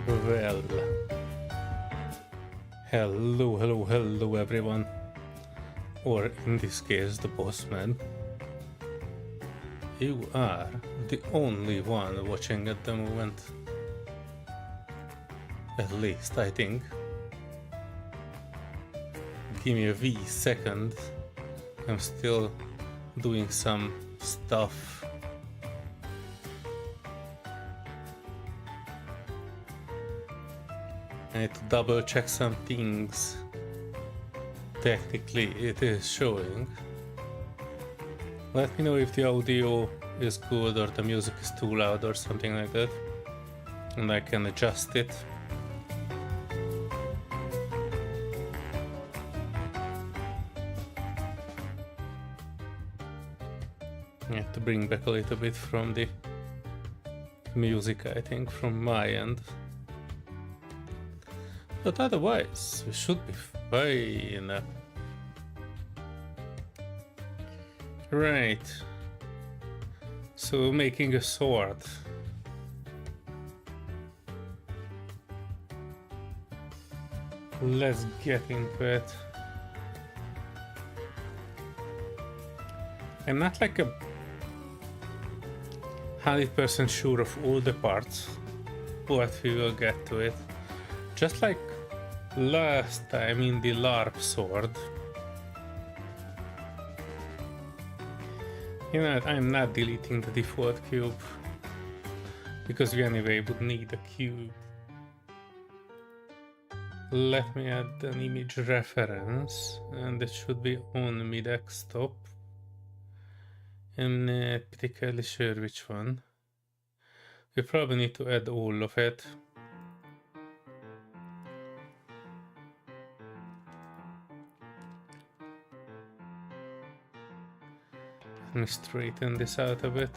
Well, hello everyone, or in this case the bossman. You are the only one watching at the moment. At least I think. Give me a wee second. I'm still doing some stuff. I need to double check some things. Technically it is showing. Let me know if the audio is good or the music is too loud or something like that, and I can adjust it. I have to bring back a little bit from the music, I think, from my end. But otherwise, we should be fine. Right. So, making a sword. Let's get into it. I'm not like 100% sure of all the parts, but we will get to it. Just like last time in the LARP sword. You know, I'm not deleting the default cube, because we anyway would need a cube. Let me add an image reference, and it should be on my desktop. I'm not particularly sure which one. We probably need to add all of it. Let me straighten this out a bit.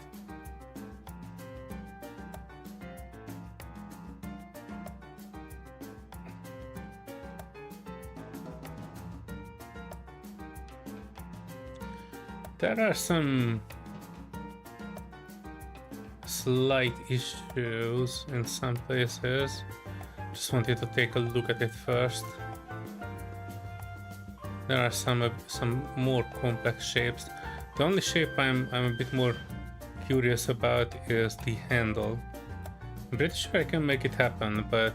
There are some slight issues in some places. Just wanted to take a look at it first. There are some more complex shapes. The only shape I'm a bit more curious about is the handle. I'm pretty sure I can make it happen, but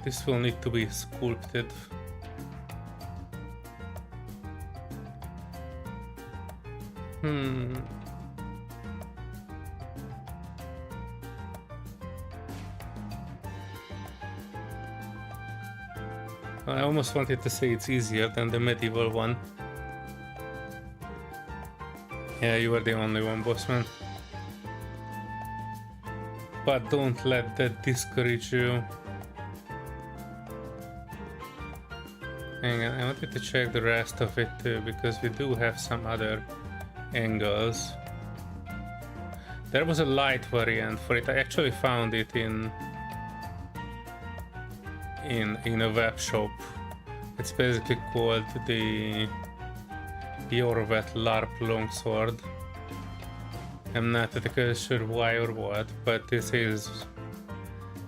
this will need to be sculpted. I almost wanted to say it's easier than the medieval one. Yeah, you are the only one, bossman. But don't let that discourage you. Hang on, I wanted to check the rest of it too, because we do have some other angles. There was a light variant for it. I actually found it in a web shop. It's basically called the Yorvet LARP longsword. I'm not exactly sure why or what, but this is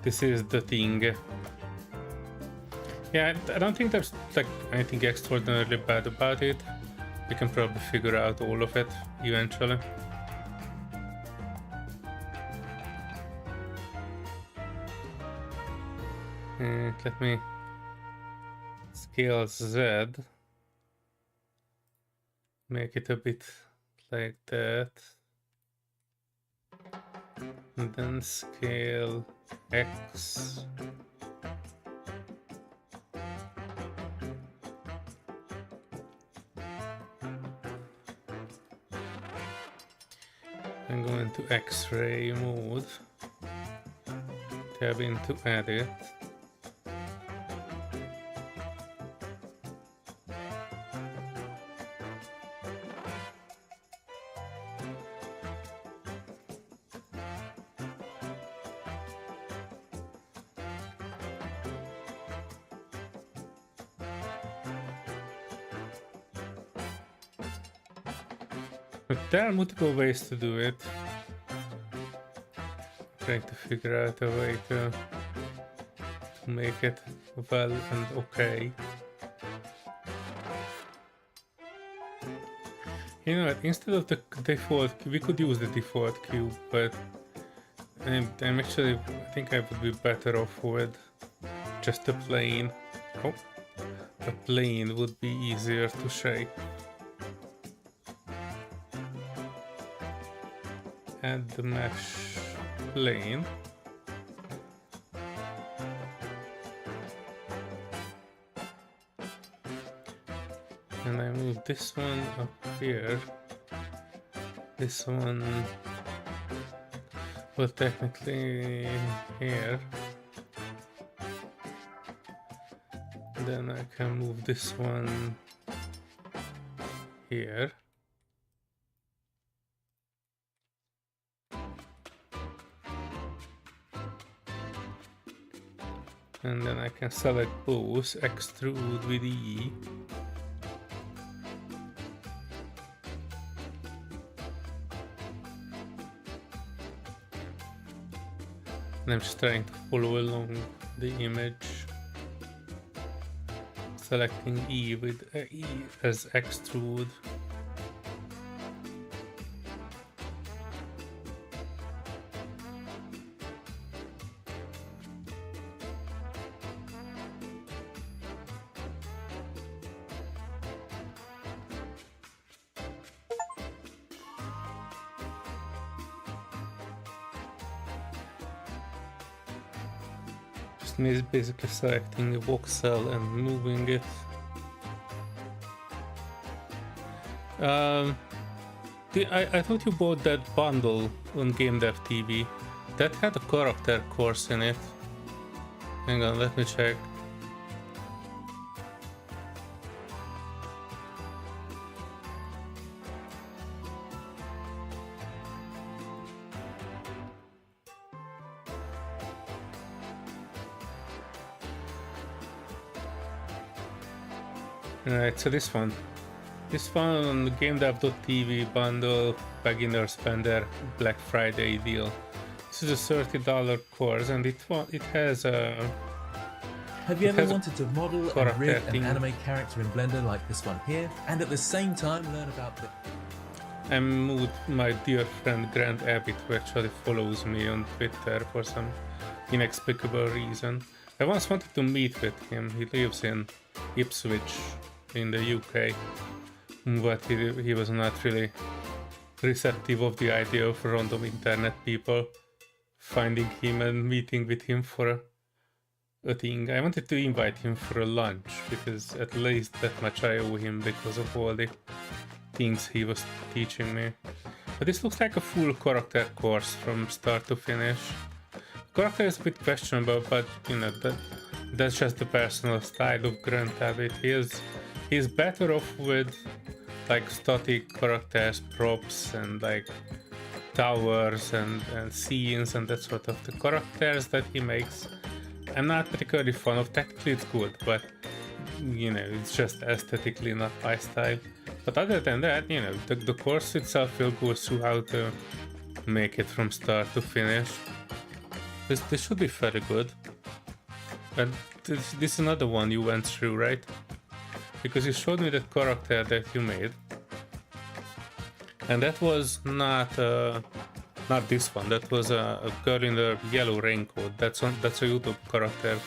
the thing. Yeah, I don't think there's like anything extraordinarily bad about it. We can probably figure out all of it eventually. Let me scale Z. Make it a bit like that. And then scale X. I'm going to X-ray mode. Tab into edit. But there are multiple ways to do it. Trying to figure out a way to to make it well and okay. You know what, instead of the default, we could use the default cube, but I'm actually, I think I would be better off with just a plane. Oh, a plane would be easier to shape. Add the mesh plane. And I move this one up here. This one, well, technically here. Then I can move this one here. And then I can select both, extrude with E. And I'm just trying to follow along the image. Selecting E with E as extrude. Is basically selecting a voxel and moving it. I thought you bought that bundle on Game Dev TV. That had a character course in it. Hang on, let me check. Alright, so this one on the GameDev.tv bundle, beginner spender, Black Friday deal. This is a $30 course, and it has a. Have you ever wanted to model and rig an anime character in Blender like this one here, and at the same time learn about the. I'm with my dear friend Grant Abbott, who actually follows me on Twitter for some inexplicable reason. I once wanted to meet with him. He lives in Ipswich in the UK, but he was not really receptive of the idea of random internet people finding him and meeting with him for a thing. I wanted to invite him for a lunch, because at least that much I owe him because of all the things he was teaching me. But this looks like a full character course from start to finish. The character is a bit questionable, but you know, that's just the personal style of Grant Abbott. He's better off with like static characters, props, and like towers and scenes and that sort of the characters that he makes. I'm not particularly fond of. Technically it's good, but you know, it's just aesthetically not my style. But other than that, you know, the course itself will go through how to make it from start to finish. This should be fairly good. And this is another one you went through, right? Because you showed me that character that you made, and that was not this one. That was a girl in the yellow raincoat. That's a YouTube character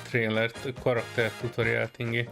trailer, character tutorial thingy.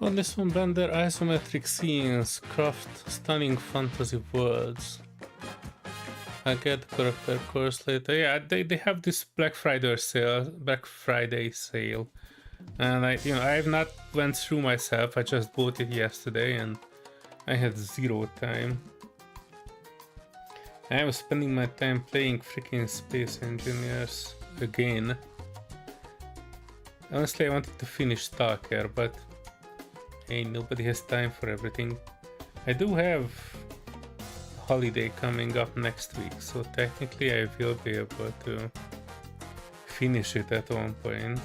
On this one, Blender isometric scenes craft stunning fantasy worlds. I get the character course later. Yeah, they have this Black Friday sale, and I have not went through myself. I just bought it yesterday, and I had zero time. I was spending my time playing freaking Space Engineers again. Honestly, I wanted to finish Stalker, but hey, nobody has time for everything. I do have a holiday coming up next week, so technically I will be able to finish it at one point.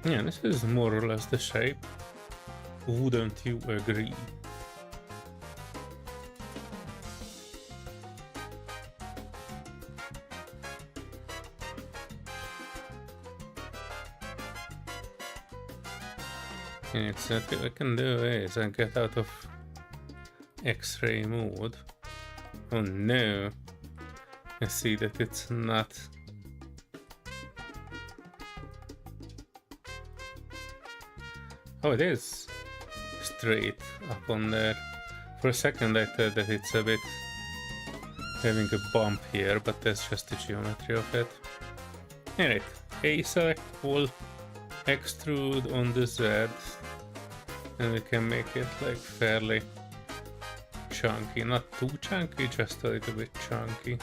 Yeah, this is more or less the shape. Wouldn't you agree? And it's what I can do is I get out of X-ray mode. Oh no! I see that it's not. Oh, it is straight up on there. For a second I thought that it's a bit having a bump here, but that's just the geometry of it. Alright, A select all, extrude on the Z, and we can make it like fairly chunky. Not too chunky, just a little bit chunky.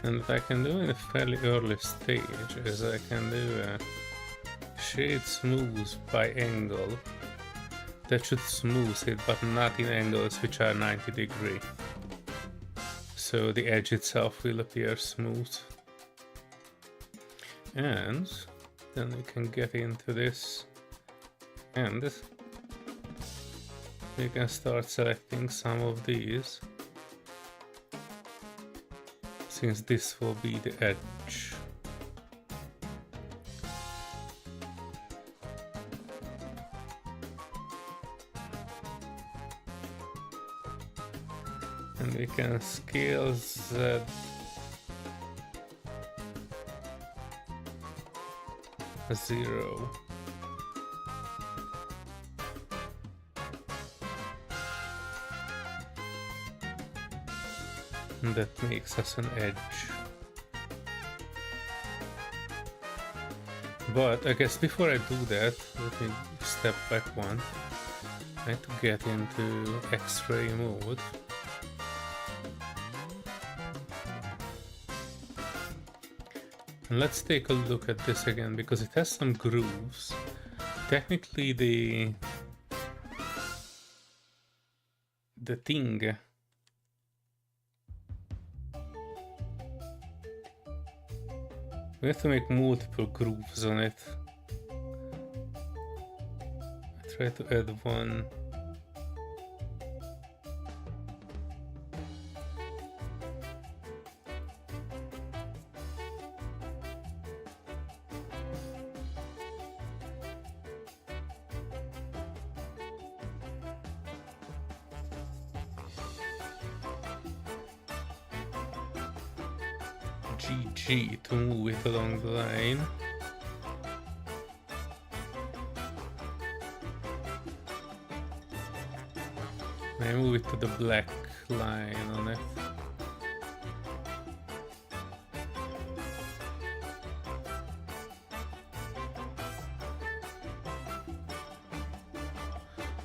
And what I can do in a fairly early stage is I can do a shade smooth by angle. That should smooth it, but not in angles which are 90 degrees. So the edge itself will appear smooth. And then we can get into this, and we can start selecting some of these, since this will be the edge. And we can scale Z a 0. And that makes us an edge. But I guess before I do that, let me step back one. I need to get into X-ray mode. And let's take a look at this again, because it has some grooves. Technically the thing we have to make multiple grooves on it. I try to add one. GG to move it along the line. I move it to the black line on it.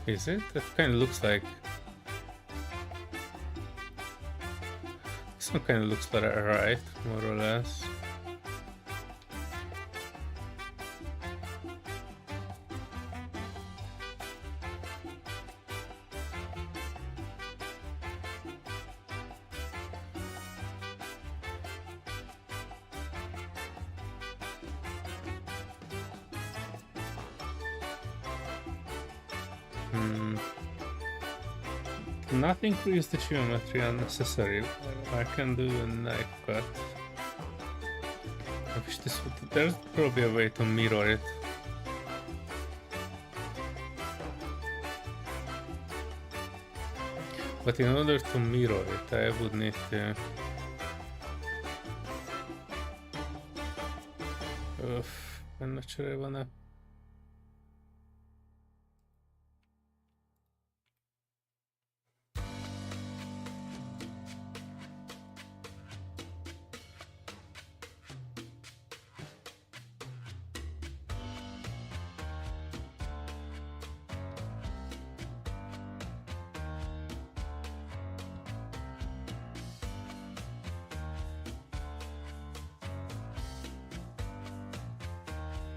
Is it? That kind of looks like. This one kind of looks like right, more or less. Not increase the geometry unnecessarily. I can do a knife cut. I wish this would... There's probably a way to mirror it. But in order to mirror it, I would need to... I'm not sure I wanna...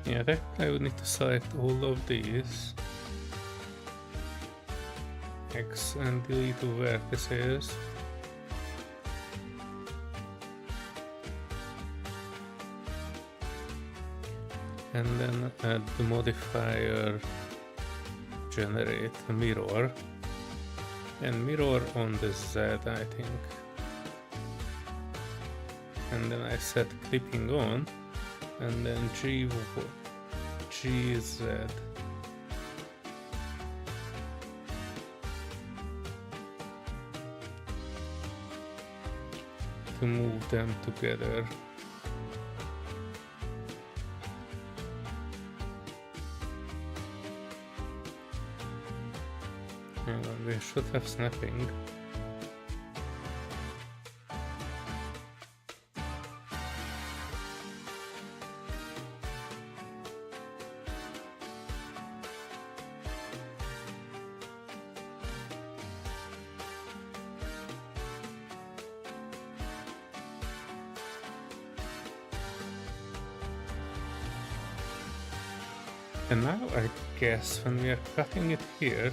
Yeah, that I would need to select all of these. X and delete two vertices. And then add the modifier generate a mirror. And mirror on the Z, I think. And then I set clipping on. And then GZ. To move them together. Hang on, we should have snapping. And now I guess when we are cutting it here,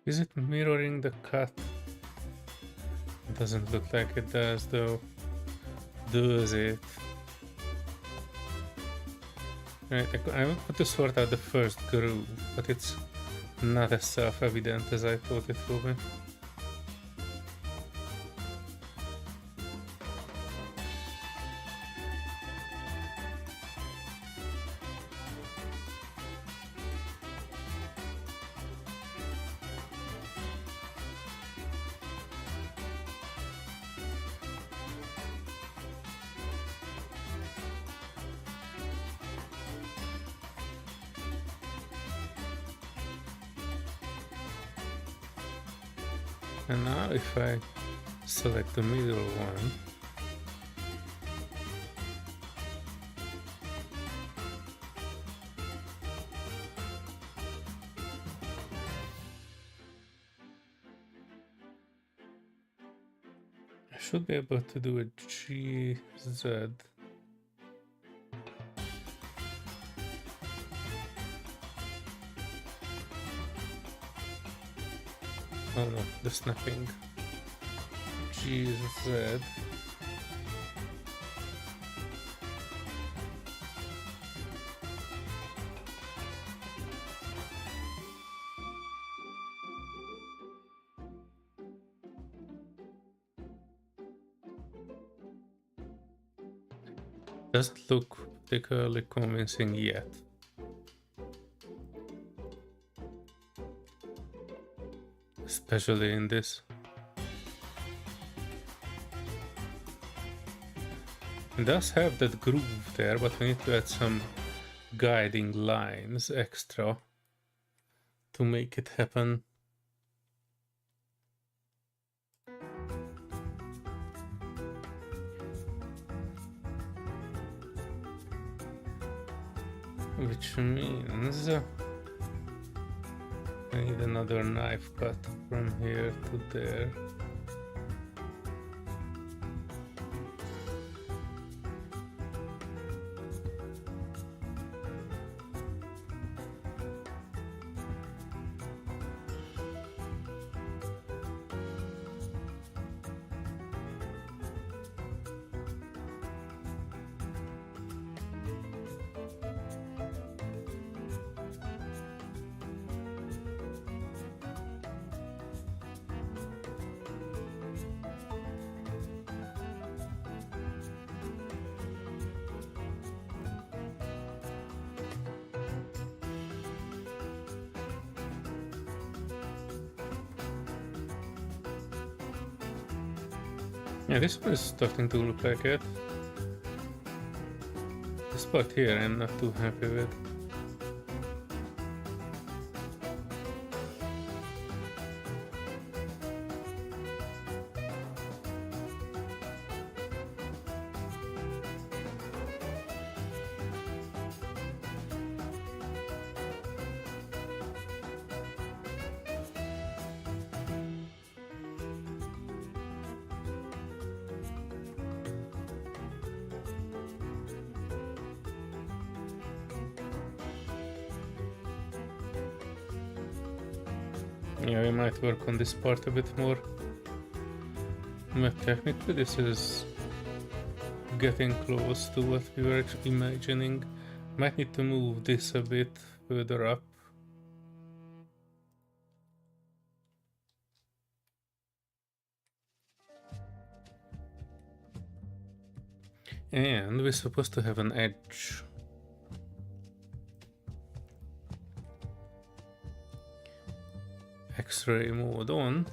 is it mirroring the cut? It doesn't look like it does though. Does it? Right, I want to sort out the first groove, but it's not as self-evident as I thought it would be. And now if I select the middle one, I should be able to do a GZ. Oh no, the snapping. GZ. Doesn't look particularly convincing yet. Especially in this. It does have that groove there, but we need to add some guiding lines extra to make it happen. which means I need another knife cut from here to there. Yeah, this one is starting to look like it. This part here I'm not too happy with. Yeah, we might work on this part a bit more. But technically this is getting close to what we were imagining. Might need to move this a bit further up. And we're supposed to have an edge. X-ray mode on,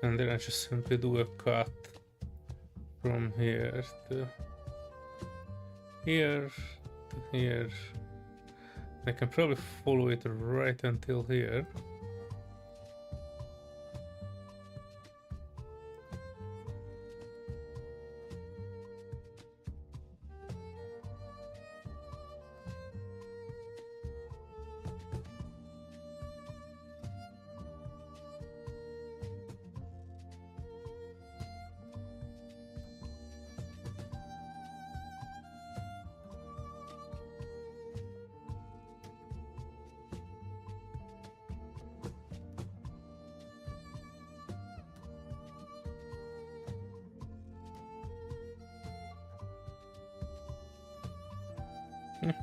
and then I just simply do a cut from here to here to here. I can probably follow it right until here.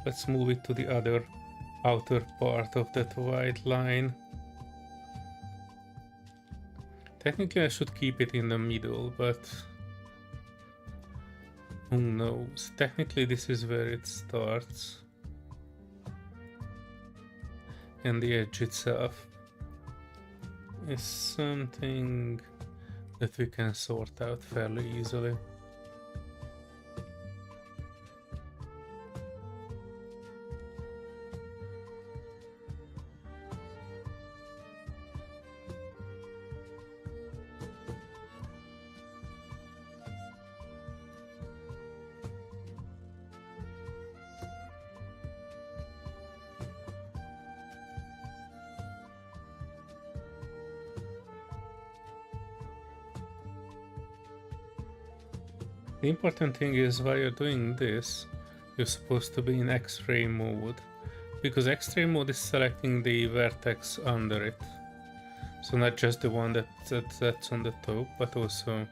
Let's move it to the other outer part of that white line. Technically I should keep it in the middle, but who knows? Technically this is where it starts. And the edge itself is something that we can sort out fairly easily. The important thing is while you're doing this, you're supposed to be in X-ray mode, because X-ray mode is selecting the vertex under it. So not just the one that's on the top, but also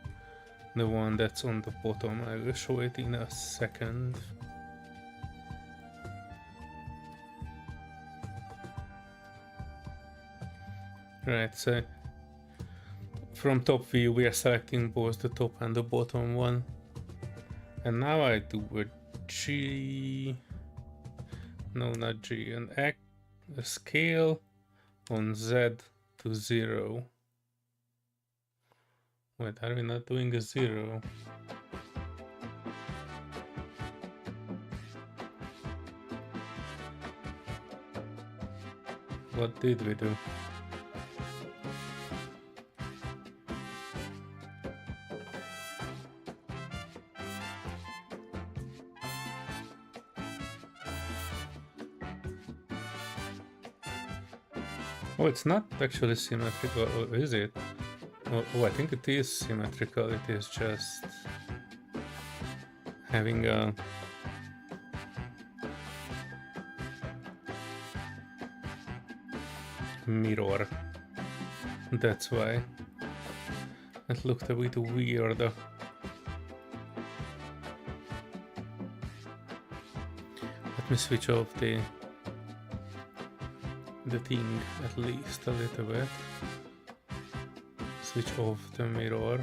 the one that's on the bottom. I will show it in a second. Right, so from top view we are selecting both the top and the bottom one. And now I do a G, no not G, an X, a scale on Z to 0. Wait, are we not doing a 0? What did we do? Oh, it's not actually symmetrical, is it? Oh, I think it is symmetrical. It is just having a mirror. That's why. It looked a bit weird. Let me switch off the thing at least a little bit. Switch off the mirror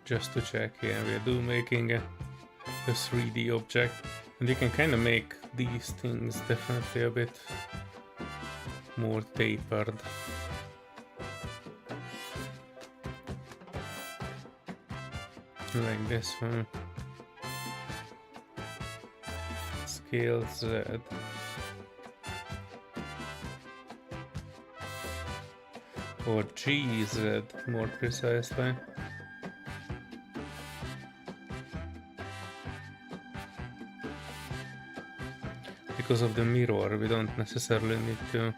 just to check. Yeah, we are making a 3D object, and you can kind of make these things definitely a bit more tapered. Like this one. Scale Z. Or GZ more precisely. Because of the mirror, we don't necessarily need to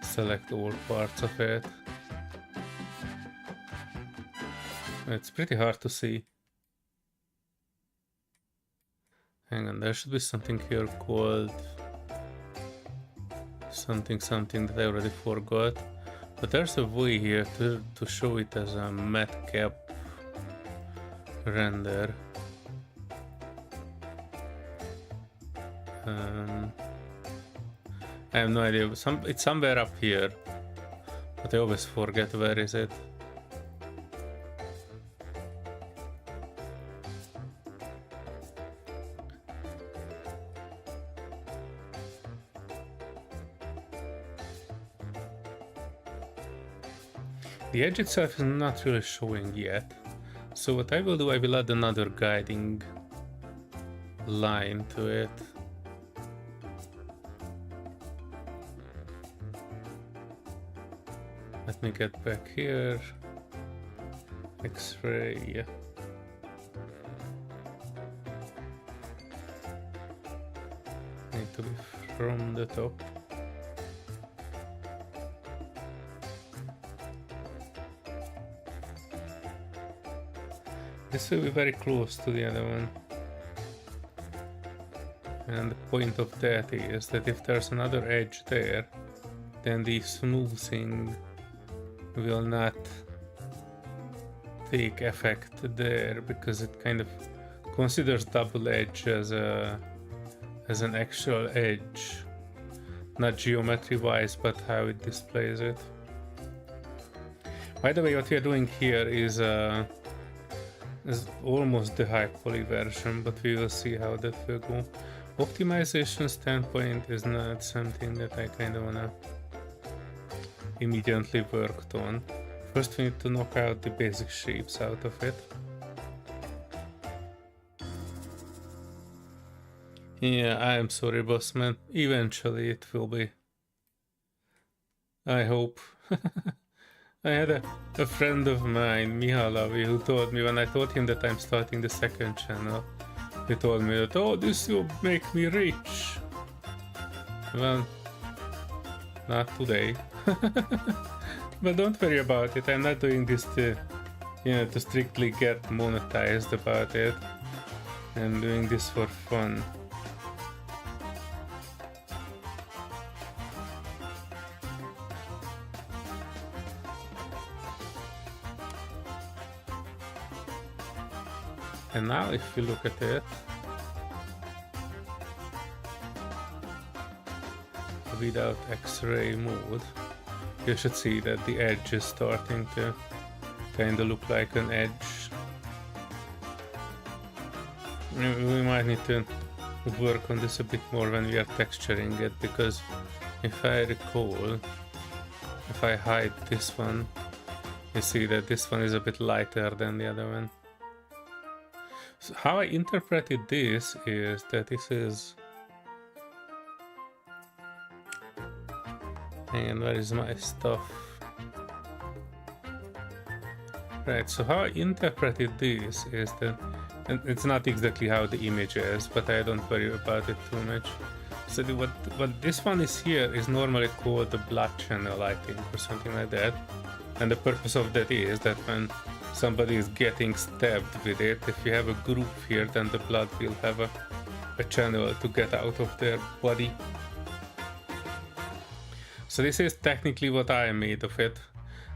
select all parts of it. It's pretty hard to see. Hang on, there should be something here called something that I already forgot. But there's a way here to show it as a matcap render. I have no idea. It's somewhere up here, but I always forget where is it. The edge itself is not really showing yet, so what I will do, I will add another guiding line to it. Let me get back here. X-ray. Need to be from the top. This will be very close to the other one. And the point of that is that if there's another edge there, then the smoothing will not take effect there, because it kind of considers double edge as an actual edge, not geometry wise, but how it displays it. By the way, what we are doing here is almost the high poly version, but we will see how that will go. Optimization standpoint is not something that I kind of wanna immediately worked on. First we need to knock out the basic shapes out of it. Yeah, I am sorry, boss man. Eventually it will be. I hope. I had a friend of mine, Mihalavi, who told me when I told him that I'm starting the second channel, he told me that, oh, this will make me rich. Well, not today. But don't worry about it. I'm not doing this to, to strictly get monetized about it. I'm doing this for fun. And now if you look at it, without X-ray mode, you should see that the edge is starting to kind of look like an edge. We might need to work on this a bit more when we are texturing it, because if I recall, if I hide this one, you see that this one is a bit lighter than the other one. So how I interpreted this is that this is... Hang on, where is my stuff? Right, so how I interpreted this is that, and it's not exactly how the image is, but I don't worry about it too much. So what this one is here is normally called the blood channel, I think, or something like that. And the purpose of that is that when somebody is getting stabbed with it, if you have a group here, then the blood will have a channel to get out of their body. So this is technically what I made of it.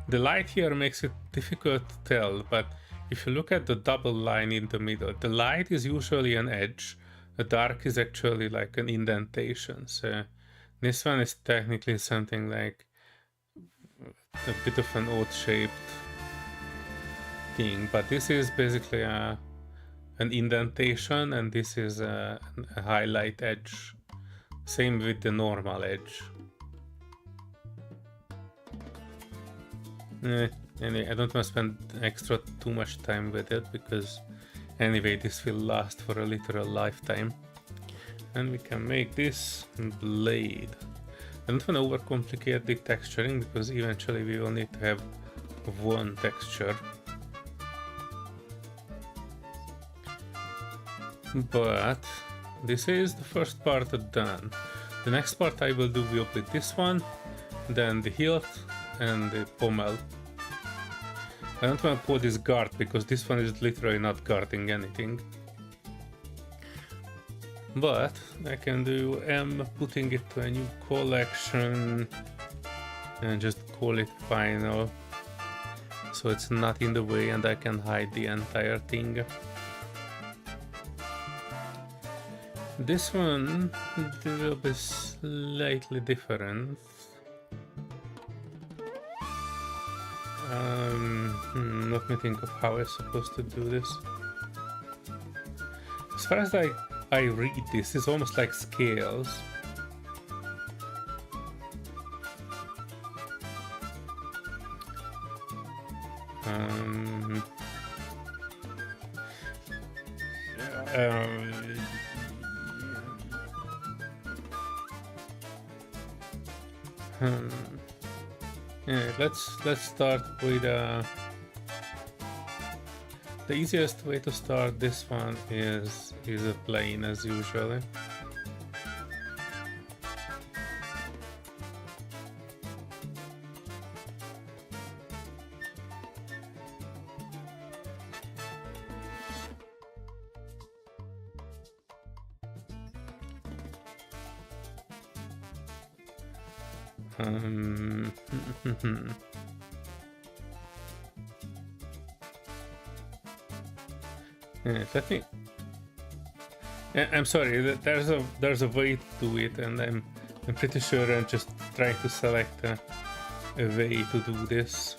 The light here makes it difficult to tell, but if you look at the double line in the middle, the light is usually an edge, the dark is actually like an indentation. So this one is technically something like a bit of an odd-shaped thing, but this is basically an indentation, and this is a highlight edge. Same with the normal edge. Anyway, I don't want to spend extra too much time with it, because anyway this will last for a literal lifetime. And we can make this blade. I don't want to overcomplicate the texturing, because eventually we will need to have one texture. But this is the first part done. The next part I will do will be this one, then the hilt and the pommel. I don't want to call this guard, because this one is literally not guarding anything. But I can do putting it to a new collection and just call it final, so it's not in the way and I can hide the entire thing. This one will be slightly different. Let me think of how I'm supposed to do this. As far as I read this, it's almost like scales. Yeah, let's start with the easiest way to start this one is a plane as usual. Yeah, let me. I'm sorry. There's a way to do it, and I'm pretty sure I'm just trying to select a way to do this.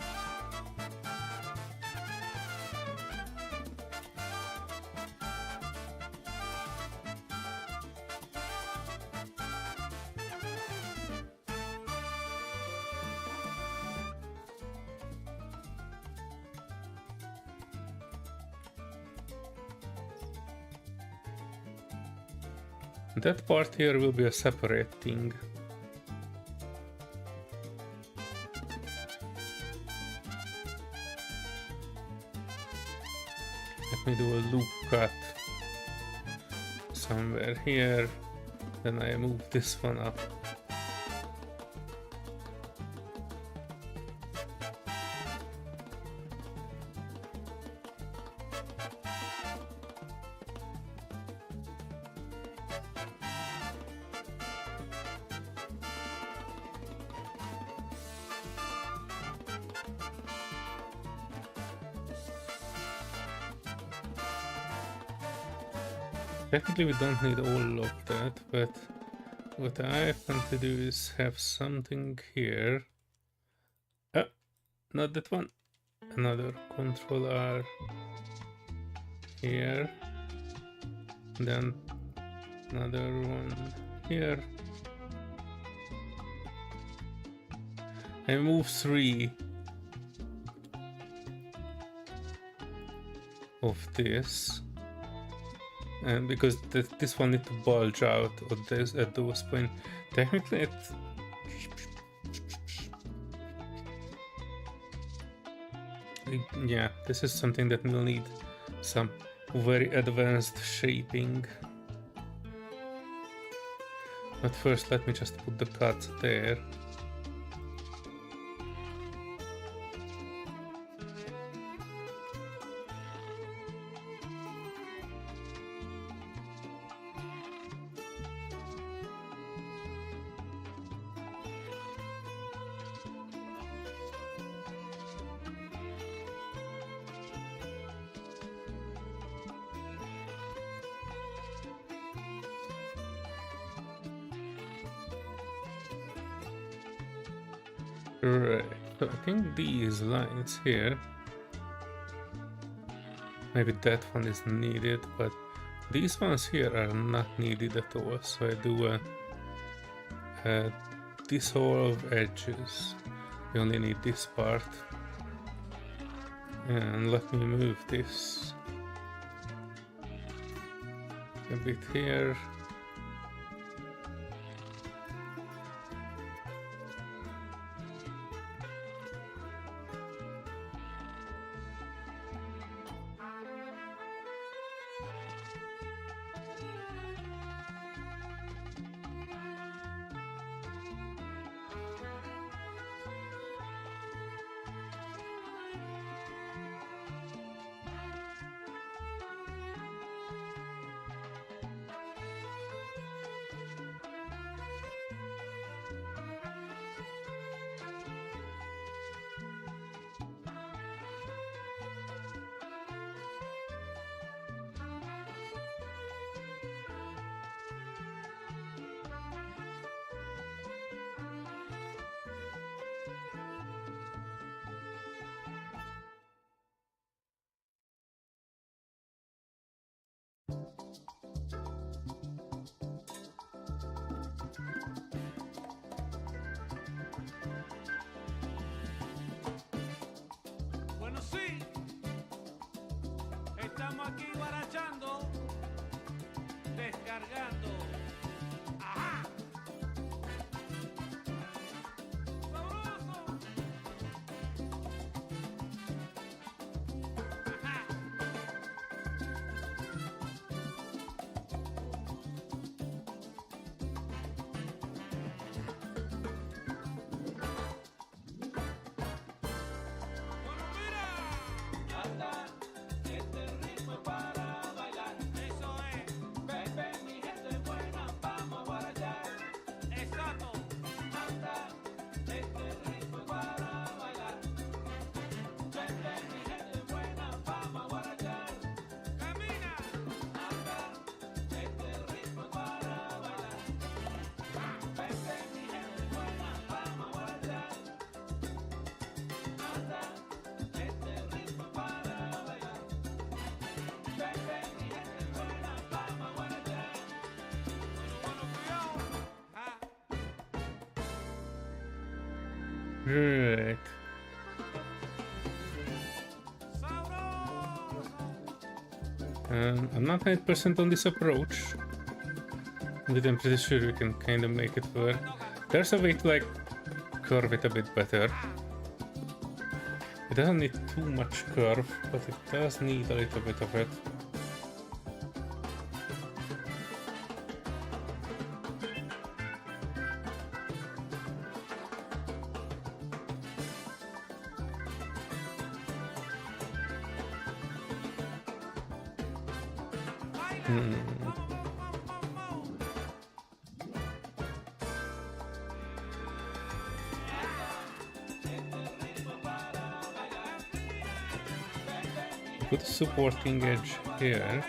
That part here will be a separate thing. Let me do a loop cut somewhere here, then I move this one up. Technically we don't need all of that, but what I want to do is have something here. Not that one. Another Control R here. Then another one here. I move 3 of this. And because this one needs to bulge out at those points. Technically it's... yeah, this is something that will need some very advanced shaping. But first, let me just put the cut there. Right, so I think these lines here, maybe that one is needed, but these ones here are not needed at all. So I do dissolve edges. We only need this part. And let me move this a bit here. Bueno, sí, estamos aquí barachando, descargando. ¡Ajá! ¡Sabroso! ¡Ajá! Bueno, mira. Anda, este ritmo es para bailar. Eso es. Ven, ven, mi gente buena, vamos a guarachar. Exacto. Anda, este ritmo es para bailar. Ven, ven, mi gente buena, vamos a guarachar. Camina. Anda, este ritmo es para bailar. Ven, ven, mi gente buena, vamos a guarachar. Anda, este ritmo es para bailar. Ven, ven, mi gente buena, vamos a guarachar. Bueno, cuidado. Ah. Right. Sabroso. I'm not 100% on this approach, but I'm pretty sure we can kind of make it work. There's a way to like curve it a bit better. It doesn't need too much curve, but it does need a little bit of it. Put a supporting edge here.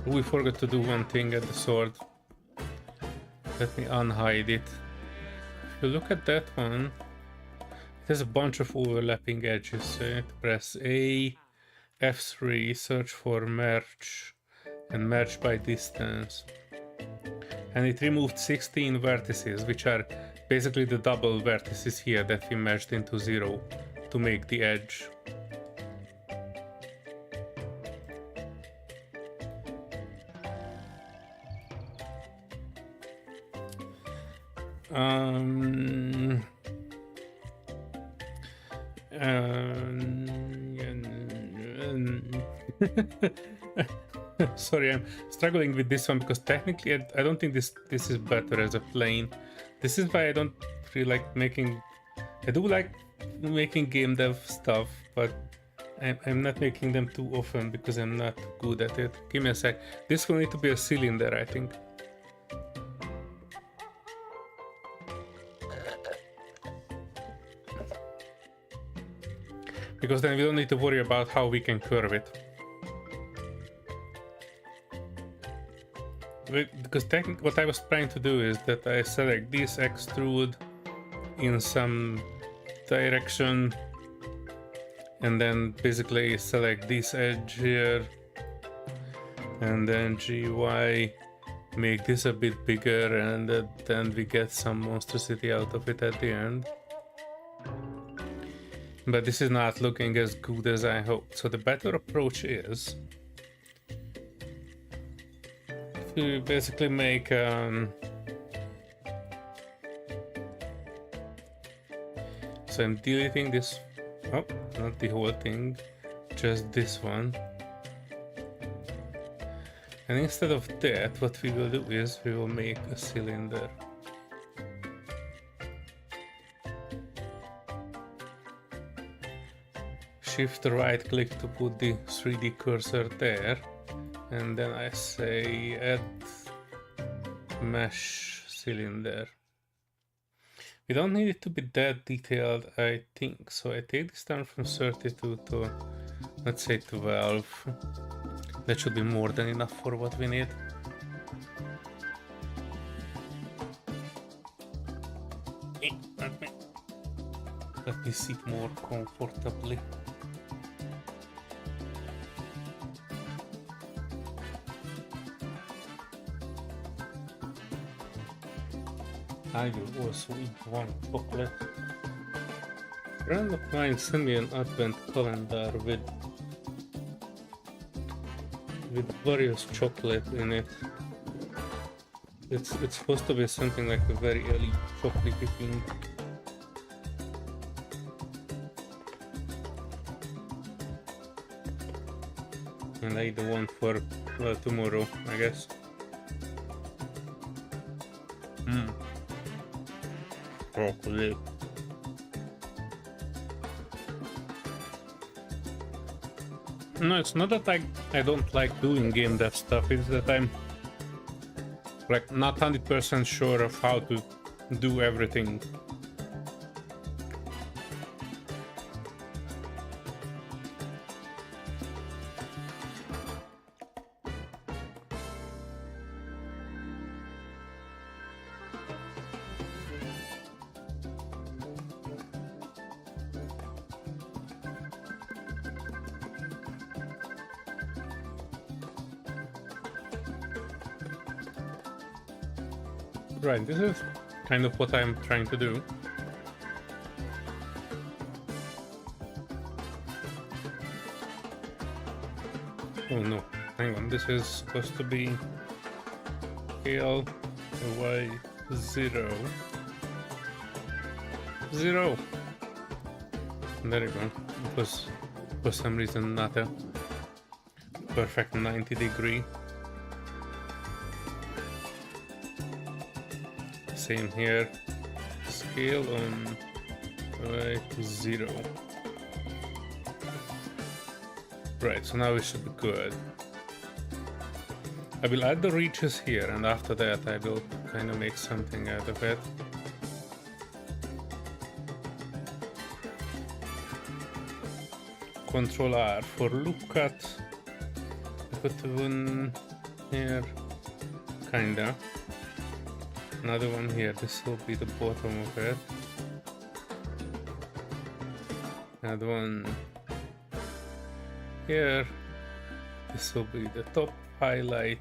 We forgot to do one thing at the sword. Let me unhide it. If you look at that one, it has a bunch of overlapping edges. So you have to press A F3, search for merge, and merge by distance. And it removed 16 vertices, which are basically the double vertices here that we merged into 0 to make the edge. Sorry, I'm struggling with this one because technically I don't think this is better as a plane. This is why I don't really like making... I do like making game dev stuff, but I'm not making them too often because I'm not good at it. Give me a sec. This will need to be a cylinder, I think. Because then we don't need to worry about how we can curve it. Because technically what I was trying to do is that I select this extrude in some direction and then basically select this edge here and then GY, make this a bit bigger, and then we get some monstrosity out of it at the end. But this is not looking as good as I hoped. So the better approach is to basically make so I'm deleting this, oh, not the whole thing, just this one. And instead of that, what we will do is we will make a cylinder. Shift right click to put the 3D cursor there, and then I say add mesh cylinder. We don't need it to be that detailed, I think, so I take this down from 32 to, let's say, 12. That should be more than enough for what we need. Let me sit more comfortably. I will also eat one chocolate. A friend of mine sent me an advent calendar with various chocolate in it. It's supposed to be something like a very early chocolatey thing. And I eat the one for tomorrow, I guess. Chocolate. No, it's not that I don't like doing game dev stuff, it's that I'm like not 100% sure of how to do everything. Right, this is kind of what I'm trying to do. Oh no, hang on, this is supposed to be scale y 0. There you go. It was for some reason not a perfect 90 degree. Same here, scale on y0. Right, so now we should be good. I will add the reaches here, and after that I will kind of make something out of it. Control R for loop cut. Put one here, kinda. Another one here, this will be the bottom of it. Add one here. This will be the top highlight,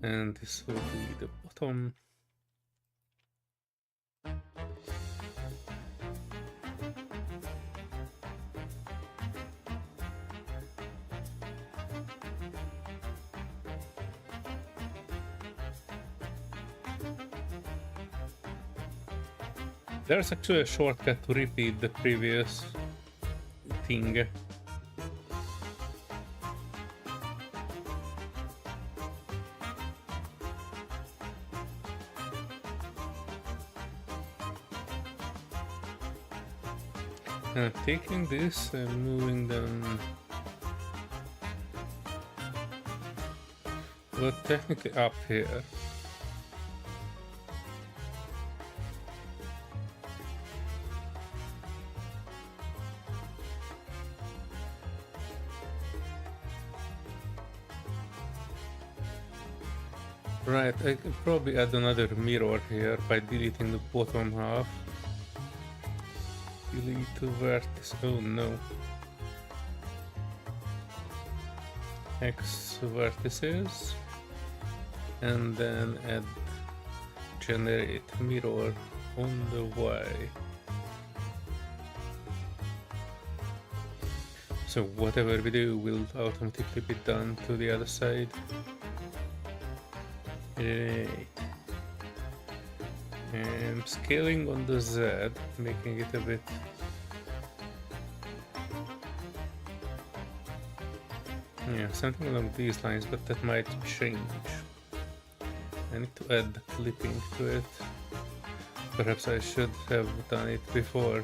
and this will be the bottom. There's actually a shortcut to repeat the previous thing. Taking this and moving them, well, technically up here. Right, I can probably add another mirror here by deleting the bottom half. Delete the vertex. Oh no. X vertices. And then add generate mirror on the Y. So whatever we do will automatically be done to the other side. Right. And scaling on the Z, making it a bit something along these lines, but that might change. I need to add clipping to it. Perhaps I should have done it before.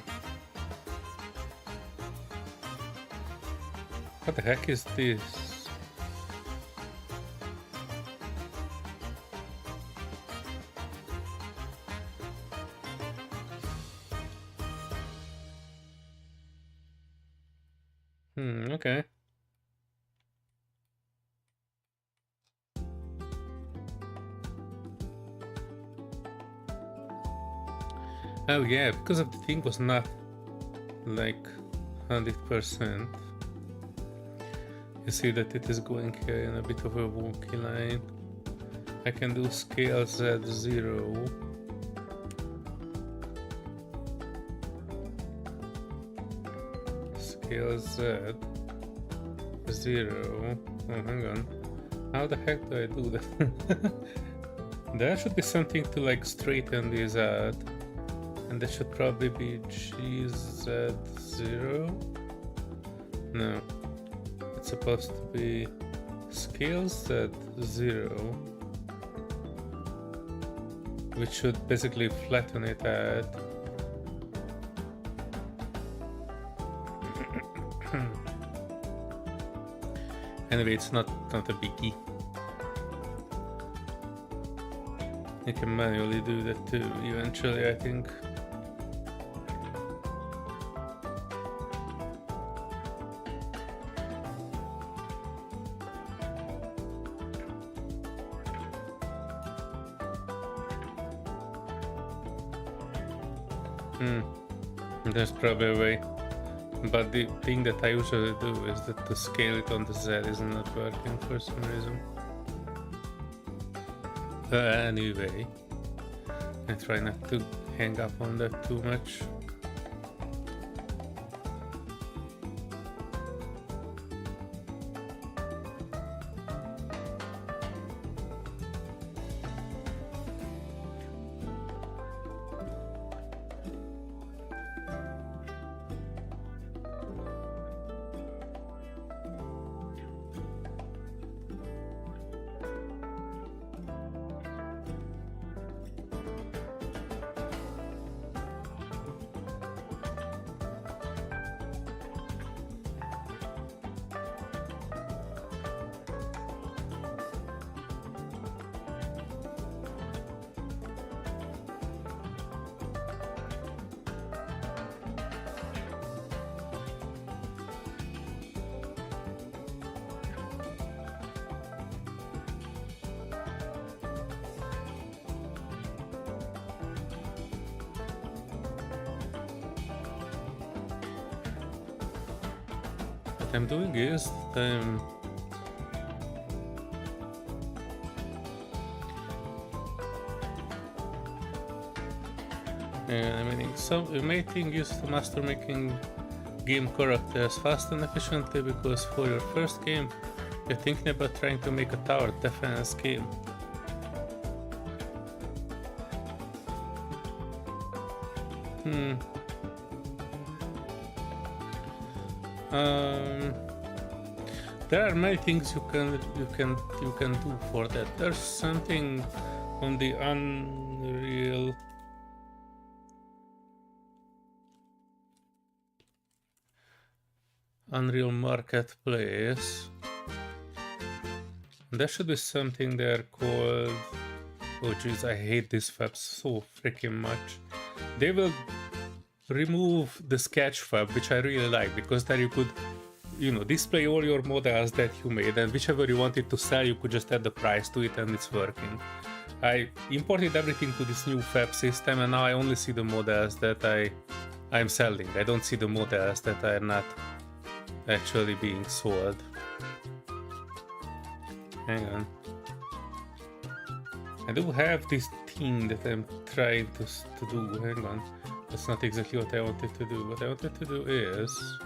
What the heck is this? Okay. Oh yeah, because of the thing was not like 100%. You see that it is going here in a bit of a wonky line. I can do scale Z0. Scale Z 0. Oh, hang on. How the heck do I do that? There should be something to like straighten these out. And that should probably be GZ0. No. It's supposed to be scale Z0. Which should basically flatten it out. Anyway, it's not a biggie. You can manually do that too, eventually, I think. There's probably a way. But the thing that I usually do is that to scale it on the Z is not working for some reason. Anyway, I try not to hang up on that too much. I'm doing is I'm animating mating used to master making game characters fast and efficiently, because for your first game you're thinking about trying to make a tower defense game. There are many things you can do for that. There's something on the Unreal Marketplace. There should be something there called, oh jeez, I hate these webs so freaking much. They will remove the sketch web, which I really like, because there you could, you know, display all your models that you made, and whichever you wanted to sell, you could just add the price to it and it's working. I imported everything to this new web system, and now I only see the models that I'm selling. I don't see the models that are not actually being sold. Hang on. I do have this thing that I'm trying to do. Hang on. That's not exactly what I wanted to do. What I wanted to do is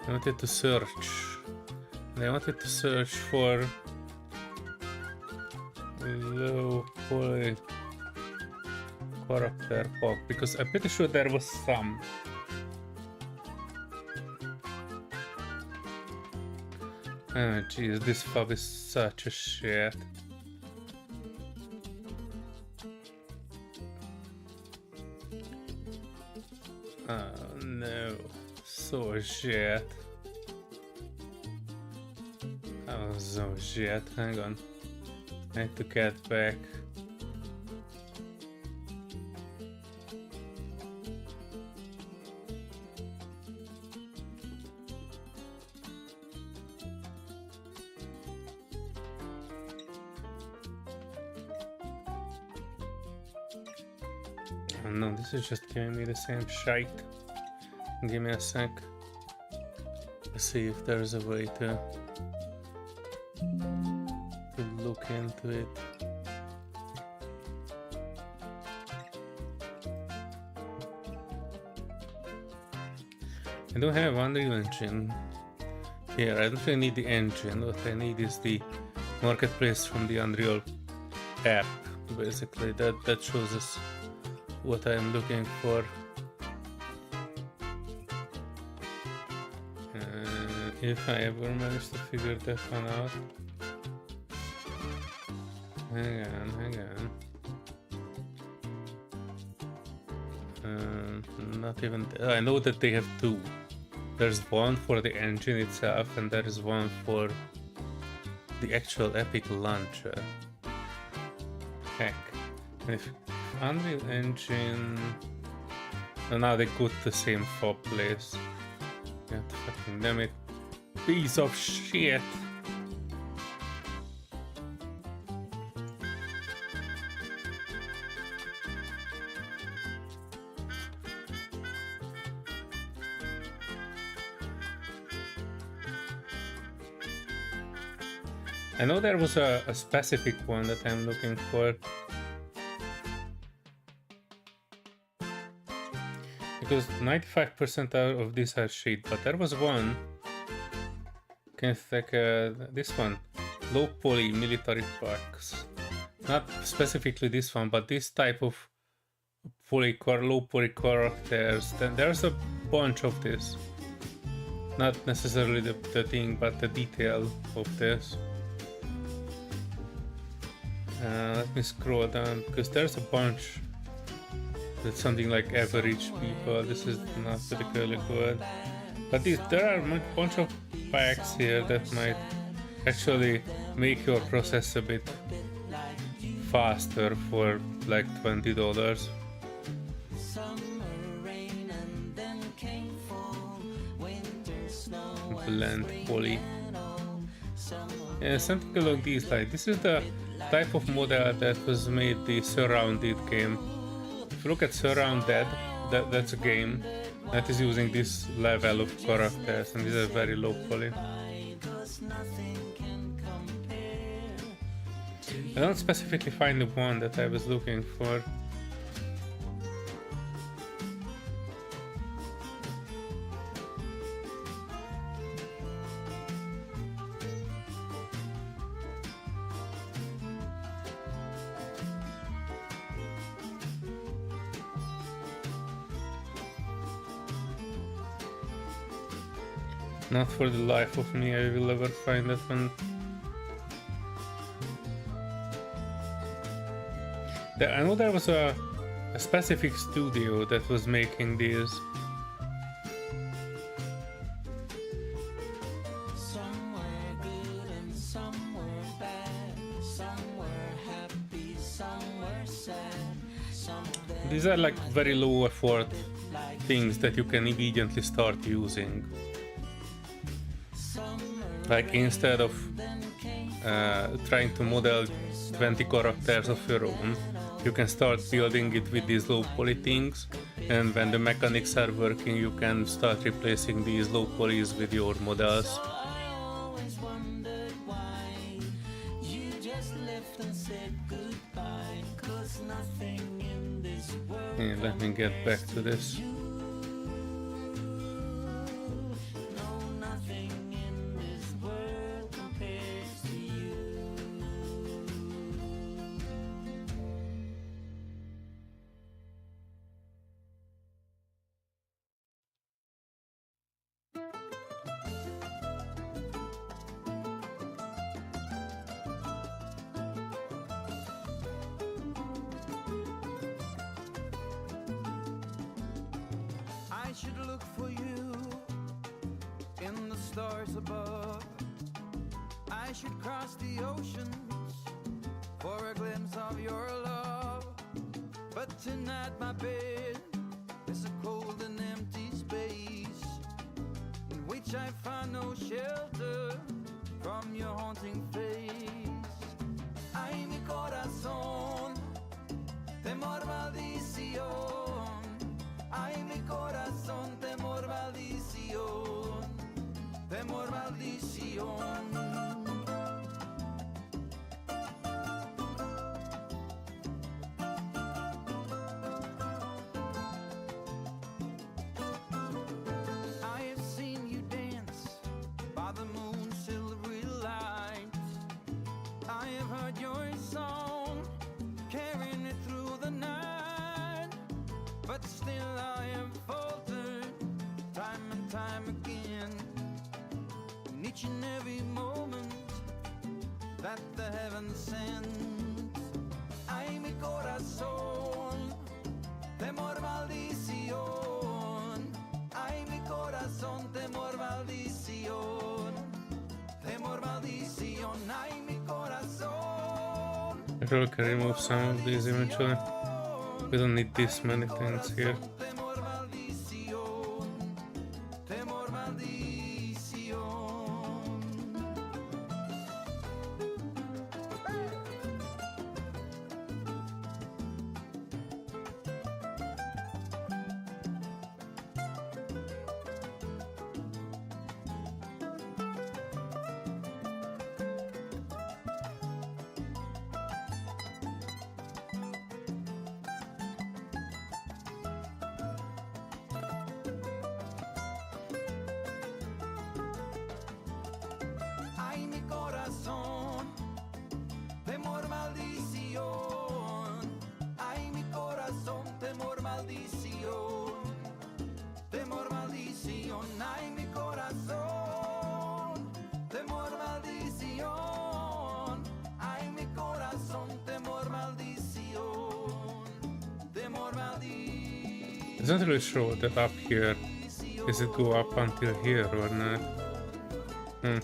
I wanted to search. And I wanted to search for low poly character pop, because I'm pretty sure there was some. Oh jeez, this fob is such a shit. Oh no, so shit. Oh, so shit. Hang on. I need to get back. Oh no, this is just giving me the same shite. Give me a sec. Let's see if there's a way to look into it. I don't have Unreal Engine here. I don't really need the engine. What I need is the marketplace from the Unreal app. Basically, that shows us what I'm looking for. If I ever manage to figure that one out. Hang on. Not even. I know that they have two. There's one for the engine itself, and there is one for the actual Epic launcher. Heck. If Unreal Engine. Oh, now they go to the same fob place. God fucking damn it. Piece of shit. I know there was a specific one that I'm looking for. Because 95% of these are shit, but there was one. Kind of like this one. Low poly military packs. Not specifically this one, but this type of low poly characters. Then there's a bunch of this. Not necessarily the thing, but the detail of this. Let me scroll down, because there's a bunch. That's something like average people. This is not particularly good. But there are a bunch of packs here that might actually make your process a bit faster for like $20. Blend poly. Yeah, something along these lines. This is the type of model that was made the Surrounded game. If you look at Surrounded, that's a game that is using this level of characters, and these are very low poly. I don't specifically find the one that I was looking for. Not for the life of me, I will ever find that one. I know there was a specific studio that was making these. Somewhere good and somewhere bad, somewhere happy, somewhere sad. These are like very low effort things that you can immediately start using. Like instead of trying to model 20 characters of your own, you can start building it with these low poly things, and when the mechanics are working you can start replacing these low polys with your models. Yeah, let me get back to this. I should look for you in the stars above. I should cross the oceans for a glimpse of your love. But tonight my bed is a cold and empty space in which I find no shelter from your haunting face. Ay, mi corazón, temor, maldición. Ay, mi corazón, temor, maldición, temor, maldición. I have seen you dance by the moon's silvery light. I have heard your song, carrying it through the night. But still I am faltered, time and time again, in each and every moment that the heavens send. Ay, mi corazón, temor, maldición. Ay, mi corazón, temor, maldición, temor, maldición. Ay, mi corazón. I probably can remove some of these eventually. We don't need this many things here. Temor, maldición, temor, maldición. Ay, mi corazón, temor, maldición. Ay, mi corazón, temor, maldición, temor, maldición. Ay, mi corazón, temor, maldición. Ay, mi corazón, temor, maldición, temor, maldición. It's not really sure that up here, does it go up until here or not?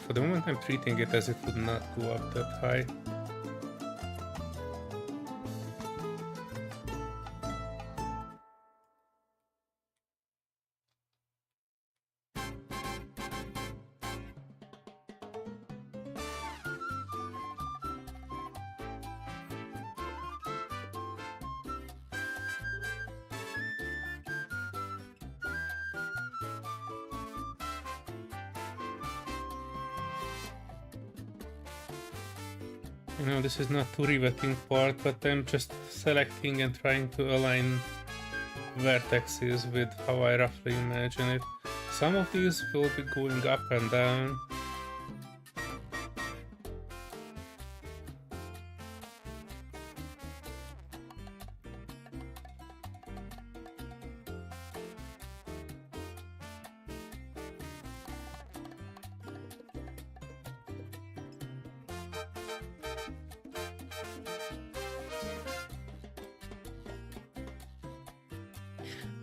For the moment I'm treating it as it would not go up that high. You know, this is not too riveting part, but I'm just selecting and trying to align vertices with how I roughly imagine it. Some of these will be going up and down.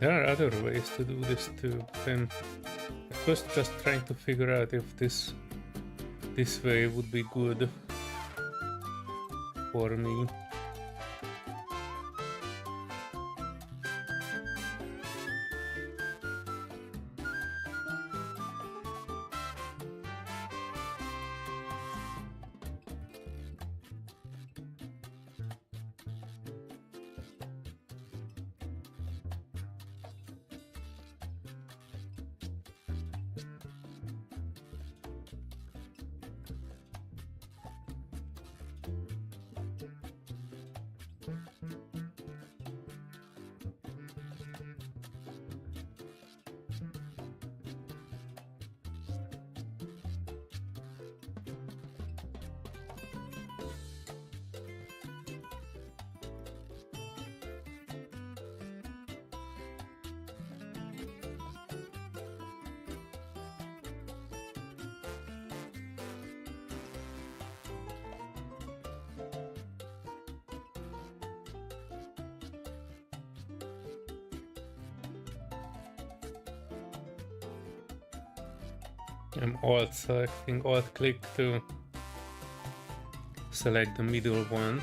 There are other ways to do this too. I'm first just trying to figure out if this way would be good for me. I'm alt selecting, alt click to select the middle one.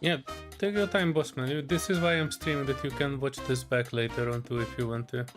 Yeah, take your time, bossman. This is why I'm streaming, that you can watch this back later on too if you want to.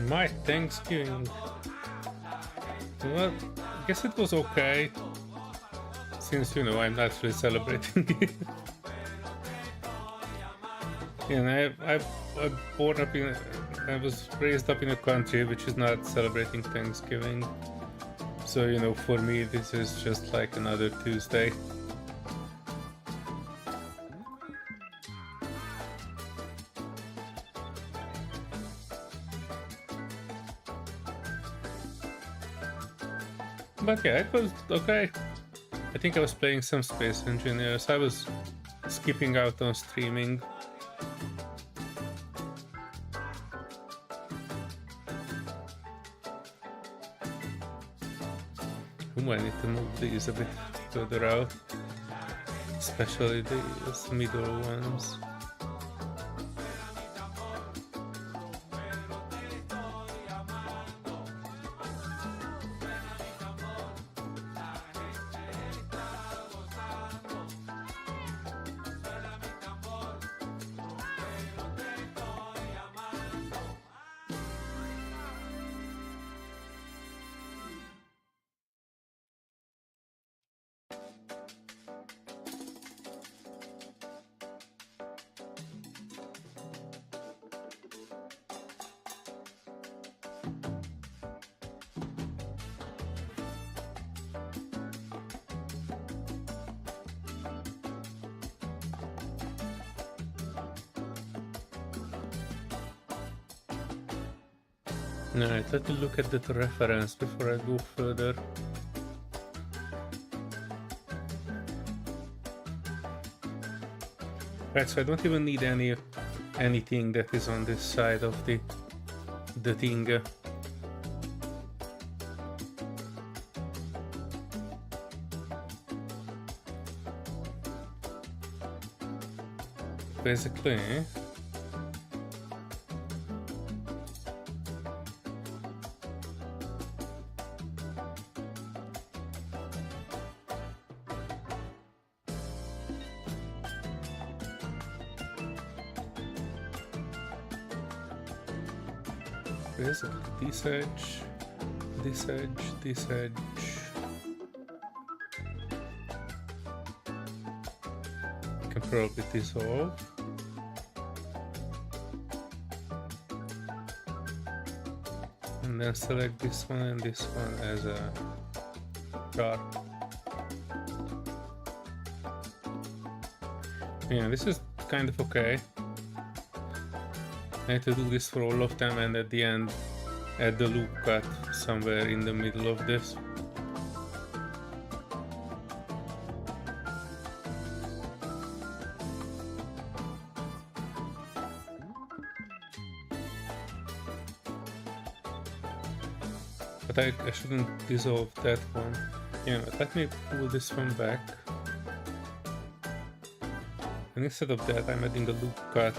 My Thanksgiving. Well, I guess it was okay. Since, you know, I'm not really celebrating it. And I was raised up in a country which is not celebrating Thanksgiving. So, you know, for me, this is just like another Tuesday. But yeah, it was okay. I think I was playing some Space Engineers. I was skipping out on streaming. I need to move these a bit further out, especially these middle ones. Alright, let me look at that reference before I go further. Right, so I don't even need anything that is on this side of the thing. Basically, this edge, this edge, this edge. I can probably dissolve. And then select this one and this one as a chart. Yeah, this is kind of okay. I need to do this for all of them, and at the end add the loop cut somewhere in the middle of this. But I shouldn't dissolve that one. Yeah, let me pull this one back. And instead of that, I'm adding a loop cut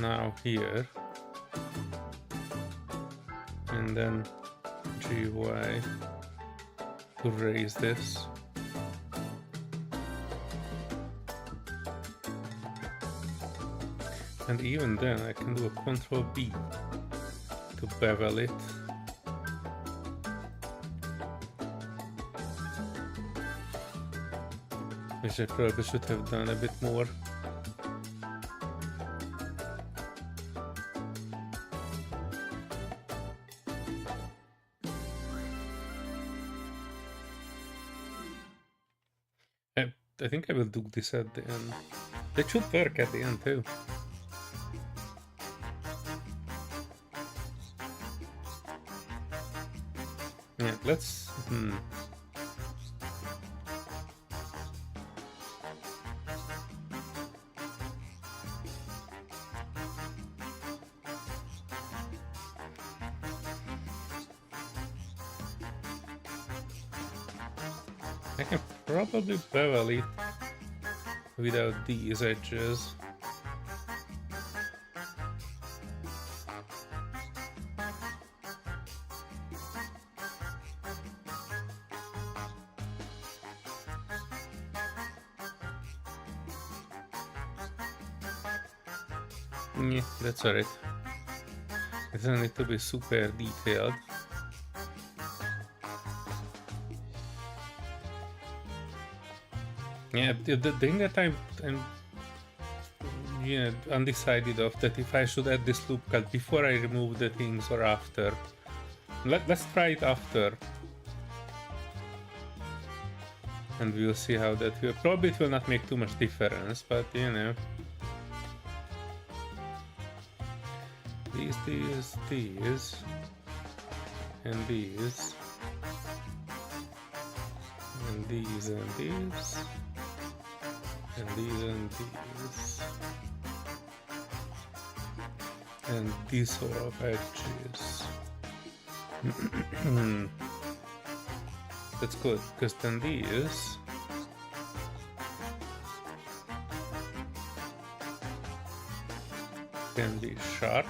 now here, and then GY to raise this. And even then I can do a Ctrl B to bevel it. Which I probably should have done a bit more. I think I will do this at the end. It should work at the end too. Yeah, let's... I can probably bevel it without these edges. Yeah, that's alright. It doesn't need to be super detailed. Yeah, the thing that I'm undecided of that if I should add this loop cut before I remove the things or after. Let's try it after. And we'll see how that will. Probably it will not make too much difference, but you know. These, and these. And these, and these. And these, and these. And these sort of edges. That's good, because then these can be sharp,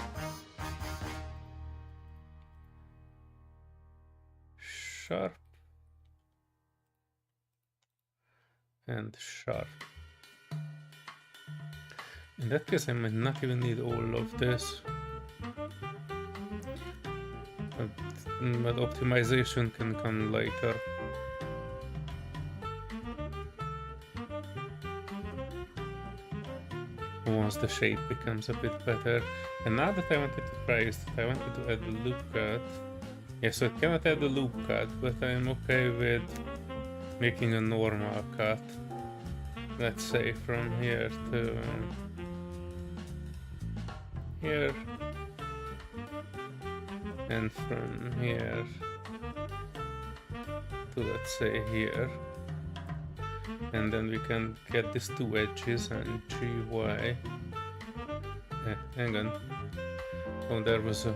and sharp. In that case, I might not even need all of this. But optimization can come later. Once the shape becomes a bit better. And now that I wanted to try is that I wanted to add the loop cut. Yeah, so I cannot add the loop cut, but I'm okay with making a normal cut. Let's say from here to here. And from here to, let's say, here. And then we can get these two edges and GY. Hang on. Oh, there was a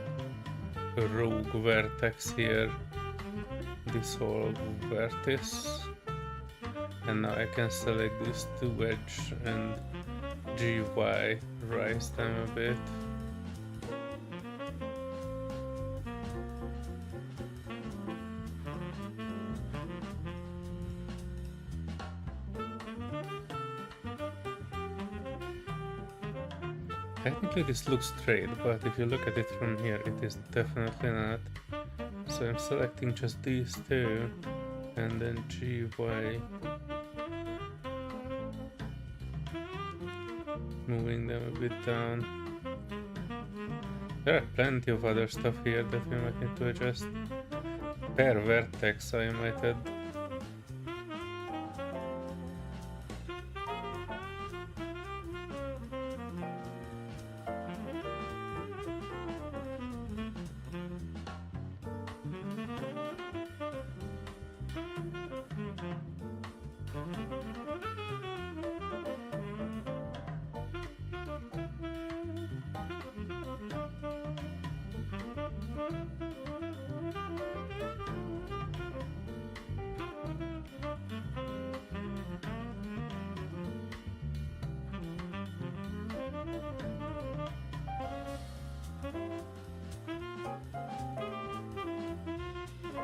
rogue vertex here. This whole vertex. And now I can select these two edge and GY, rise them a bit. Technically this looks straight, but if you look at it from here, it is definitely not. So I'm selecting just these two, and then GY. Moving them a bit down. There are plenty of other stuff here that we might need to adjust. Per vertex, I might add.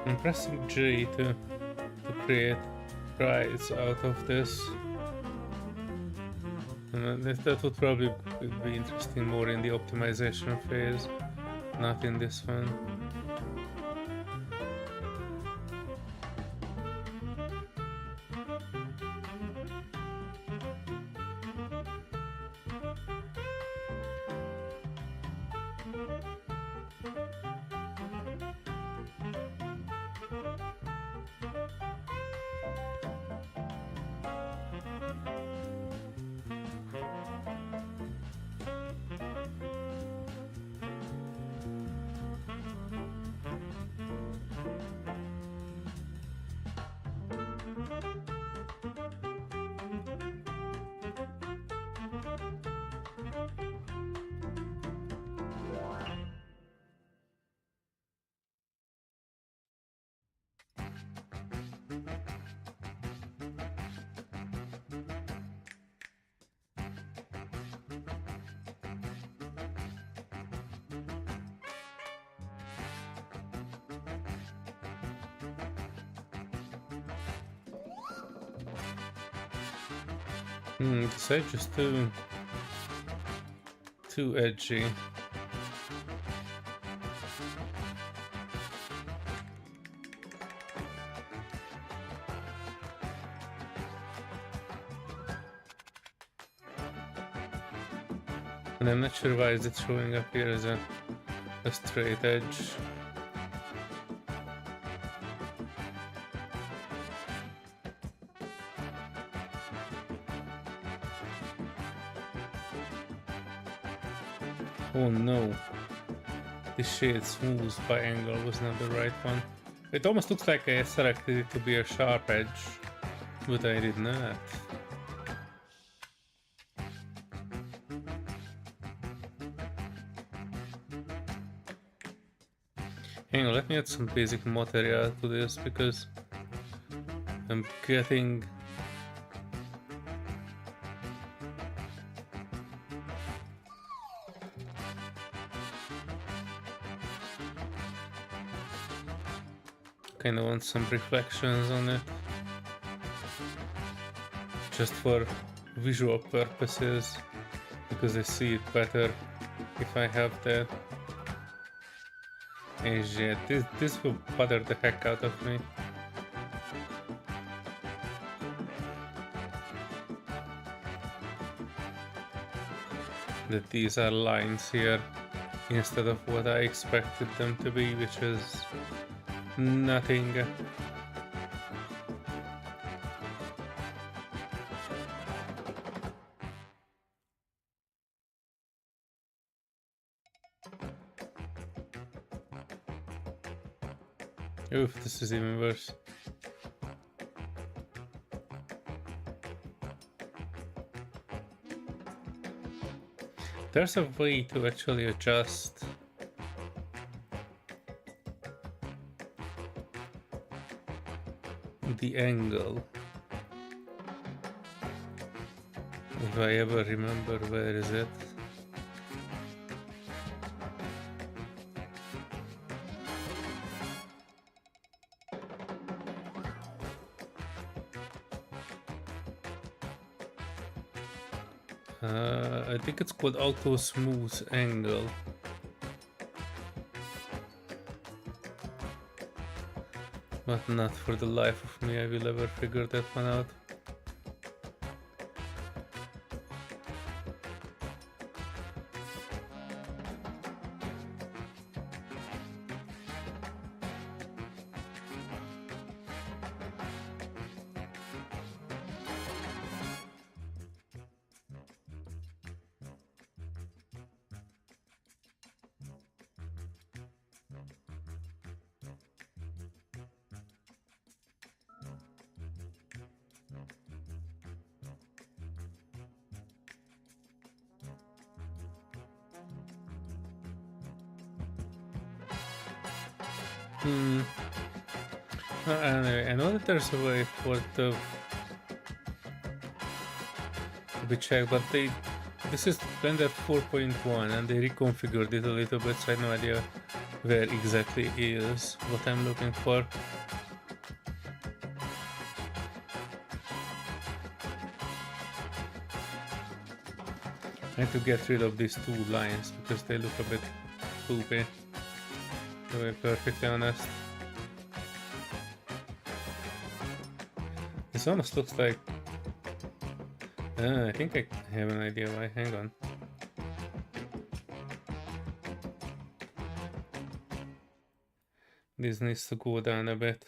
I'm pressing J to create prize out of this. And that would probably be interesting more in the optimization phase, not in this one. This edge is too edgy. And I'm not sure why is it showing up here as a straight edge. Oh no, the shade smooth by angle was not the right one. It almost looks like I selected it to be a sharp edge, but I did not. Hang on, let me add some basic material to this because I'm getting kind of want some reflections on it just for visual purposes because I see it better if I have that. And yeah, this will bother the heck out of me. That these are lines here instead of what I expected them to be, which is nothing. Oof, this is even worse. There's a way to actually adjust the angle. If I ever remember, where is it? I think it's called auto smooth angle. But not for the life of me I will ever figure that one out. Anyway, I know that there's a way for it to be checked, but this is Blender 4.1 and they reconfigured it a little bit, so I have no idea where exactly is what I'm looking for. I need to get rid of these two lines because they look a bit poopy, to be perfectly honest. This almost looks like... I think I have an idea why. Hang on. This needs to go down a bit.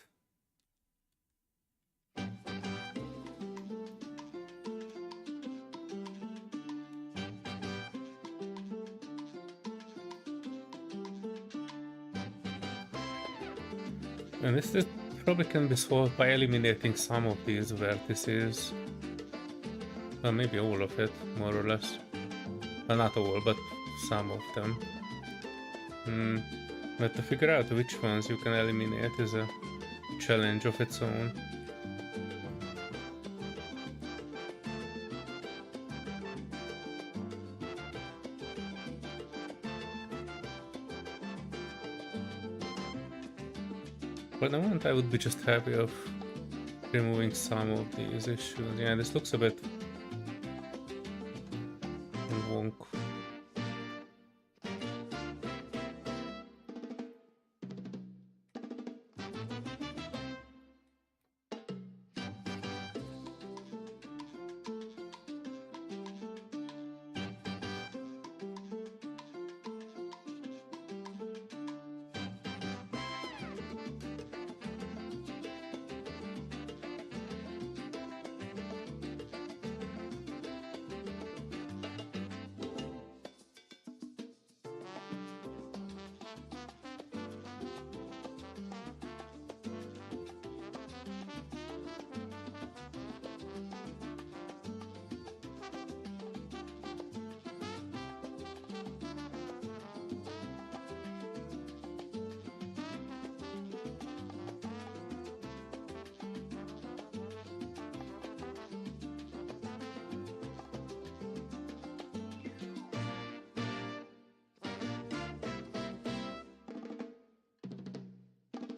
And this probably can be solved by eliminating some of these vertices. Well, maybe all of it, more or less. Well, not all, but some of them. But to figure out which ones you can eliminate is a challenge of its own. But the moment I would be just happy of removing some of these issues. Yeah, this looks a bit wonk.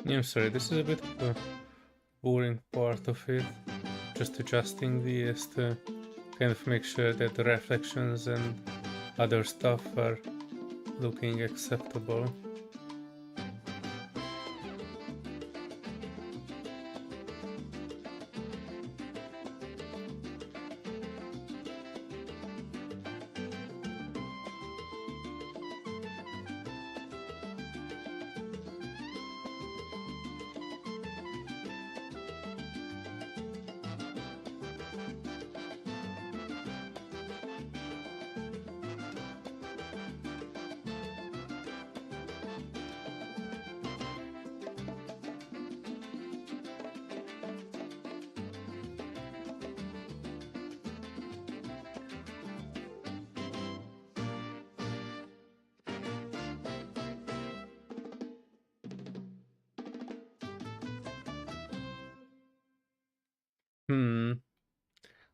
I'm sorry, this is a bit of a boring part of it. Just adjusting these to kind of make sure that the reflections and other stuff are looking acceptable.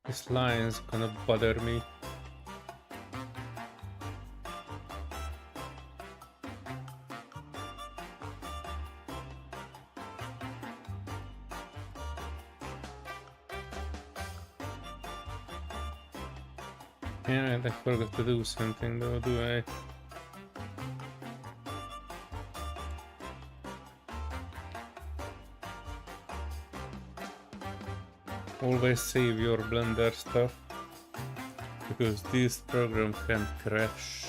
This line's gonna bother me. Yeah, I forgot to do something though, do I? Always save your Blender stuff, because this program can crash.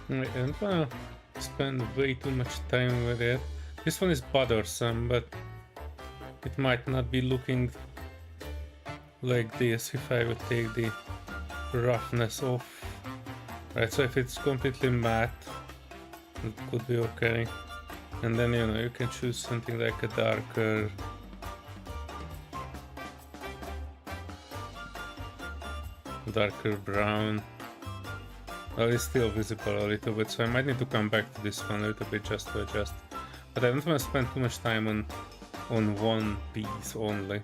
I don't wanna spend way too much time with it. This one is bothersome, but it might not be looking like this if I would take the roughness off. Right, so if it's completely matte, it could be okay. And then, you know, you can choose something like a darker brown. Well, it's still visible a little bit, so I might need to come back to this one a little bit just to adjust. But I don't want to spend too much time on one piece only.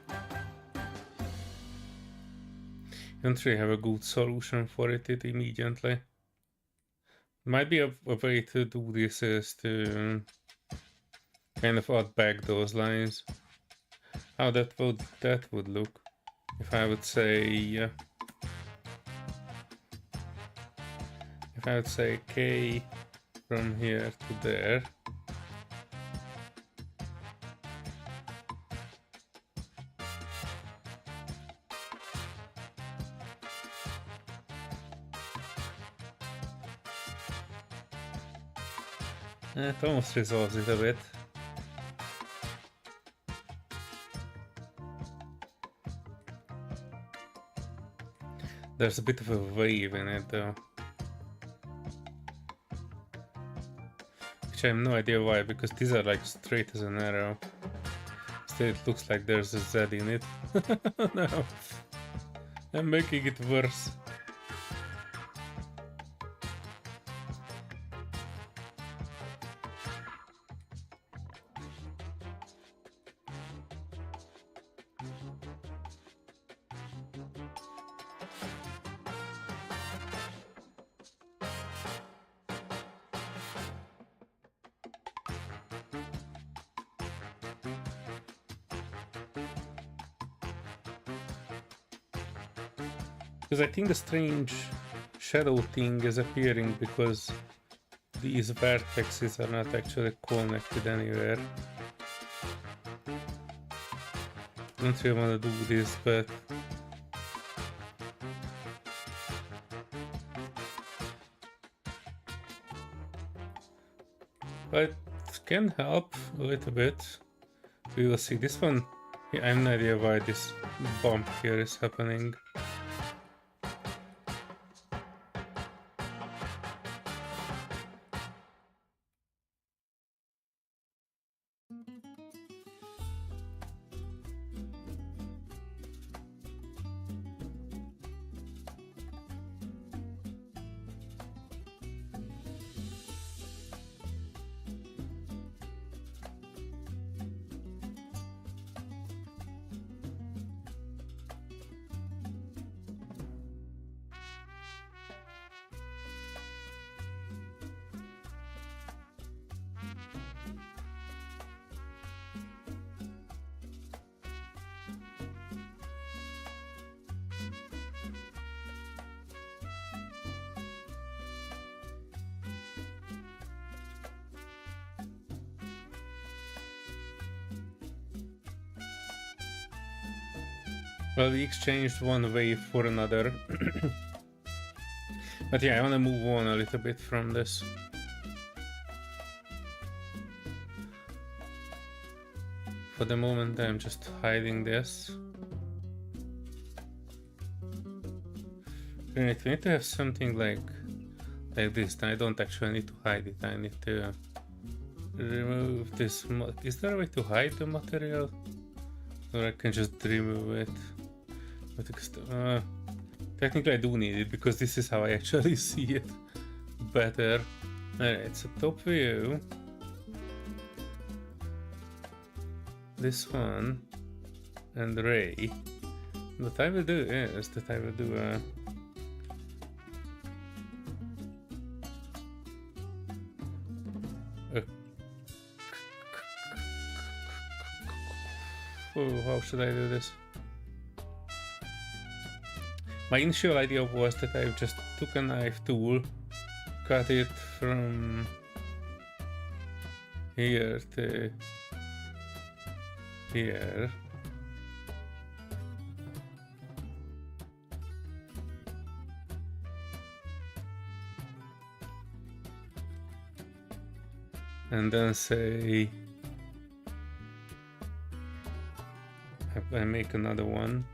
I don't really have a good solution for it immediately. Might be a way to do this is to kind of add back those lines. How that would look if I would say if I would say K from here to there. It almost resolves it a bit. There's a bit of a wave in it though. Which I have no idea why, because these are like straight as an arrow. Still it looks like there's a Z in it. No. I'm making it worse. Because I think the strange shadow thing is appearing because these vertexes are not actually connected anywhere. I don't really want to do this, but can help a little bit. We will see. This one, yeah, I have no idea why this bump here is happening. Well, we exchanged one wave for another. But yeah, I want to move on a little bit from this. For the moment, I'm just hiding this. We need to have something like this. I don't actually need to hide it. I need to remove this. Is there a way to hide the material? Or I can just remove it. But technically I do need it because this is how I actually see it better. Alright, so top view. This one. And ray. What I will do is that I will do a... Oh, how should I do this? My initial idea was that I just took a knife tool, cut it from here to here. And then say I make another one.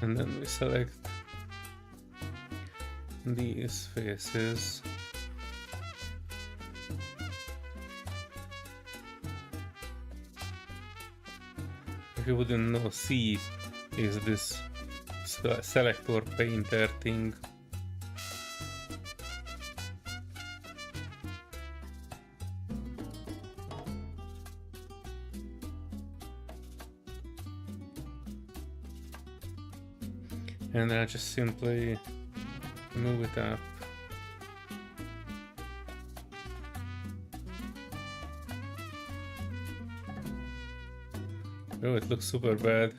And then we select these faces. If you wouldn't know, C is this selector painter thing. And I just simply move it up. Oh, it looks super bad.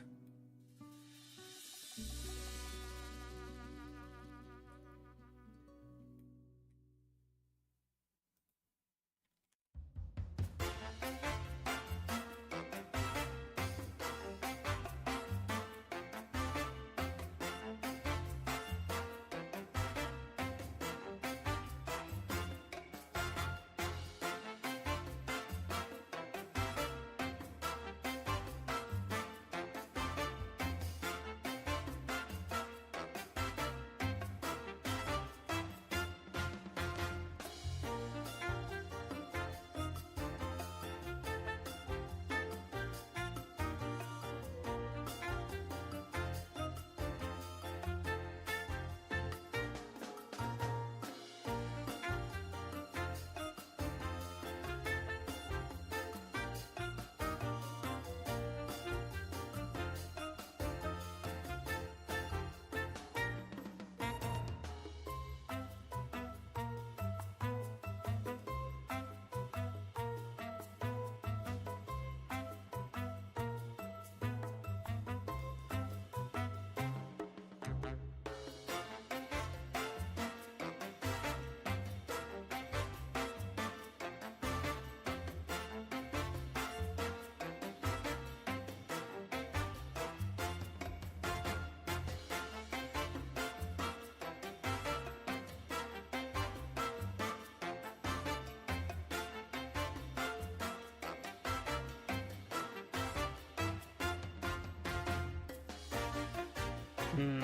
Hmm.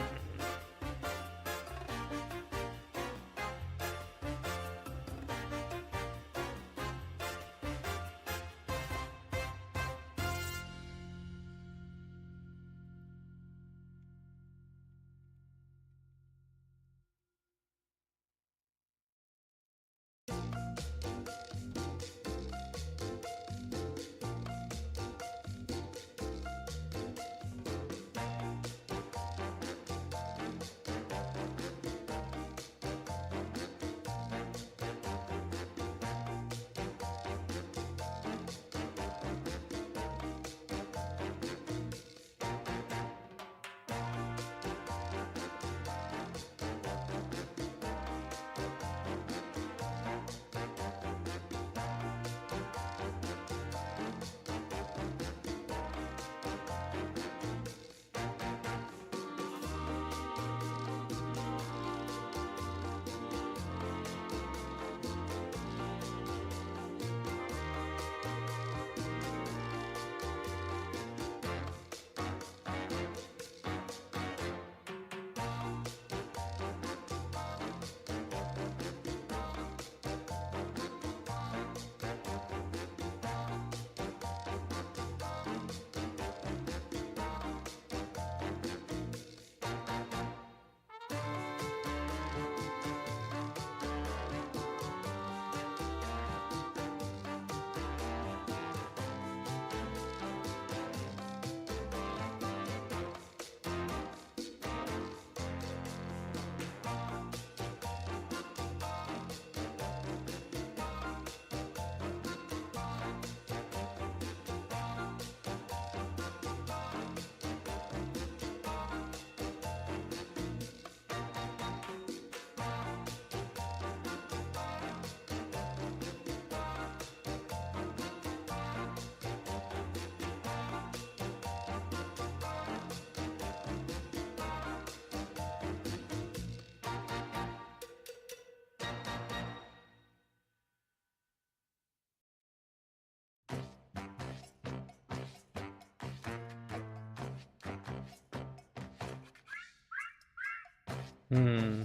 Hmm.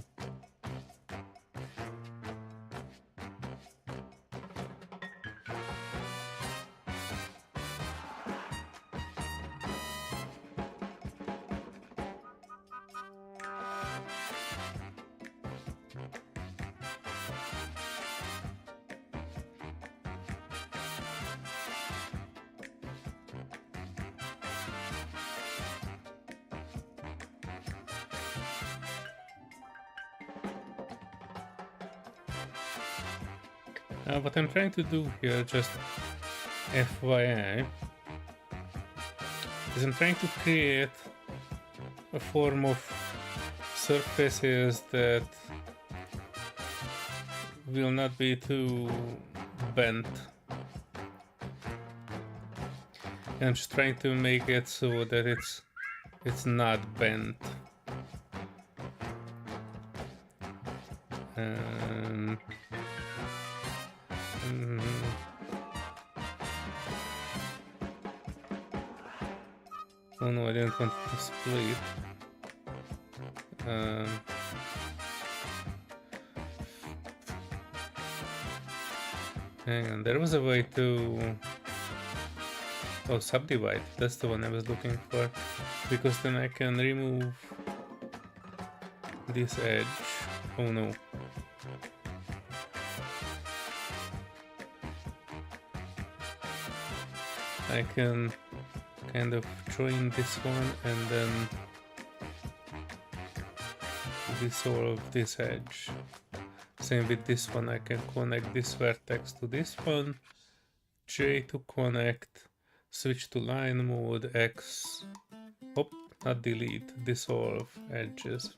What I'm trying to do here, just FYI, is I'm trying to create a form of surfaces that will not be too bent. And I'm just trying to make it so that it's not bent. Oh no, I didn't want it to split. Hang on, there was a way to... Oh, subdivide, that's the one I was looking for. Because then I can remove this edge. Oh no. I can kind of join this one and then dissolve this edge. Same with this one, I can connect this vertex to this one, J to connect, switch to line mode, X, oh, not delete, dissolve edges.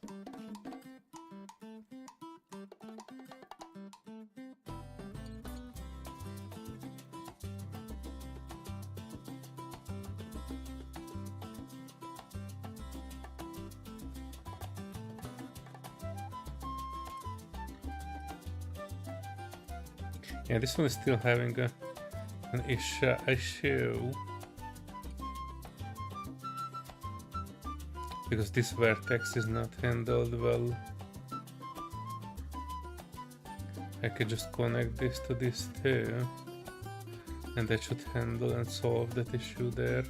Yeah, this one is still having an issue. because this vertex is not handled well. I could just connect this to this too, and that should handle and solve that issue there.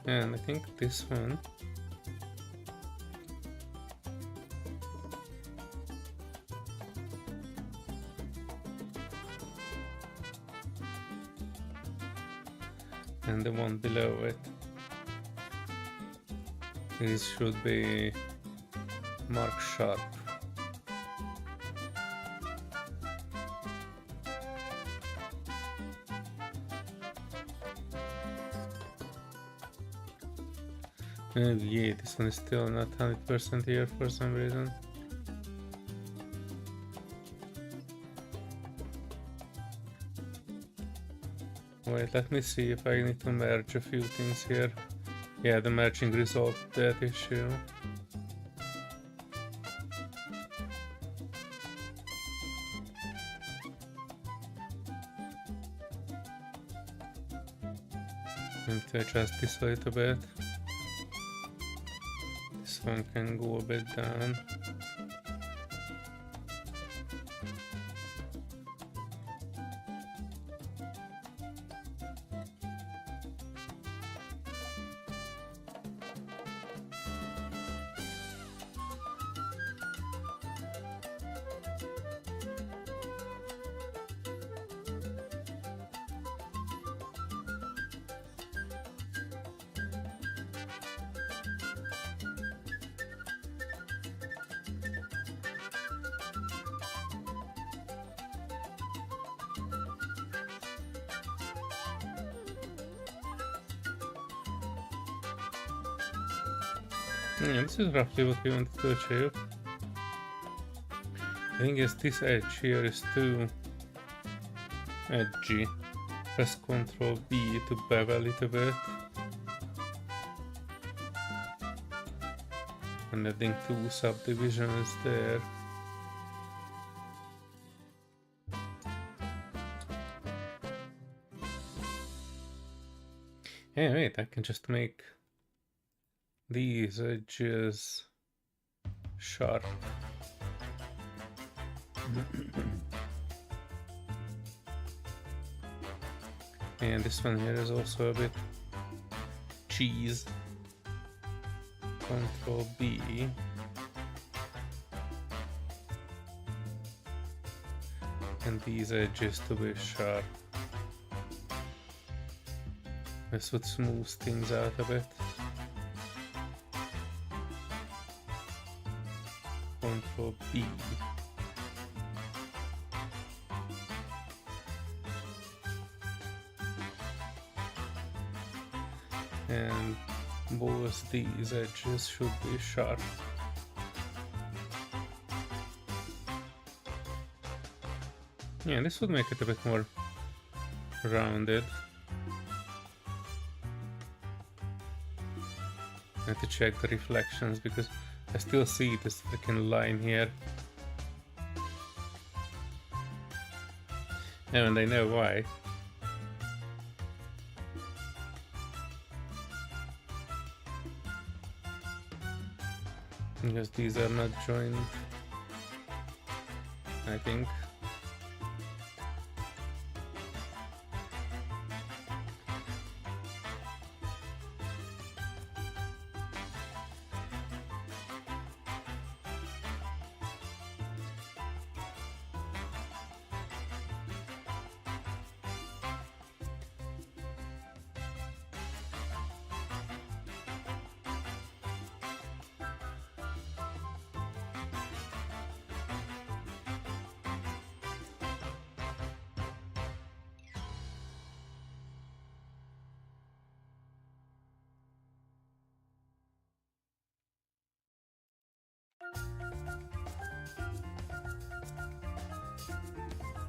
And I think this one. And the one below it. These should be marked sharp. And yeah, this one is still not 100% here for some reason. Wait, let me see if I need to merge a few things here. Yeah, the merging resolved that issue. Need to adjust this a little bit. This one can go a bit down. Yeah, this is roughly what we wanted to achieve. I think yes, this edge here is too edgy. Press Ctrl B to bevel it a bit. And adding 2 subdivisions there. Hey, wait, I can just make these edges sharp. And this one here is also a bit cheese. Ctrl B. And these edges to be sharp. This would smooth things out a bit. Ctrl B. And both these edges should be sharp. Yeah, this would make it a bit more rounded. I have to check the reflections because I still see this freaking line here. And I know why. Because these are not joined, I think.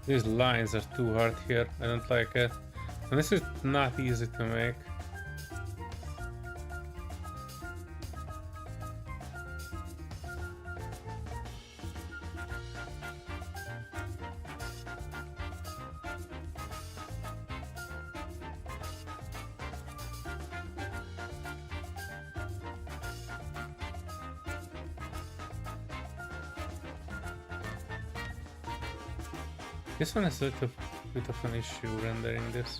These lines are too hard here, I don't like it. And this is not easy to make. This one has a little bit of an issue rendering this.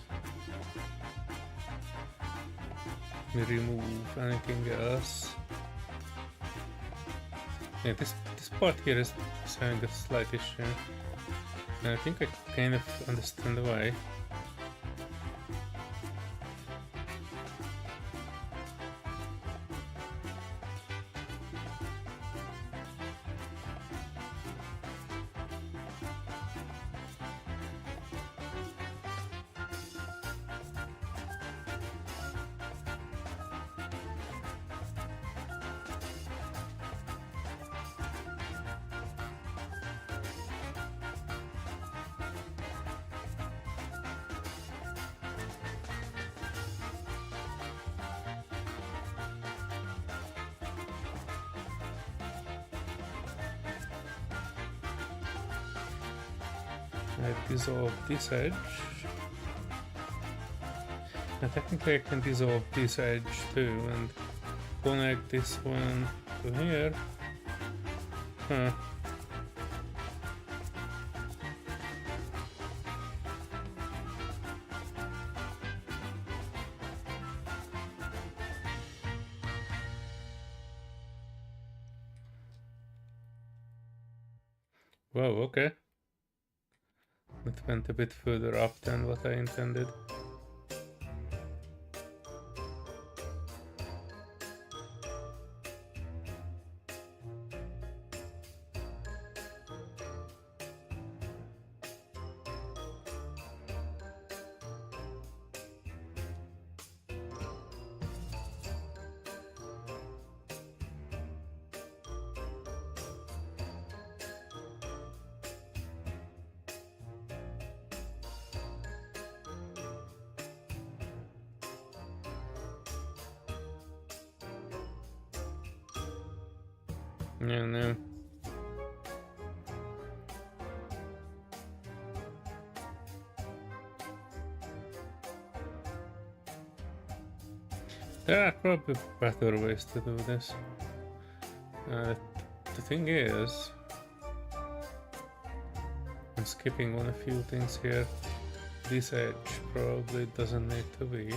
We remove anything else. Yeah, this part here is having a slight issue. And I think I kind of understand why. I dissolve this edge. Now technically I can dissolve this edge too and connect this one to here. Huh. Whoa, okay. It went a bit further up than what I intended. Yeah, no. There are probably better ways to do this. The thing is, I'm skipping on a few things here. This edge probably doesn't need to be.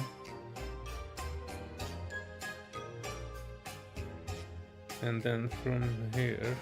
And then from here,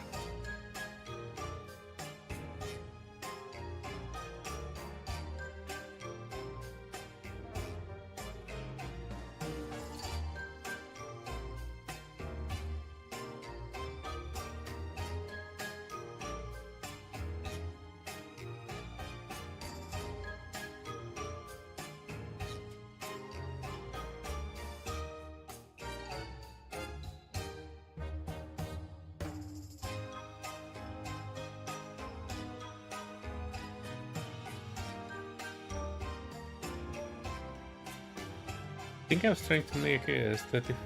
I think I was trying to make is that if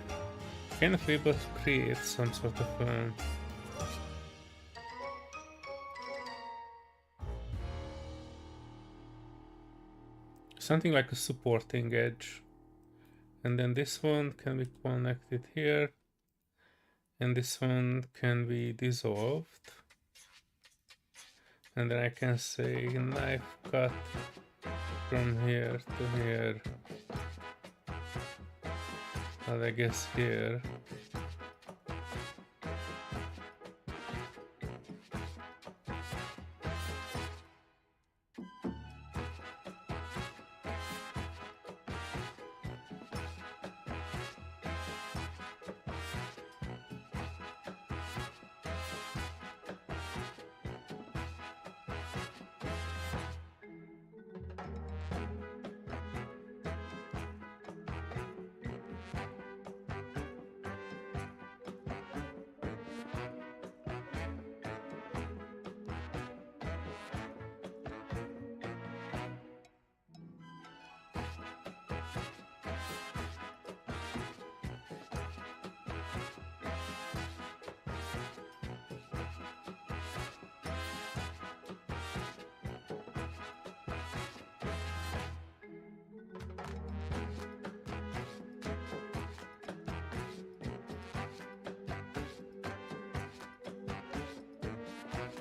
kind of able to create some sort of something like a supporting edge, and then this one can be connected here, and this one can be dissolved, and then I can say knife cut from here to here. Well, I guess here.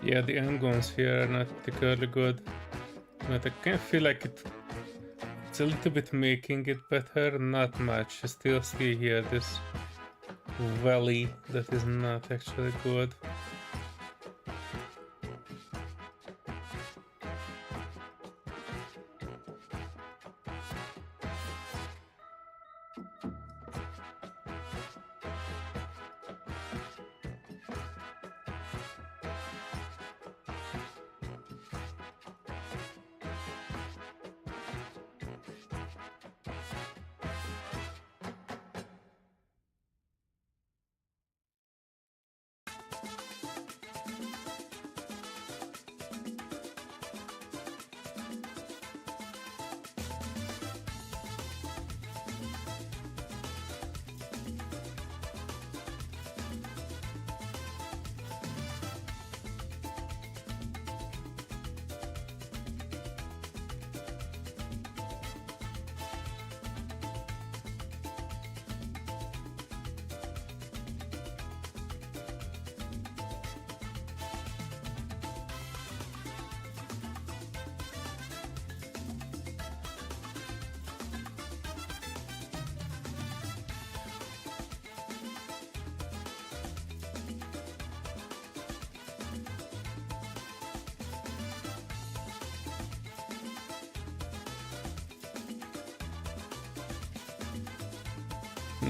Yeah, the angles here are not particularly good. But I kind of feel like it's a little bit making it better, not much. I still see here this valley that is not actually good.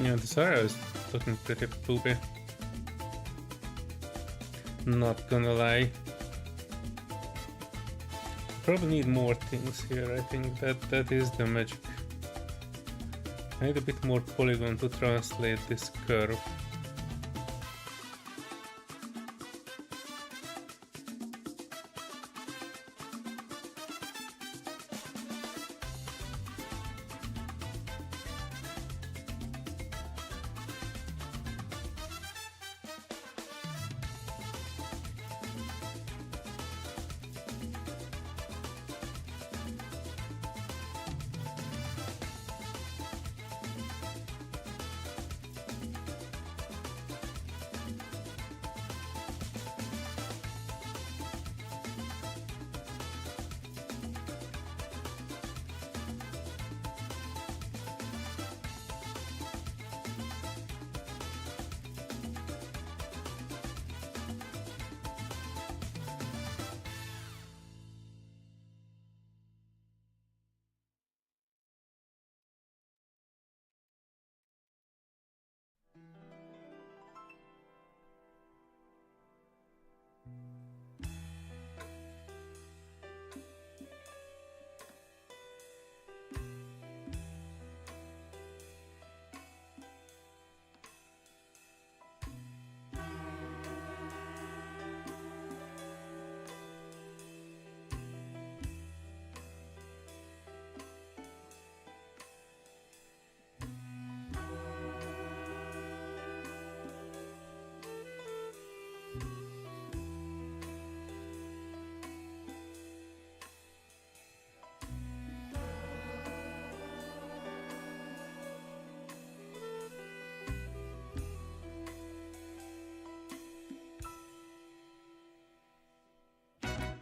Yeah, this area is looking pretty poopy. Not gonna lie. Probably need more things here. I think that is the magic. I need a bit more polygon to translate this curve.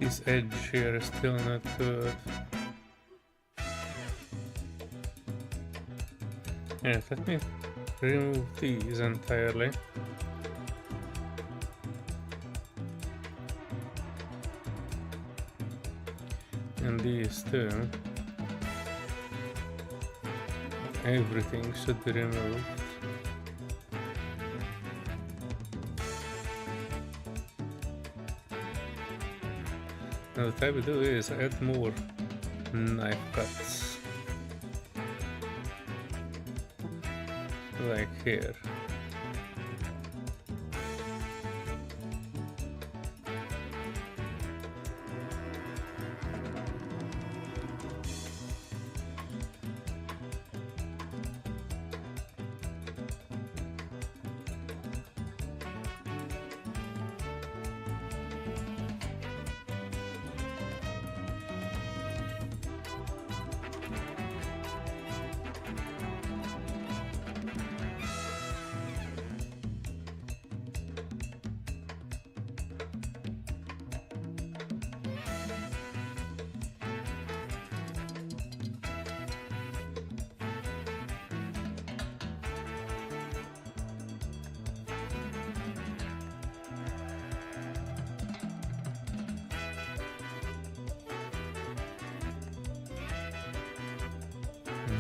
This edge here is still not good. Yeah, let me remove these entirely. And these too. Everything should be removed. Now what I will do is add more knife cuts. Like here.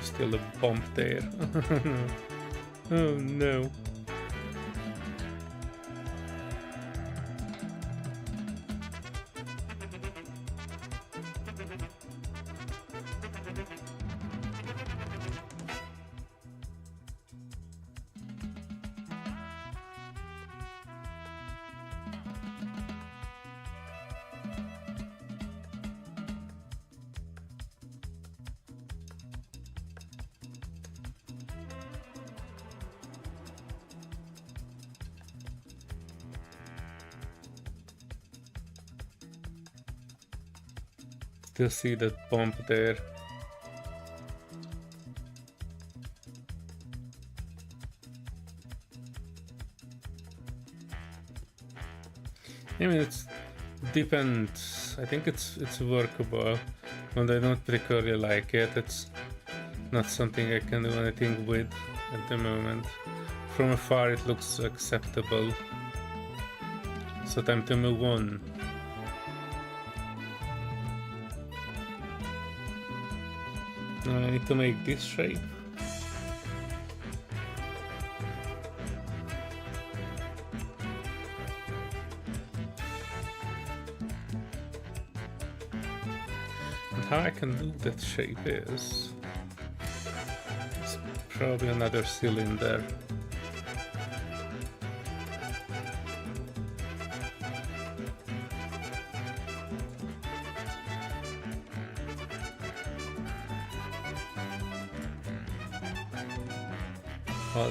there's still a bump there. Oh no. Still see that bump there. I mean, it depends. I think it's workable, and I don't particularly like it. It's not something I can do anything with at the moment. From afar, it looks acceptable. So time to move on. I need to make this shape. And how I can do that shape is it's probably another cylinder. Hot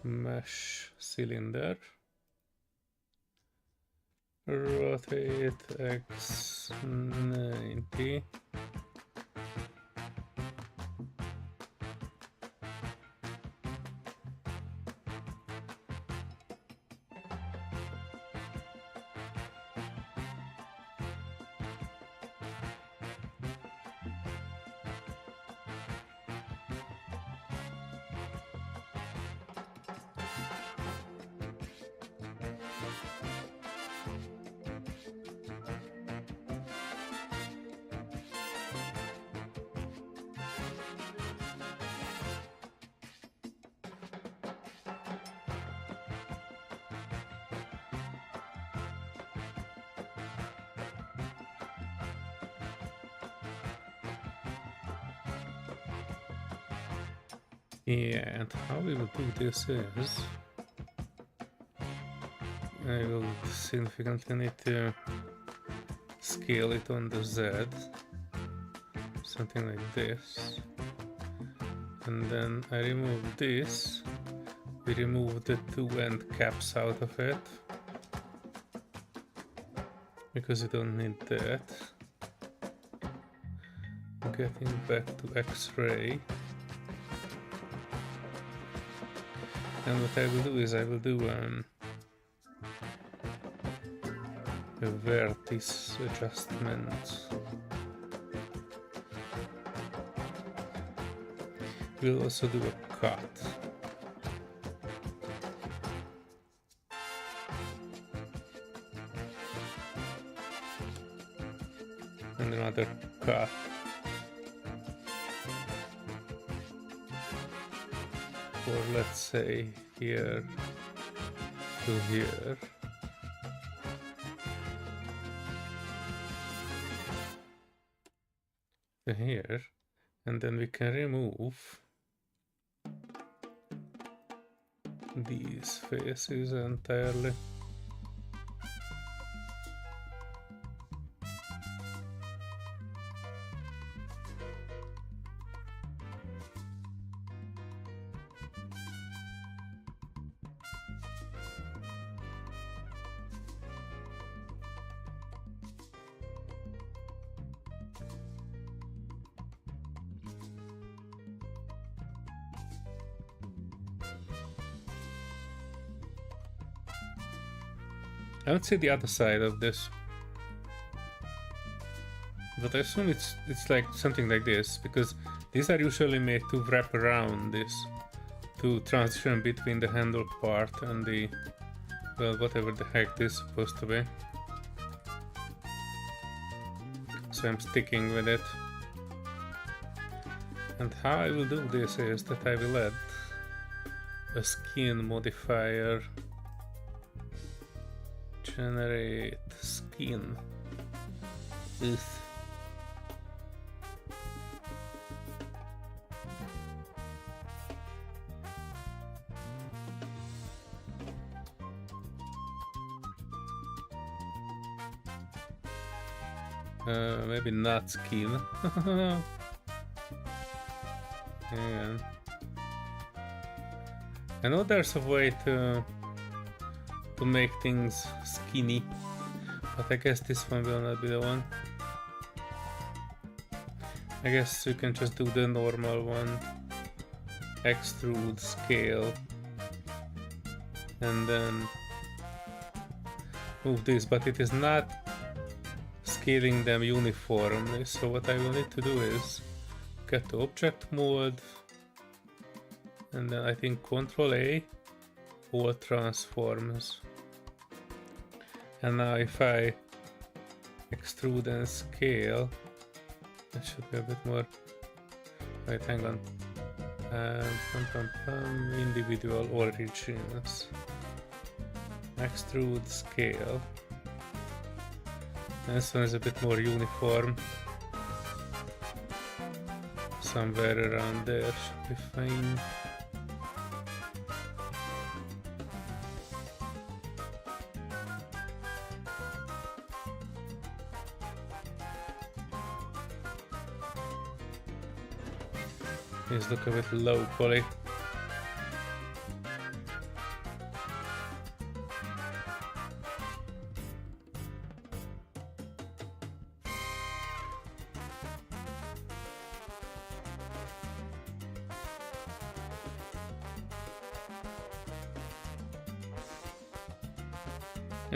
mesh cylinder. Rotate X 90. Yeah, and how we will do this is I will significantly need to scale it on the Z, something like this, and then I remove this, we remove the two end caps out of it, because you don't need that. Getting back to X-ray. And what I will do is I will do a vertex adjustment. We'll also do a cut. And another cut. Or let's say here to here. To here, and then we can remove these faces entirely. I don't see the other side of this, but I assume it's like something like this, because these are usually made to wrap around this, to transition between the handle part and the, well, whatever the heck this is supposed to be. So I'm sticking with it. And how I will do this is that I will add a skin modifier. Generate skin. Ugh. Maybe not skin. Yeah. I know there's a way to make things skinny, but I guess this one will not be the one. I guess you can just do the normal one. Extrude, scale, and then move this, but it is not scaling them uniformly. So what I will need to do is get the object mode, and then I think Ctrl A, all transforms. And now if I extrude and scale, that should be a bit more. Wait, hang on. Individual origins. Extrude, scale. This one is a bit more uniform. Somewhere around there should be fine. These look a bit low poly.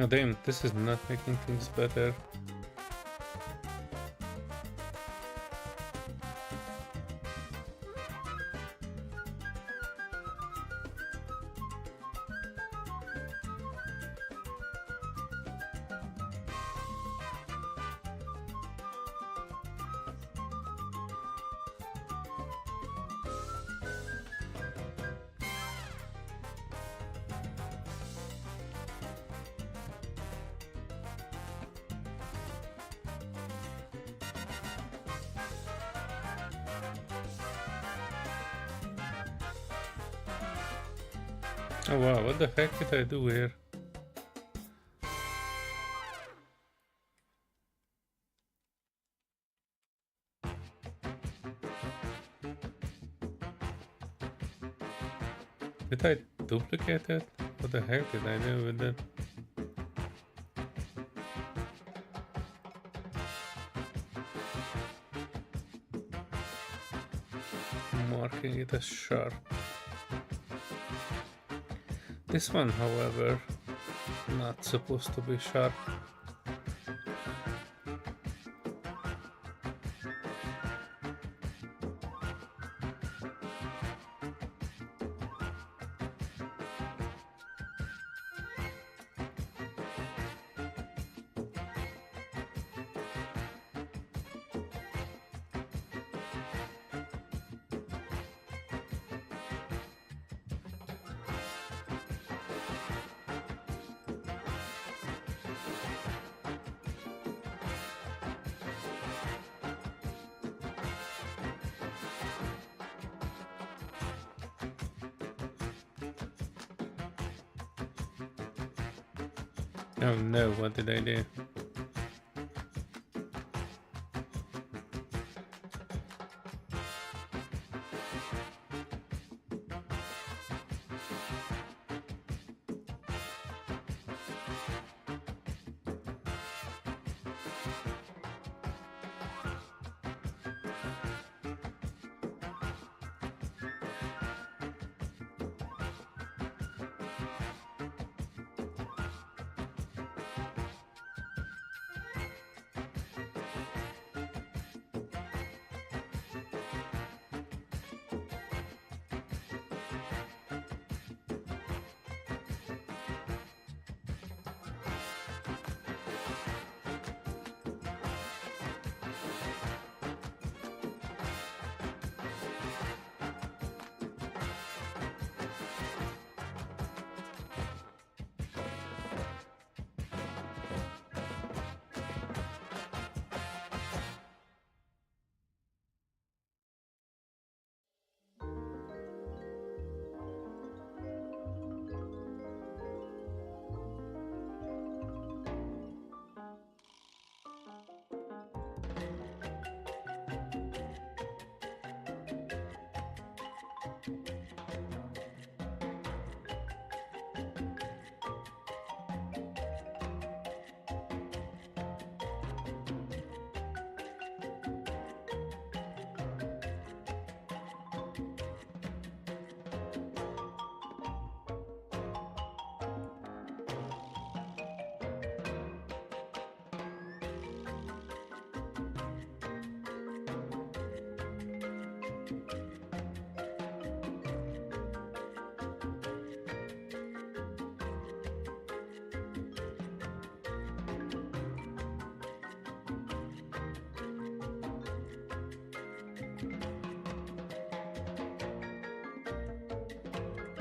Oh damn, this is not making things better. Oh wow, what the heck did I do here? Did I duplicate it? What the heck did I do with it? Marking it as sharp. This one, however, not supposed to be sharp. Oh no, what did I do?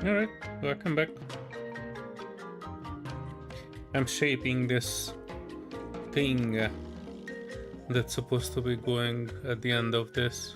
Alright, welcome back. I'm shaping this thing that's supposed to be going at the end of this.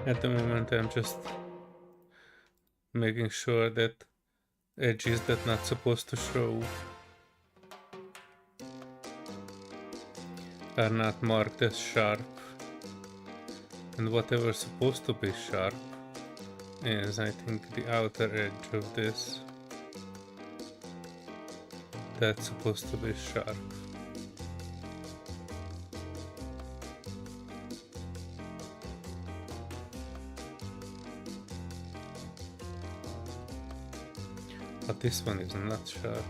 At the moment I'm just making sure that edges that not supposed to show are not marked as sharp, and whatever's supposed to be sharp is, I think, the outer edge of this. That's supposed to be sharp. But this one is not sharp.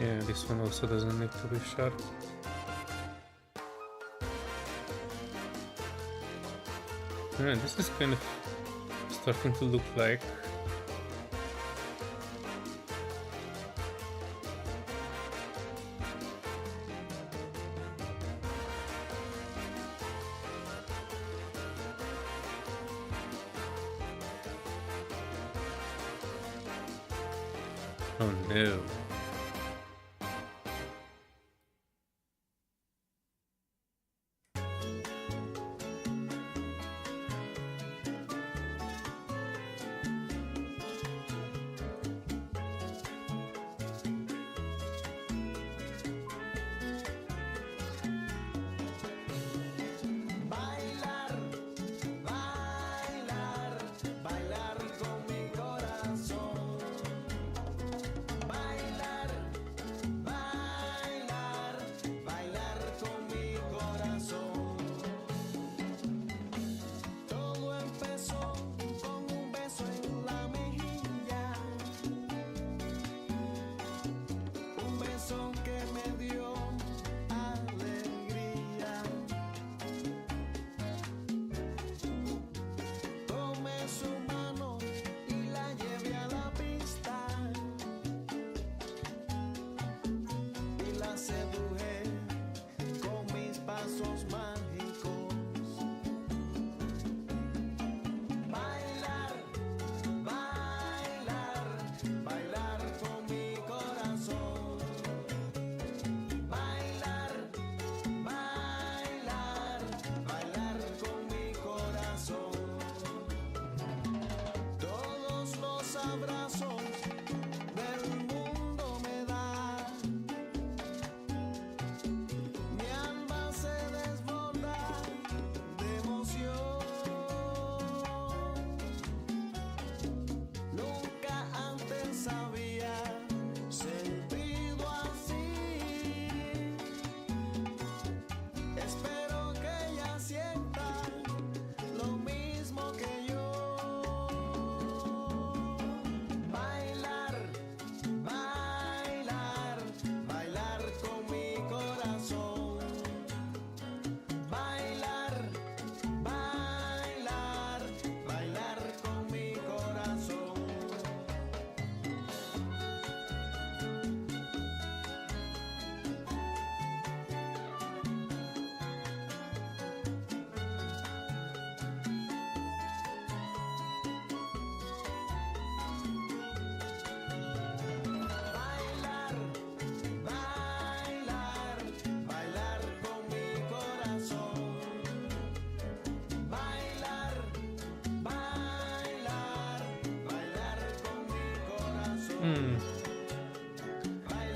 Yeah, this one also doesn't need to be sharp. Yeah, this is kind of starting to look like oh no. Bailar, bailar, bailar con mi corazón. Bailar.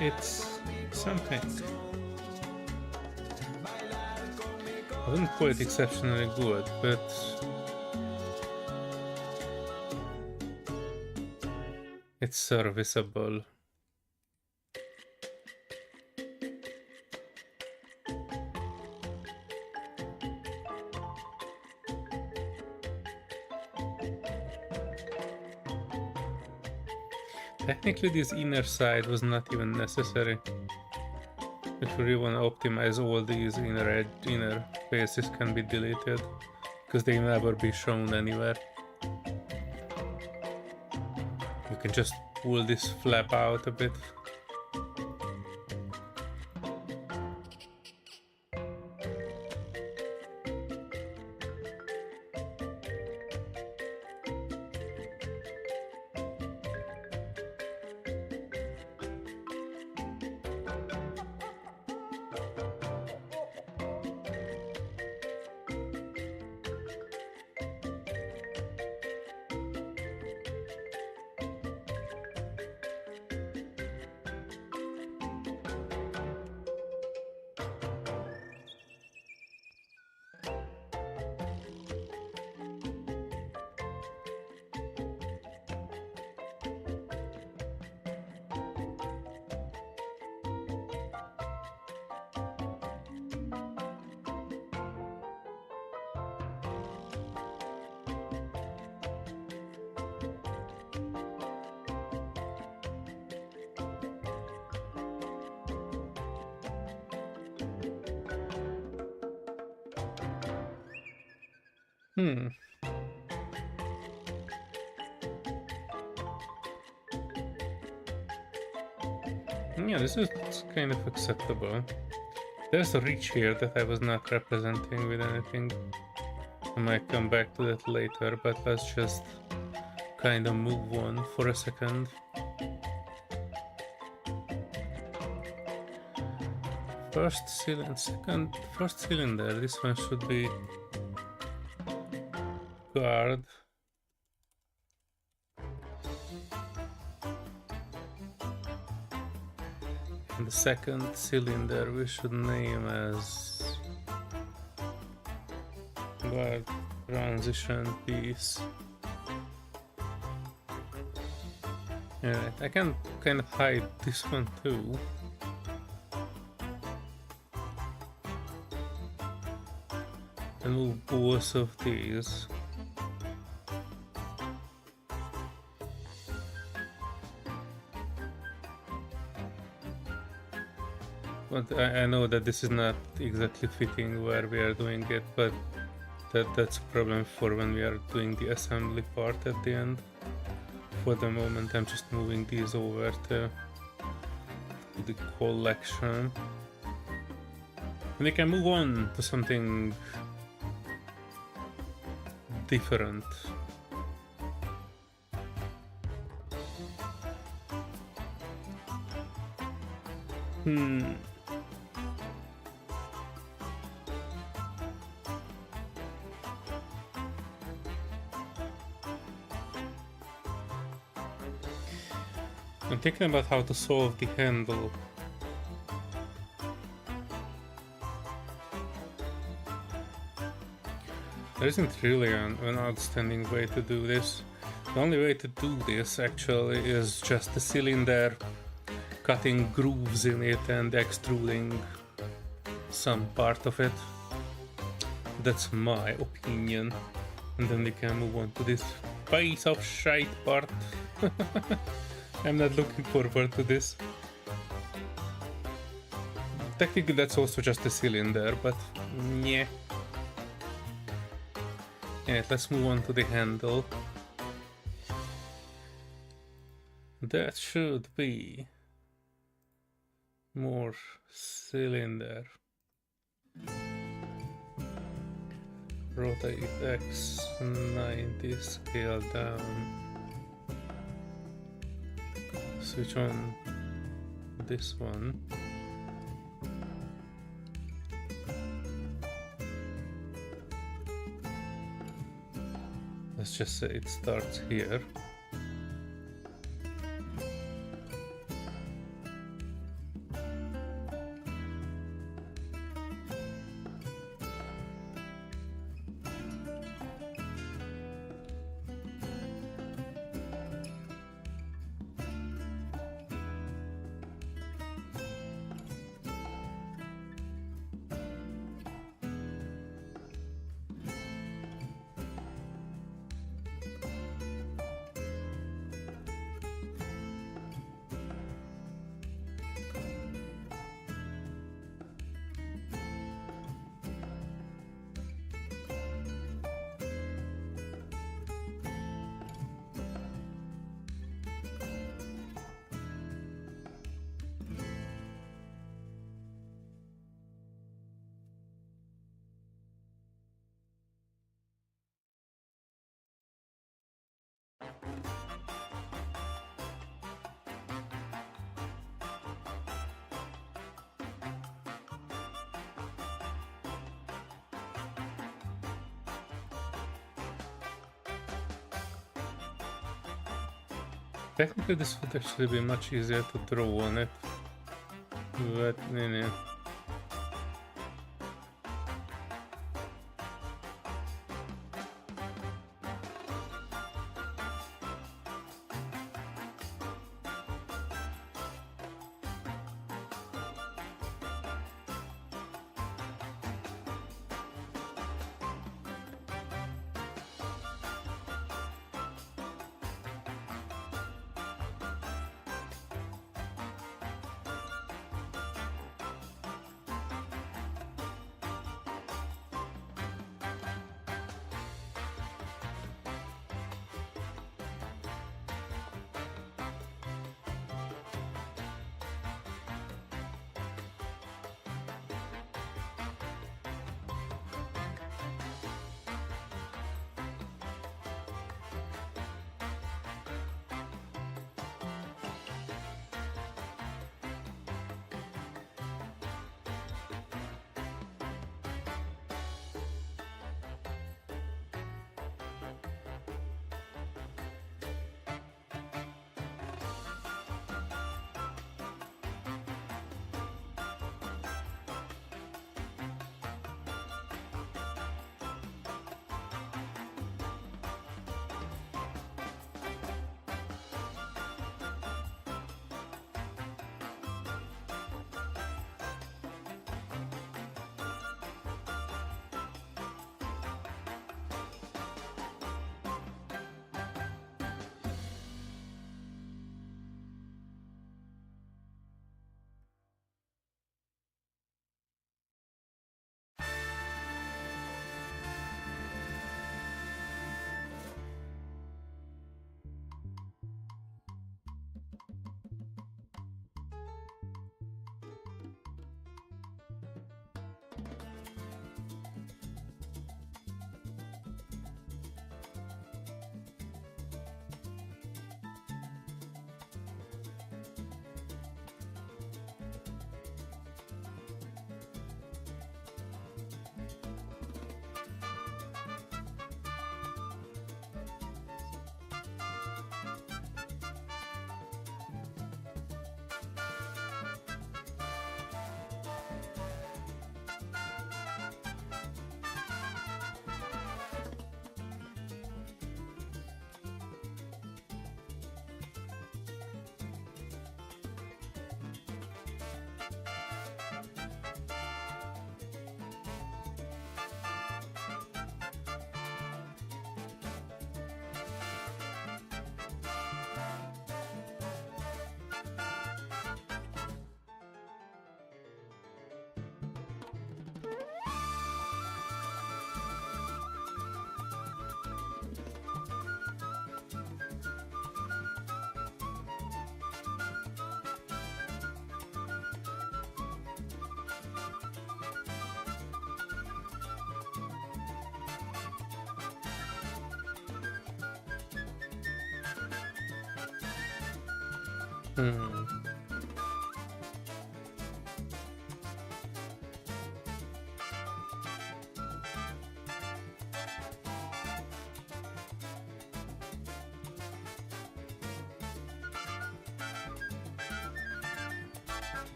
It's something. I wouldn't call it exceptionally good, but it's serviceable. Technically, this inner side was not even necessary. If you really want to optimize, all these inner faces can be deleted because they never be shown anywhere. You can just pull this flap out a bit. Yeah, this is kind of acceptable. There's a reach here that I was not representing with anything. I might come back to that later, but let's just kind of move on for a second. First cylinder, this one should be guard. And the second cylinder we should name as guard transition piece. Alright, I can kind of hide this one too. And move both of these. But I know that this is not exactly fitting where we are doing it, but that's a problem for when we are doing the assembly part at the end. For the moment I'm just moving these over to the collection. And we can move on to something different. I'm thinking about how to solve the handle. There isn't really an outstanding way to do this. The only way to do this actually is just the cylinder, cutting grooves in it and extruding some part of it. That's my opinion. And then we can move on to this piece of shite part. I'm not looking forward to this. Technically that's also just a cylinder, but yeah. Alright, let's move on to the handle. That should be more cylinder. Rotate X 90, scale down. Switch on this one. Let's just say it starts here. Technically, this would actually be much easier to draw on it, but no.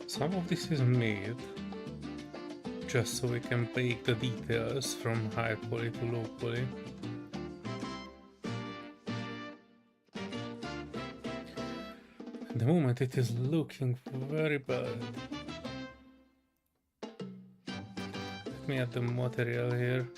Some of this is made just so we can bake the details from high poly to low poly. At the moment it is looking very bad. Let me add the material here.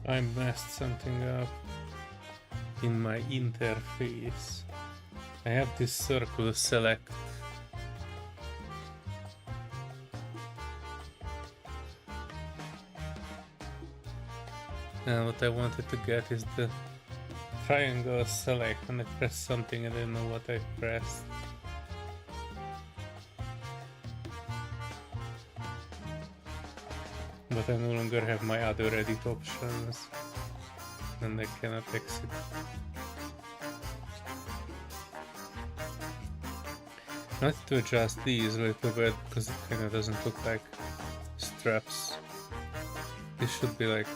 I messed something up in my interface. I have this circle select. And what I wanted to get is the triangle select. When I press something, I didn't know what I pressed. But I no longer have my other edit options, and I cannot exit. I need to adjust these a little bit because it kind of doesn't look like straps. This should be like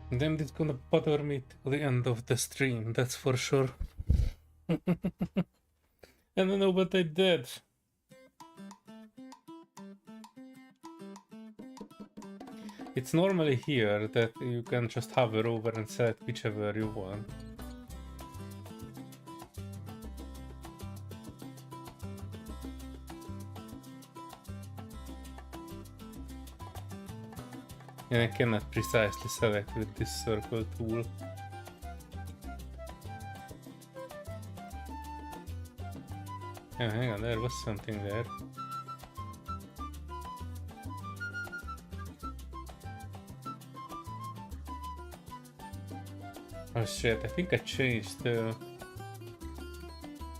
and then it's gonna bother me till the end of the stream, that's for sure. I don't know what I did. It's normally here that you can just hover over and set whichever you want. And I cannot precisely select with this circle tool. Yeah, hang on, there was something there. Oh shit, I think I changed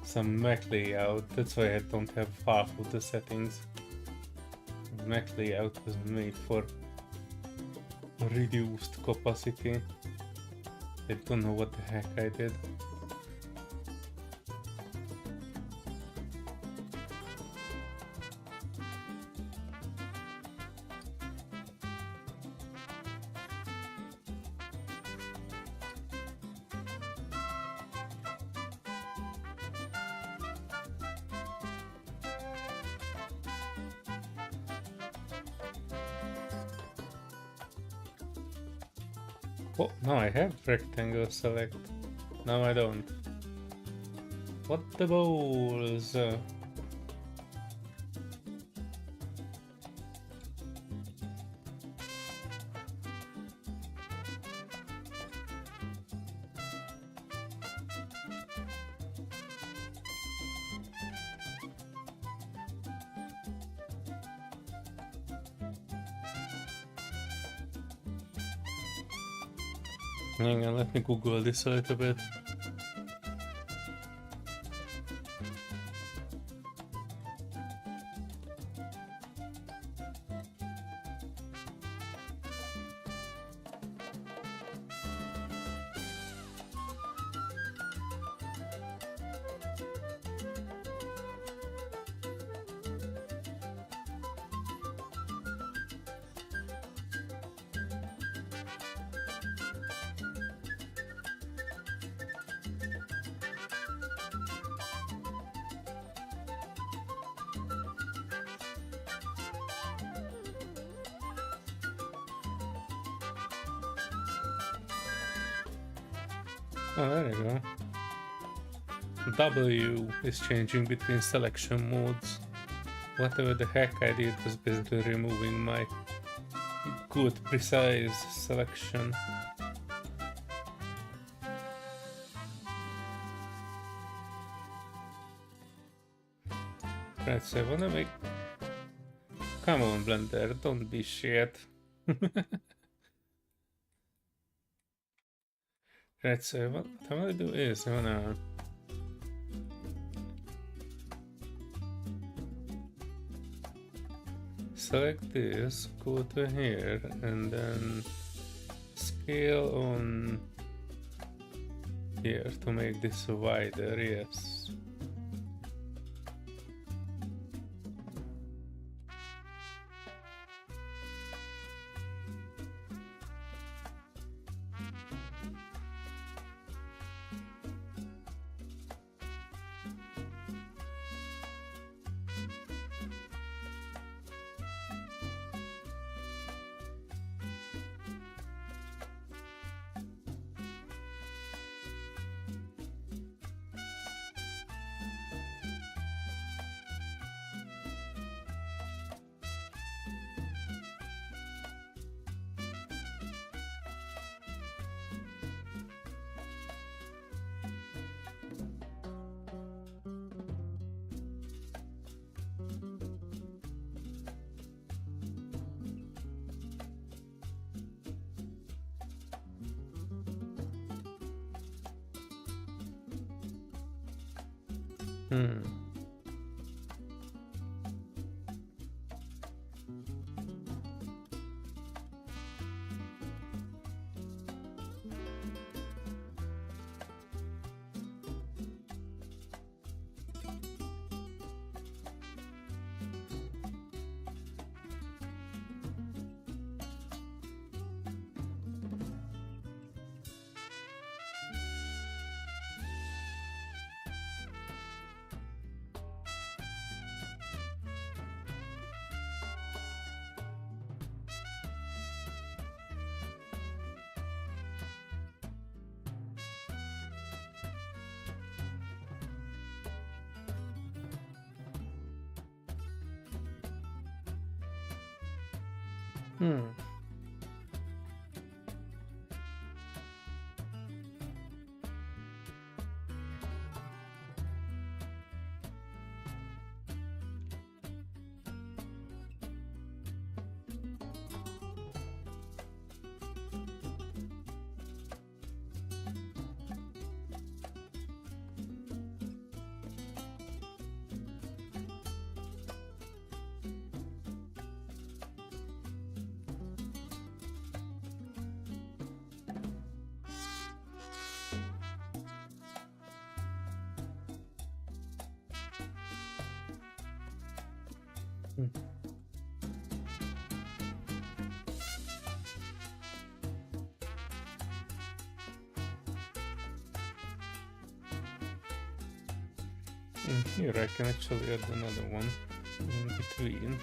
some Mac layout, that's why I don't have half of the settings. Mac layout was made for reduced capacity. I don't know what the heck I did. Oh, now I have rectangle select. Now I don't. What the balls? Hang on, let me Google this a little bit. Oh, there you go. W is changing between selection modes. Whatever the heck I did was basically removing my good, precise selection. Right, so I wanna make... Come on, Blender, don't be shit. Right, so what I wanna do is I wanna select this, go to here, and then scale on here to make this wider, yes. Hmm. Hmm. Here I can actually add another one in between.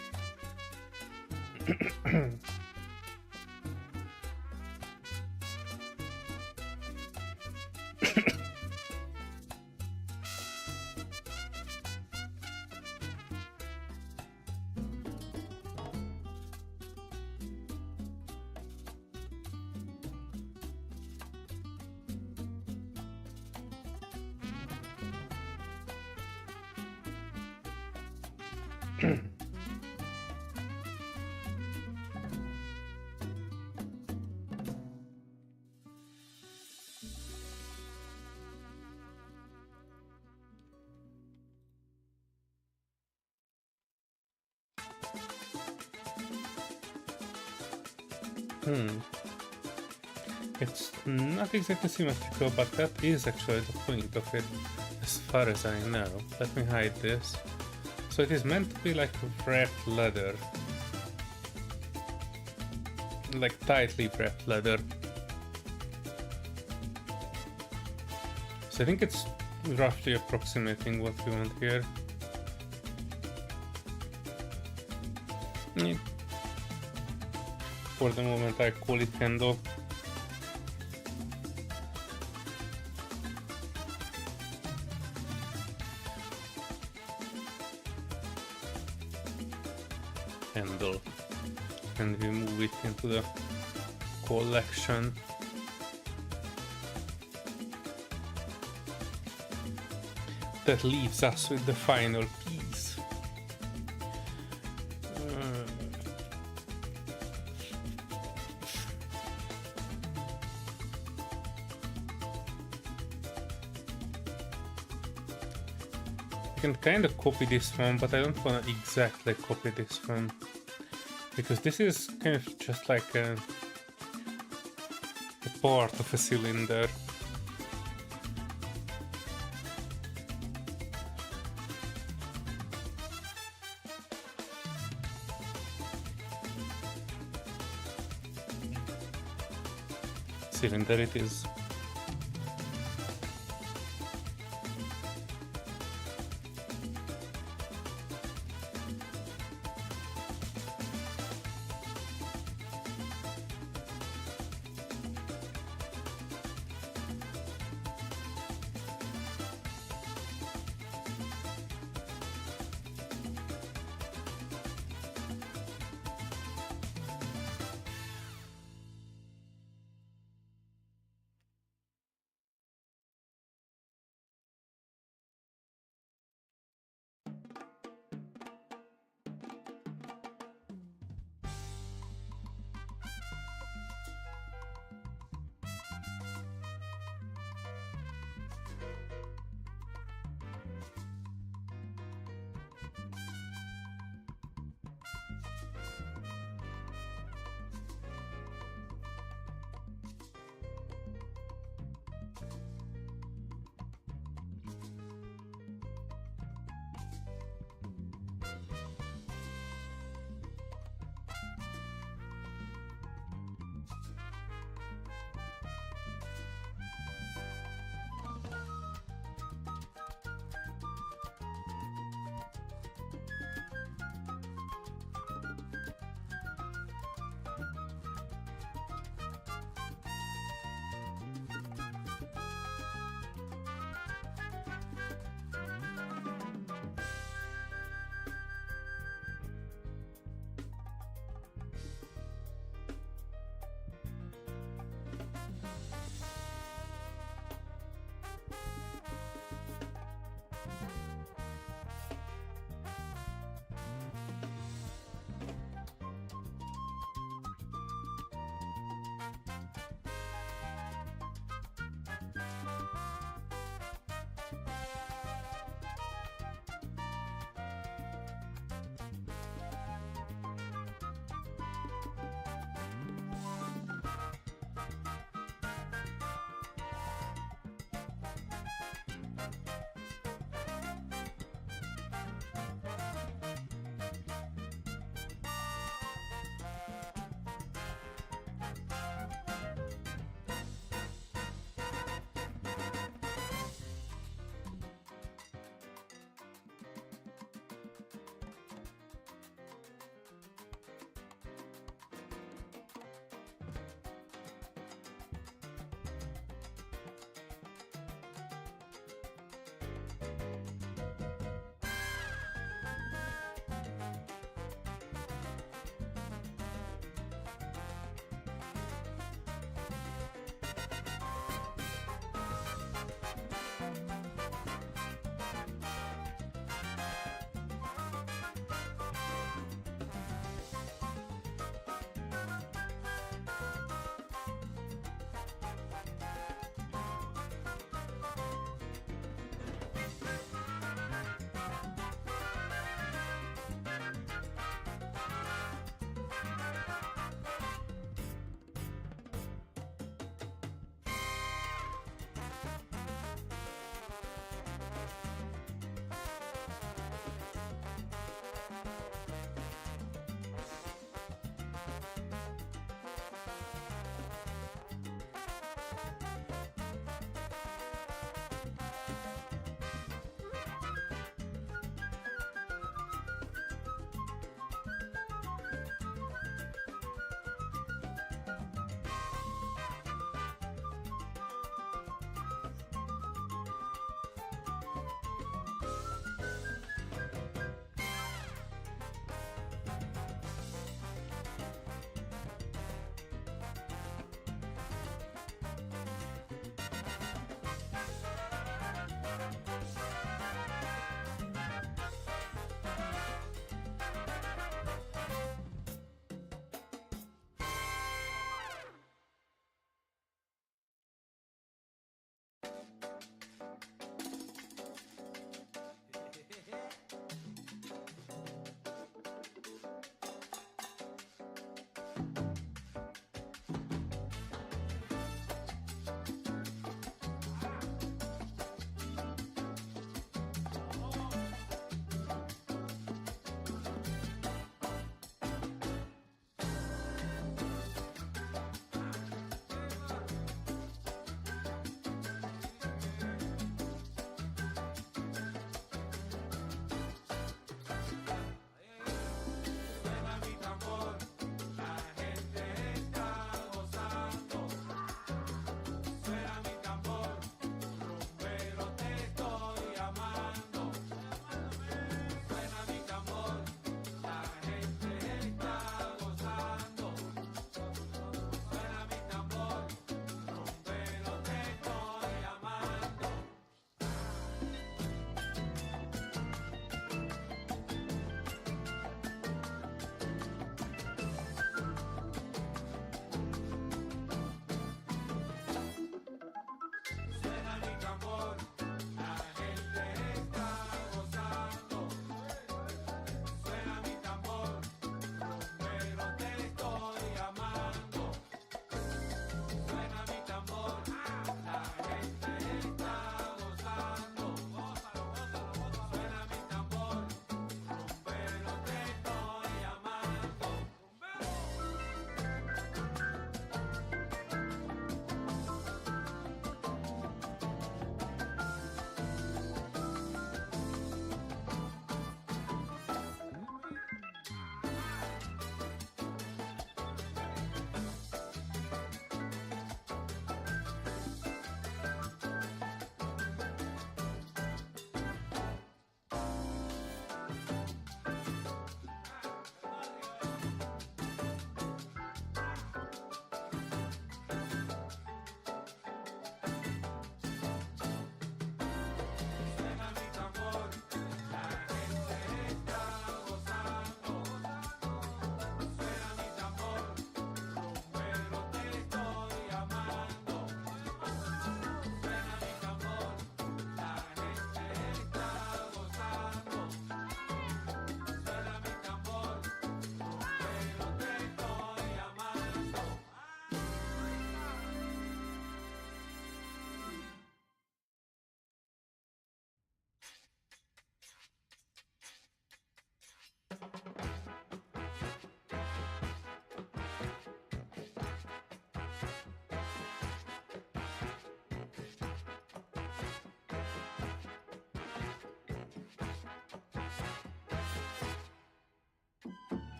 It's not exactly symmetrical, but that is actually the point of it, as far as I know. Let me hide this. So it is meant to be like wrapped leather. Like tightly wrapped leather. So I think it's roughly approximating what we want here. Yeah. For the moment I call it handle. Handle. And we move it into the collection. That leaves us with the final piece. I can kind of copy this one, but I don't want to exactly copy this one, because this is kind of just like a part of a cylinder. Cylinder it is.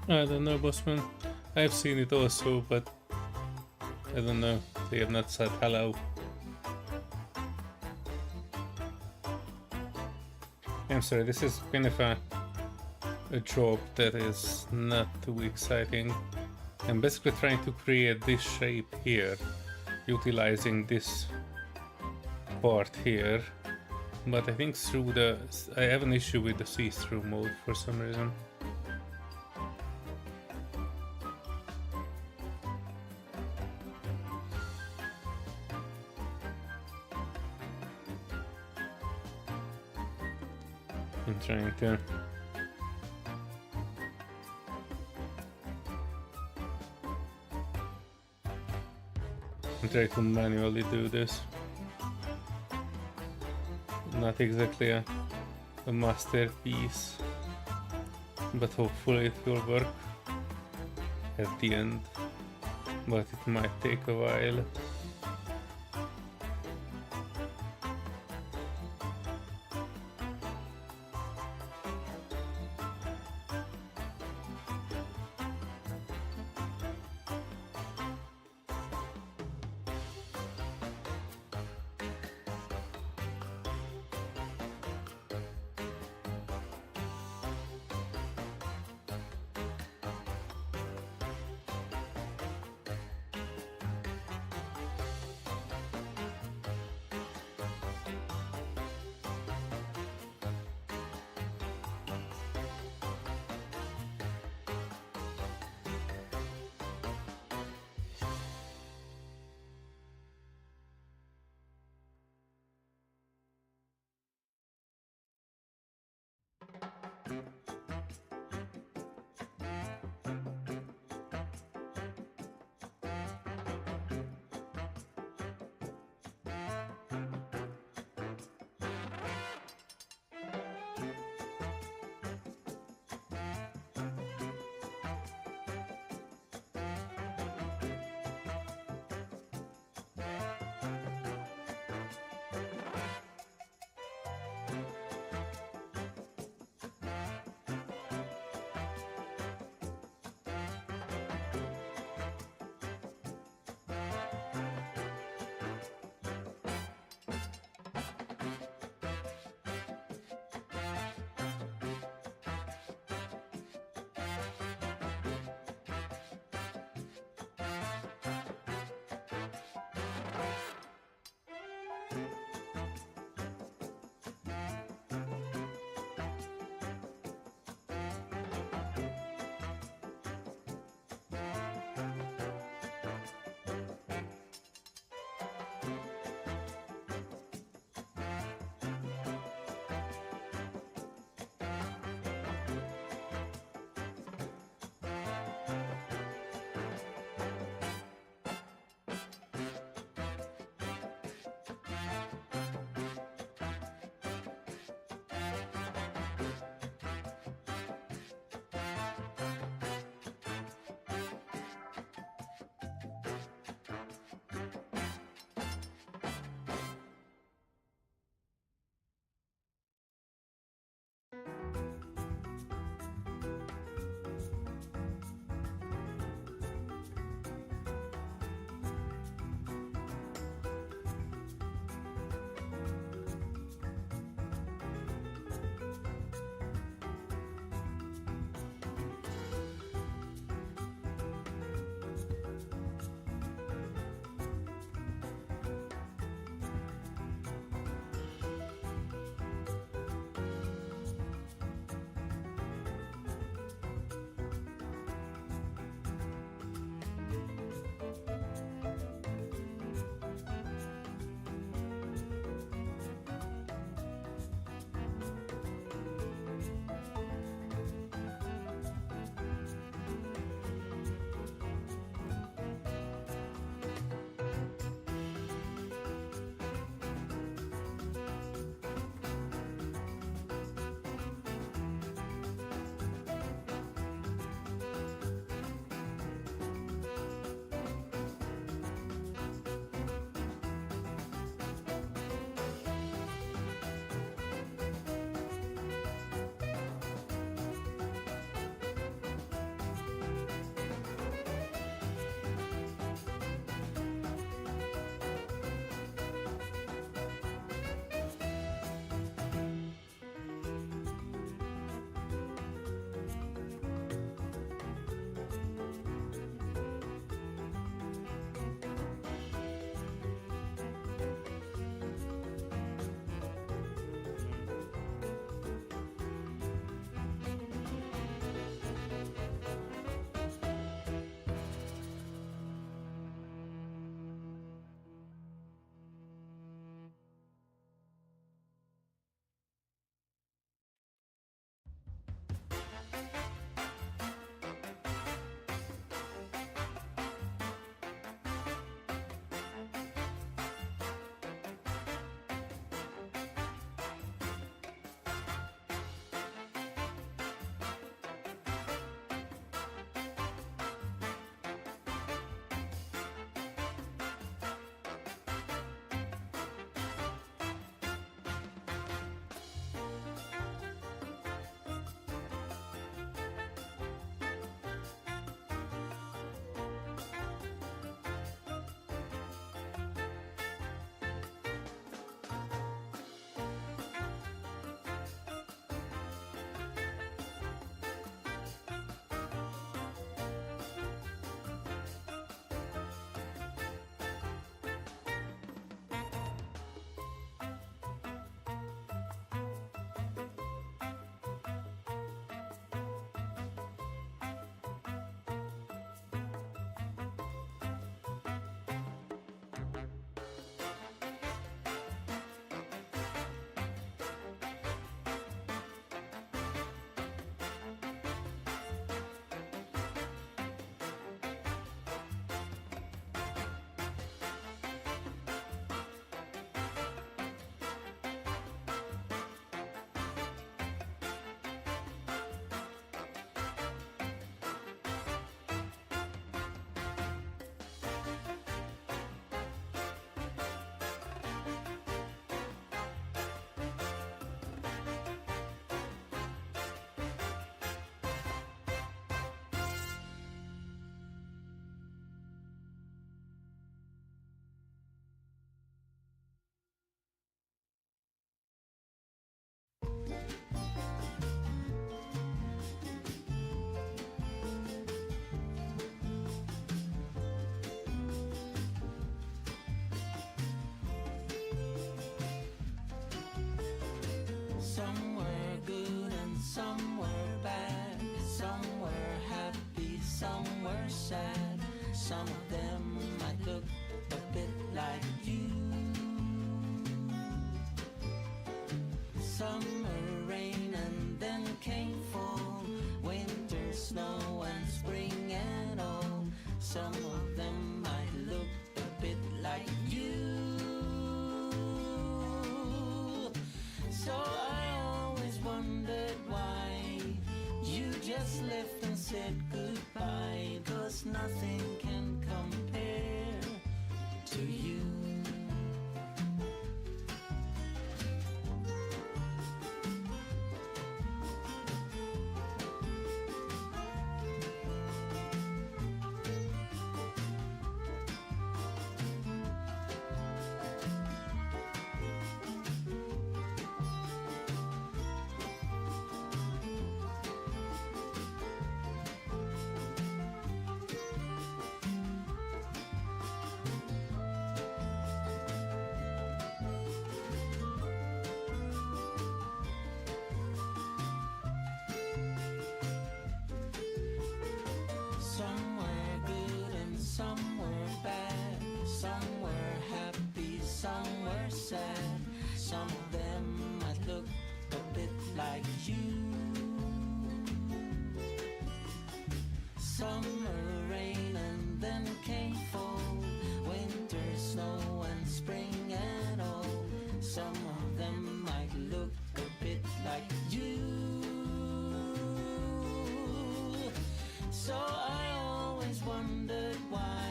I don't know, Bossman. I've seen it also, but I don't know. They have not said hello. I'm sorry, this is kind of a job that is not too exciting. I'm basically trying to create this shape here, utilizing this part here, but I think I have an issue with the see-through mode for some reason. I'm trying to try to manually do this. Not exactly a masterpiece, but hopefully it will work at the end, but it might take a while. left and said goodbye, 'cause nothing can compare to you. Somewhere good and somewhere bad, somewhere happy, somewhere sad. Some of them might look a bit like you. Summer rain and then came fall, winter snow and spring and all. Some of them might look a bit like you. So I always wondered why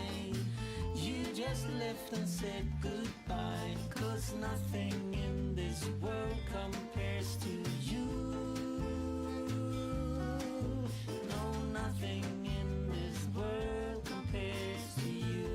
you just left and said goodbye, 'cause nothing in this world compares to you. No, nothing in this world compares to you.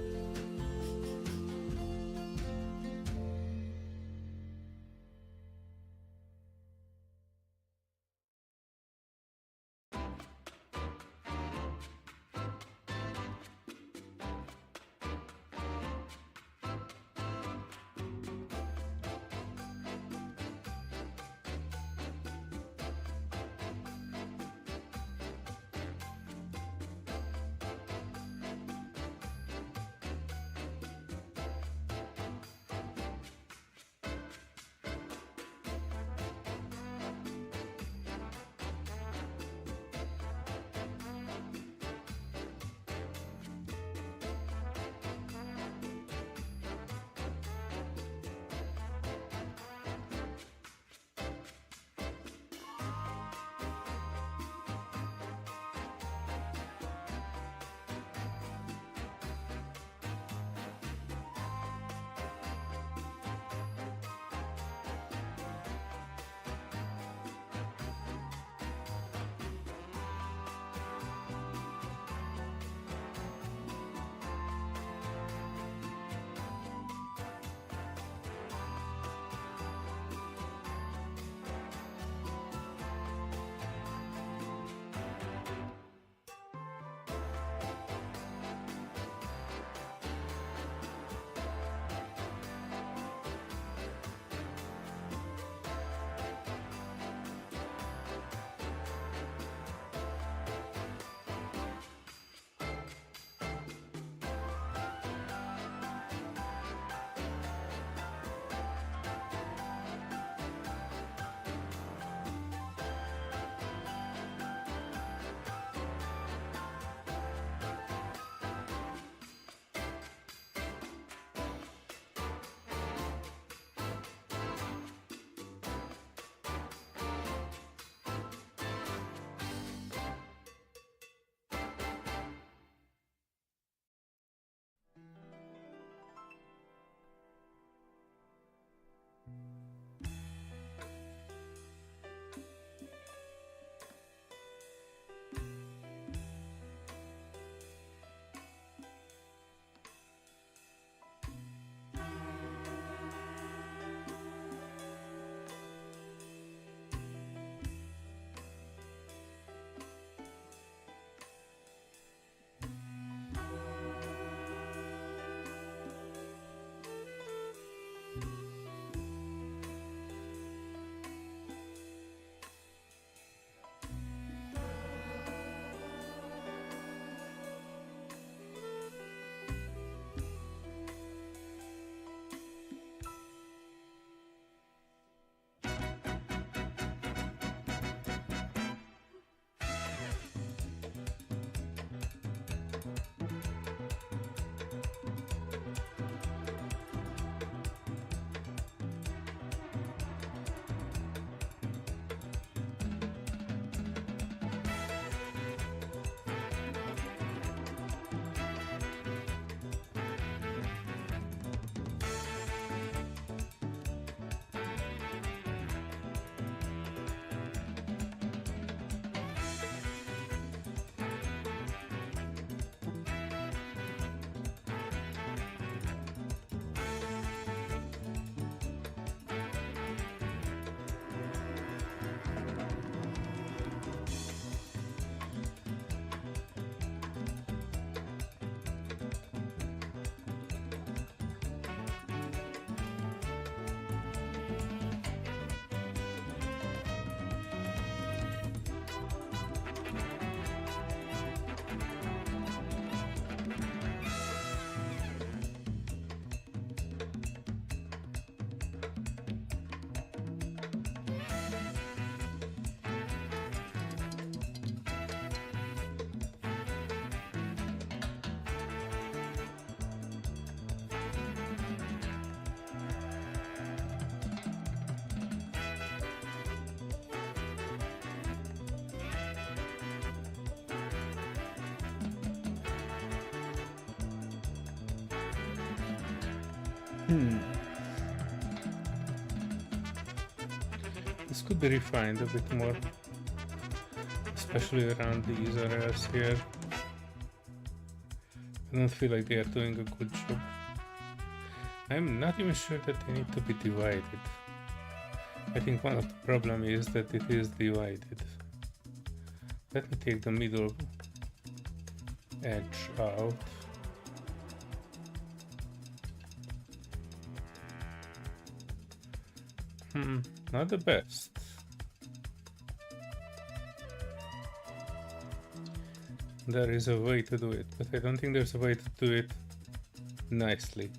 This could be refined a bit more, especially around these areas here. I don't feel like they are doing a good job. I'm not even sure that they need to be divided. I think one of the problems is that it is divided. Let me take the middle edge out. Not the best. There is a way to do it, but I don't think there's a way to do it nicely.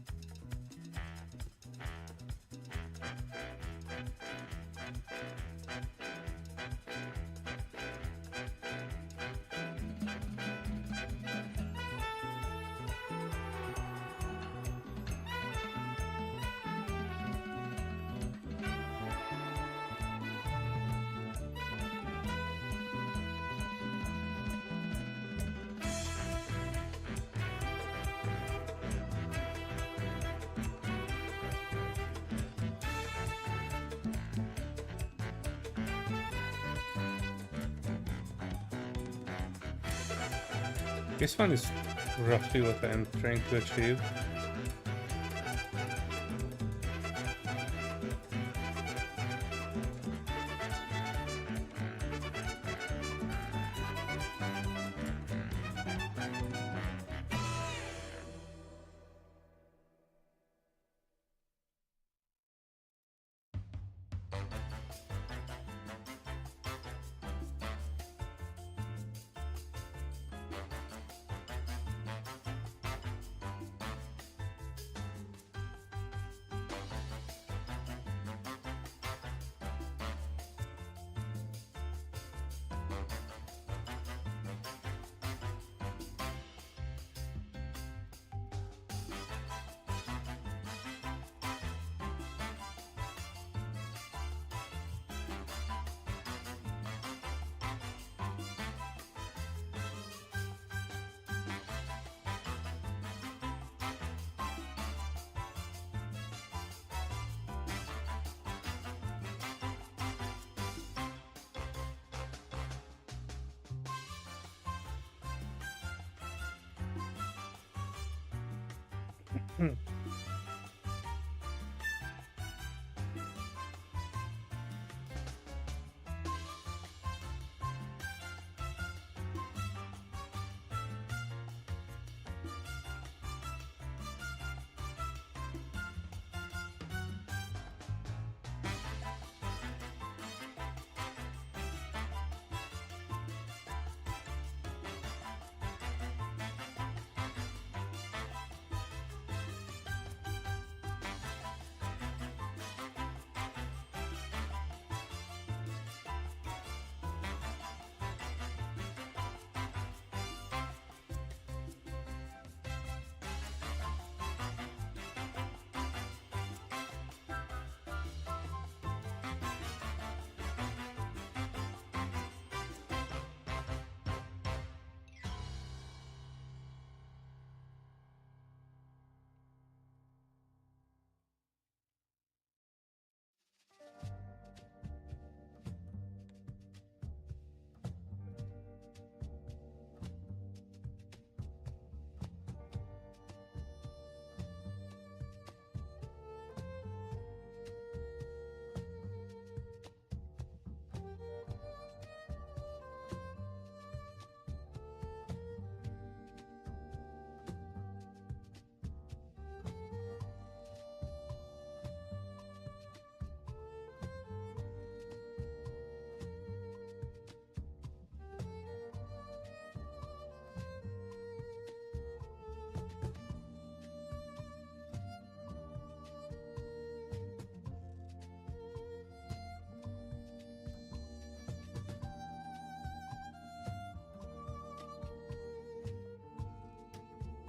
This one is roughly what I'm trying to achieve.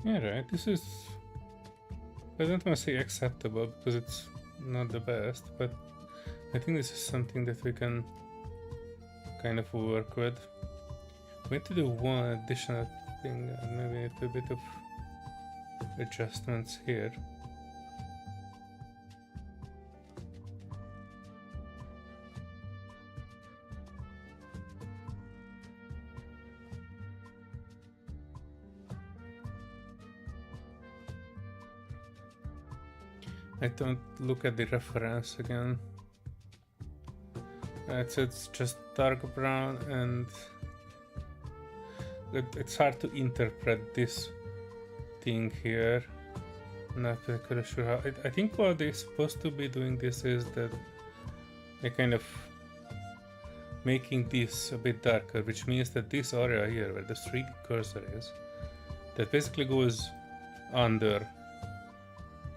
Yeah, right. This is, I don't want to say acceptable because it's not the best, but I think this is something that we can kind of work with. We need to do one additional thing, and maybe need a bit of adjustments here. I don't look at the reference again. It's just dark brown, and it's hard to interpret this thing here. Not particularly sure how. I think what they're supposed to be doing this is that they're kind of making this a bit darker, which means that this area here where the 3D cursor is, that basically goes under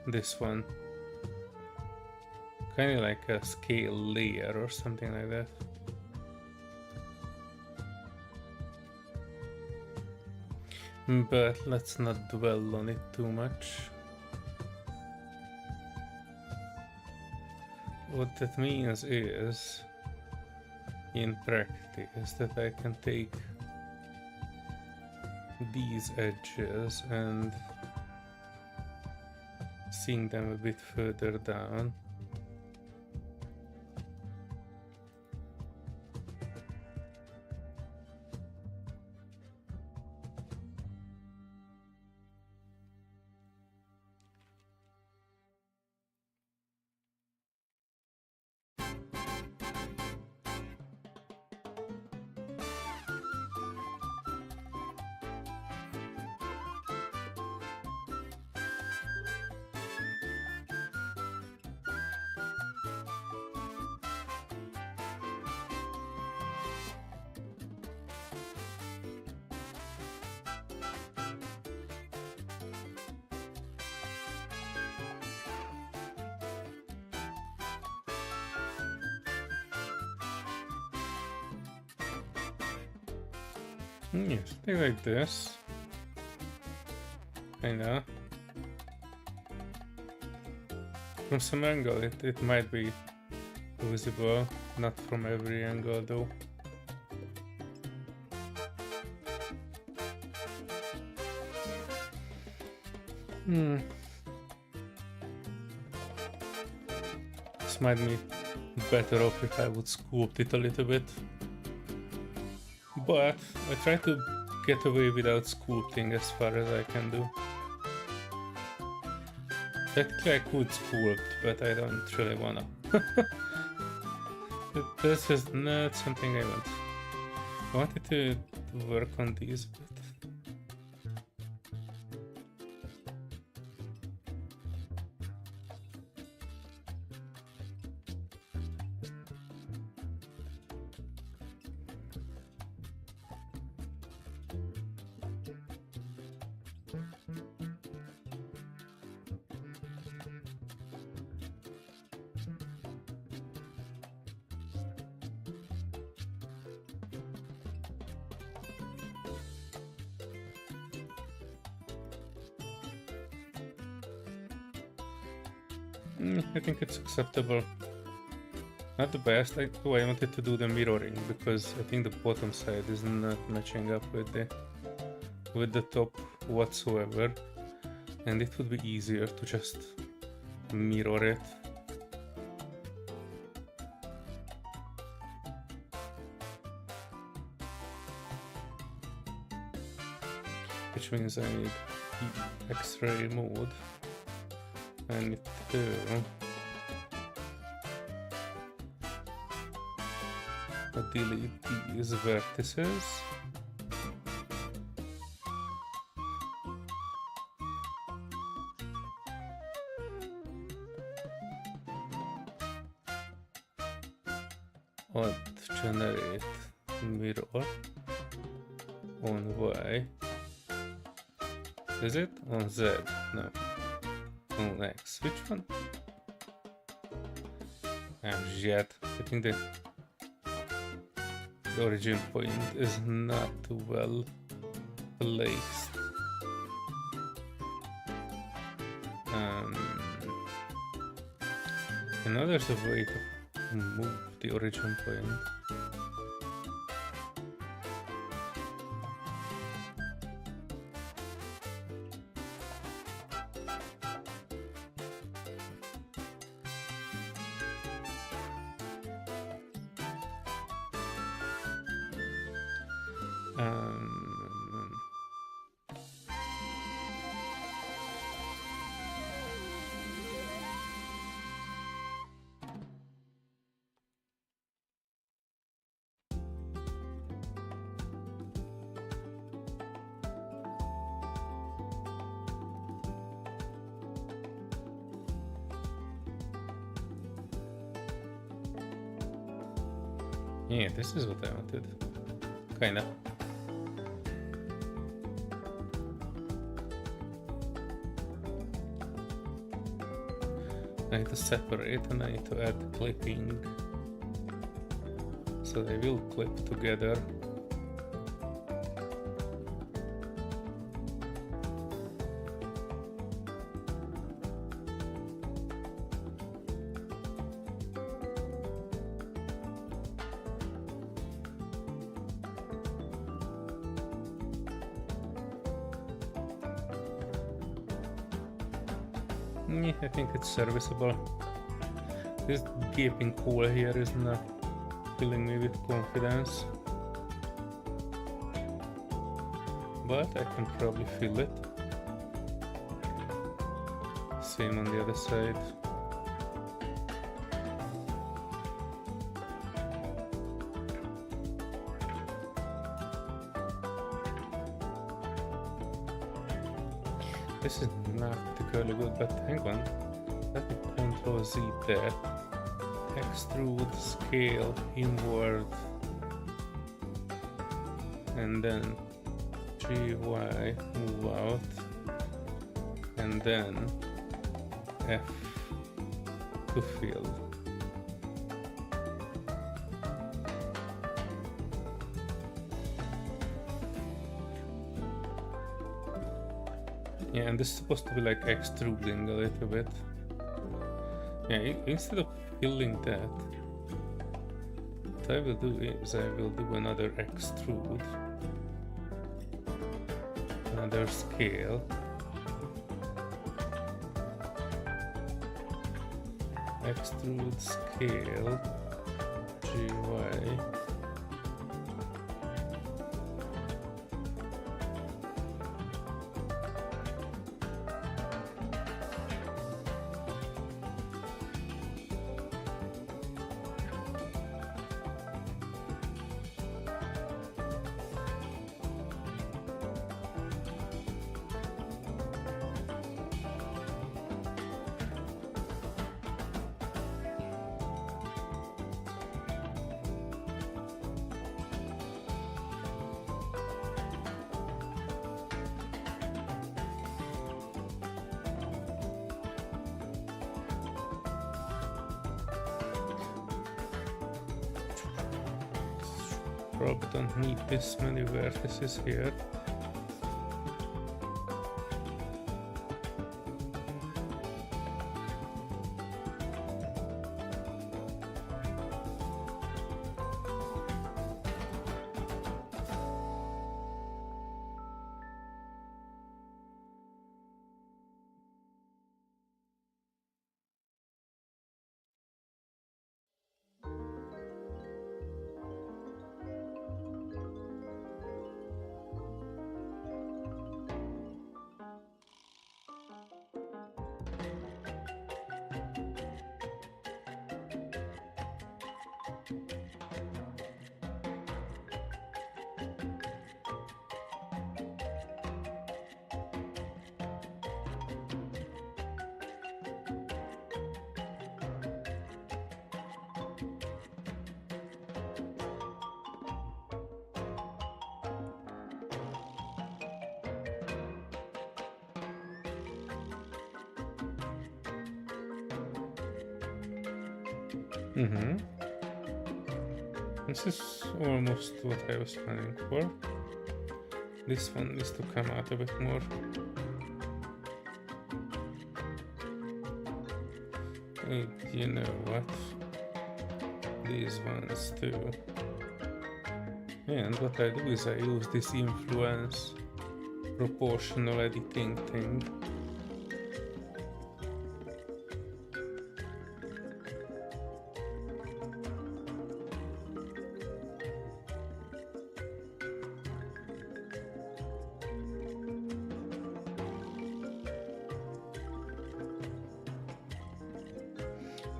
this one. Kind of like a scale layer or something like that. But let's not dwell on it too much. What that means is, in practice, that I can take these edges and seeing them a bit further down. Yeah, something like this. Kinda. From some angle it might be visible, not from every angle though. This might be better off if I would sculpt it a little bit. But I try to get away without sculpting as far as I can do. Technically I could sculpt, but I don't really wanna. This is not something I want. I wanted to work on these a bit. I think it's acceptable. Not the best. I wanted to do the mirroring because I think the bottom side is not matching up with the top whatsoever, and it would be easier to just mirror it. Which means I need X-ray mode. I need to delete these vertices. And generate mirror on Y. Is it on Z? No. On X. Which one? Yet. I think the origin point is not well placed. I know there's a way to move the origin point. Yeah, this is what I wanted. Kinda. I need to separate and I need to add clipping. So they will clip together. Yeah, I think it's serviceable. This gaping hole here is not filling me with confidence. But I can probably fill it. Same on the other side. This is not particularly good, but hang on. Let me Ctrl Z that. Extrude, scale, inward. And then GY, move out. And then F to fill. Yeah, and this is supposed to be like extruding a little bit. Yeah, instead of filling that, what I will do is I will do another extrude, another scale, extrude, scale, GY. Probably don't need this many vertices here. This is almost what I was planning for. This one needs to come out a bit more. And you know what? These ones too. And what I do is I use this influence proportional editing thing.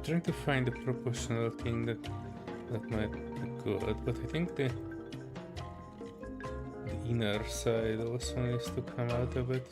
Trying to find a proportional thing that might be good, but I think the inner side also needs to come out a bit.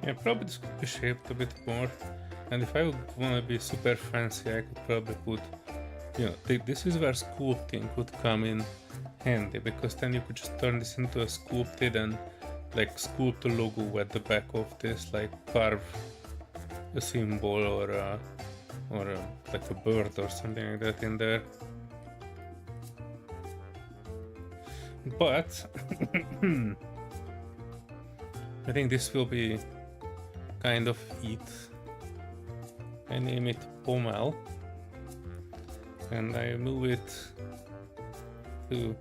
Yeah, probably this could be shaped a bit more. And if I would want to be super fancy, I could probably put, you know, this is where sculpting would come in handy, because then you could just turn this into a sculpted and like sculpt a logo at the back of this, like carve a symbol or like a bird or something like that in there. But I think this will be kind of it. I name it Pommel and I move it to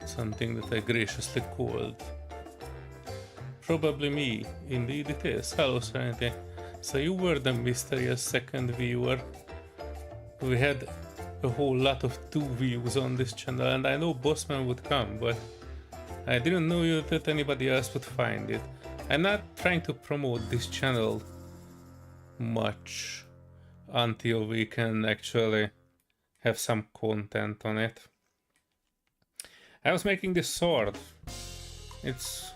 something that I graciously called Probably Me. Indeed it is. Hello Serenity. So you were the mysterious second viewer. We had a whole lot of 2 views on this channel, and I know Bossman would come, but I didn't know that anybody else would find it. I'm not trying to promote this channel much until we can actually have some content on it. I was making this sword. It's,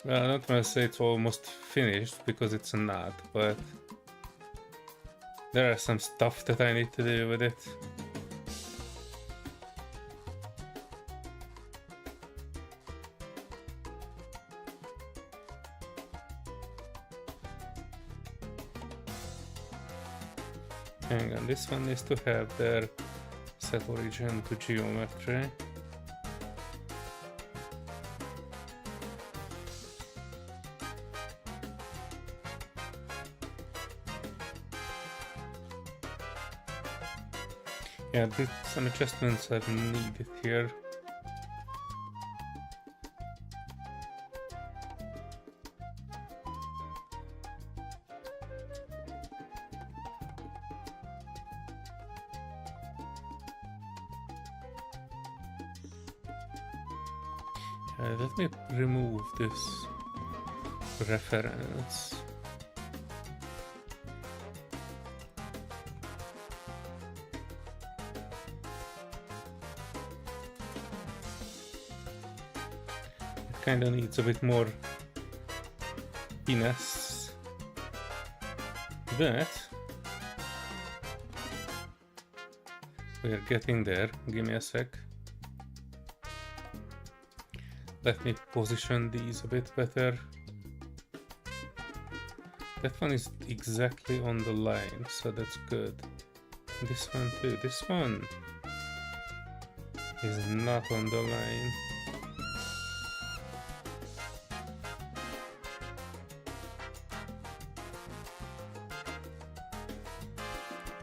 well, I'm not gonna say it's almost finished because it's not, but there are some stuff that I need to do with it. Hang on, this one needs to have their set origin to geometry. Yeah, some adjustments are needed here. Let me remove this reference. It kind of needs a bit more finesse. But we're getting there. Give me a sec. Let me position these a bit better. That one is exactly on the line, so that's good. This one too. This one is not on the line.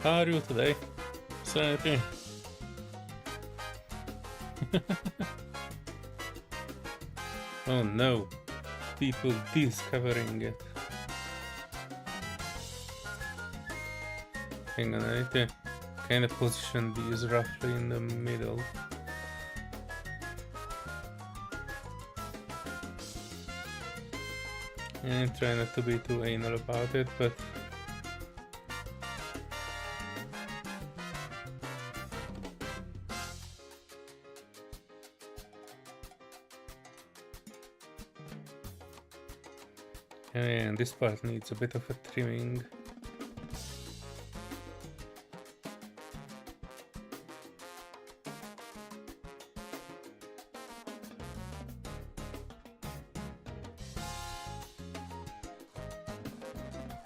How are you today, Serenity? Oh no, people discovering it. Hang on, I need to kind of position these roughly in the middle. And try not to be too anal about it, but and this part needs a bit of a trimming.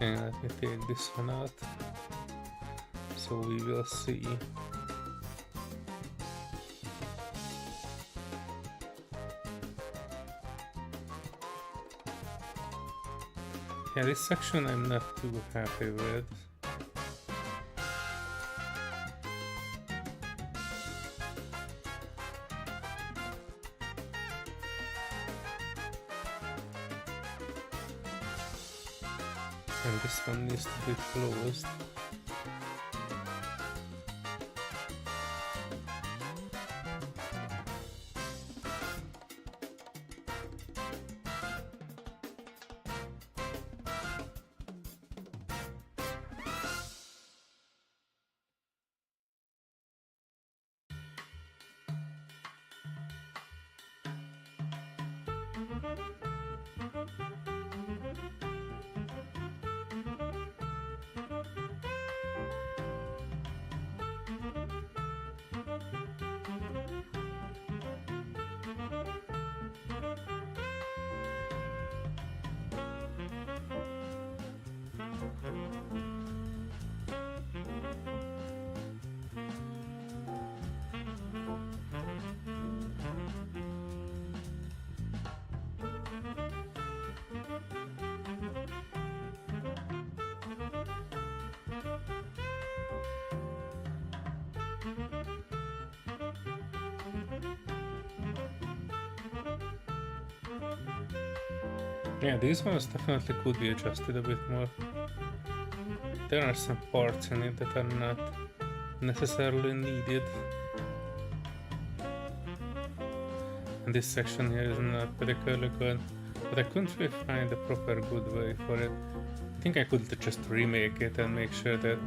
And let me take this one out, so we will see. Yeah, this section I'm not too happy with. And this one needs to be closed. Yeah, these ones definitely could be adjusted a bit more. There are some parts in it that are not necessarily needed. And this section here is not particularly good, but I couldn't really find a proper good way for it. I think I could just remake it and make sure that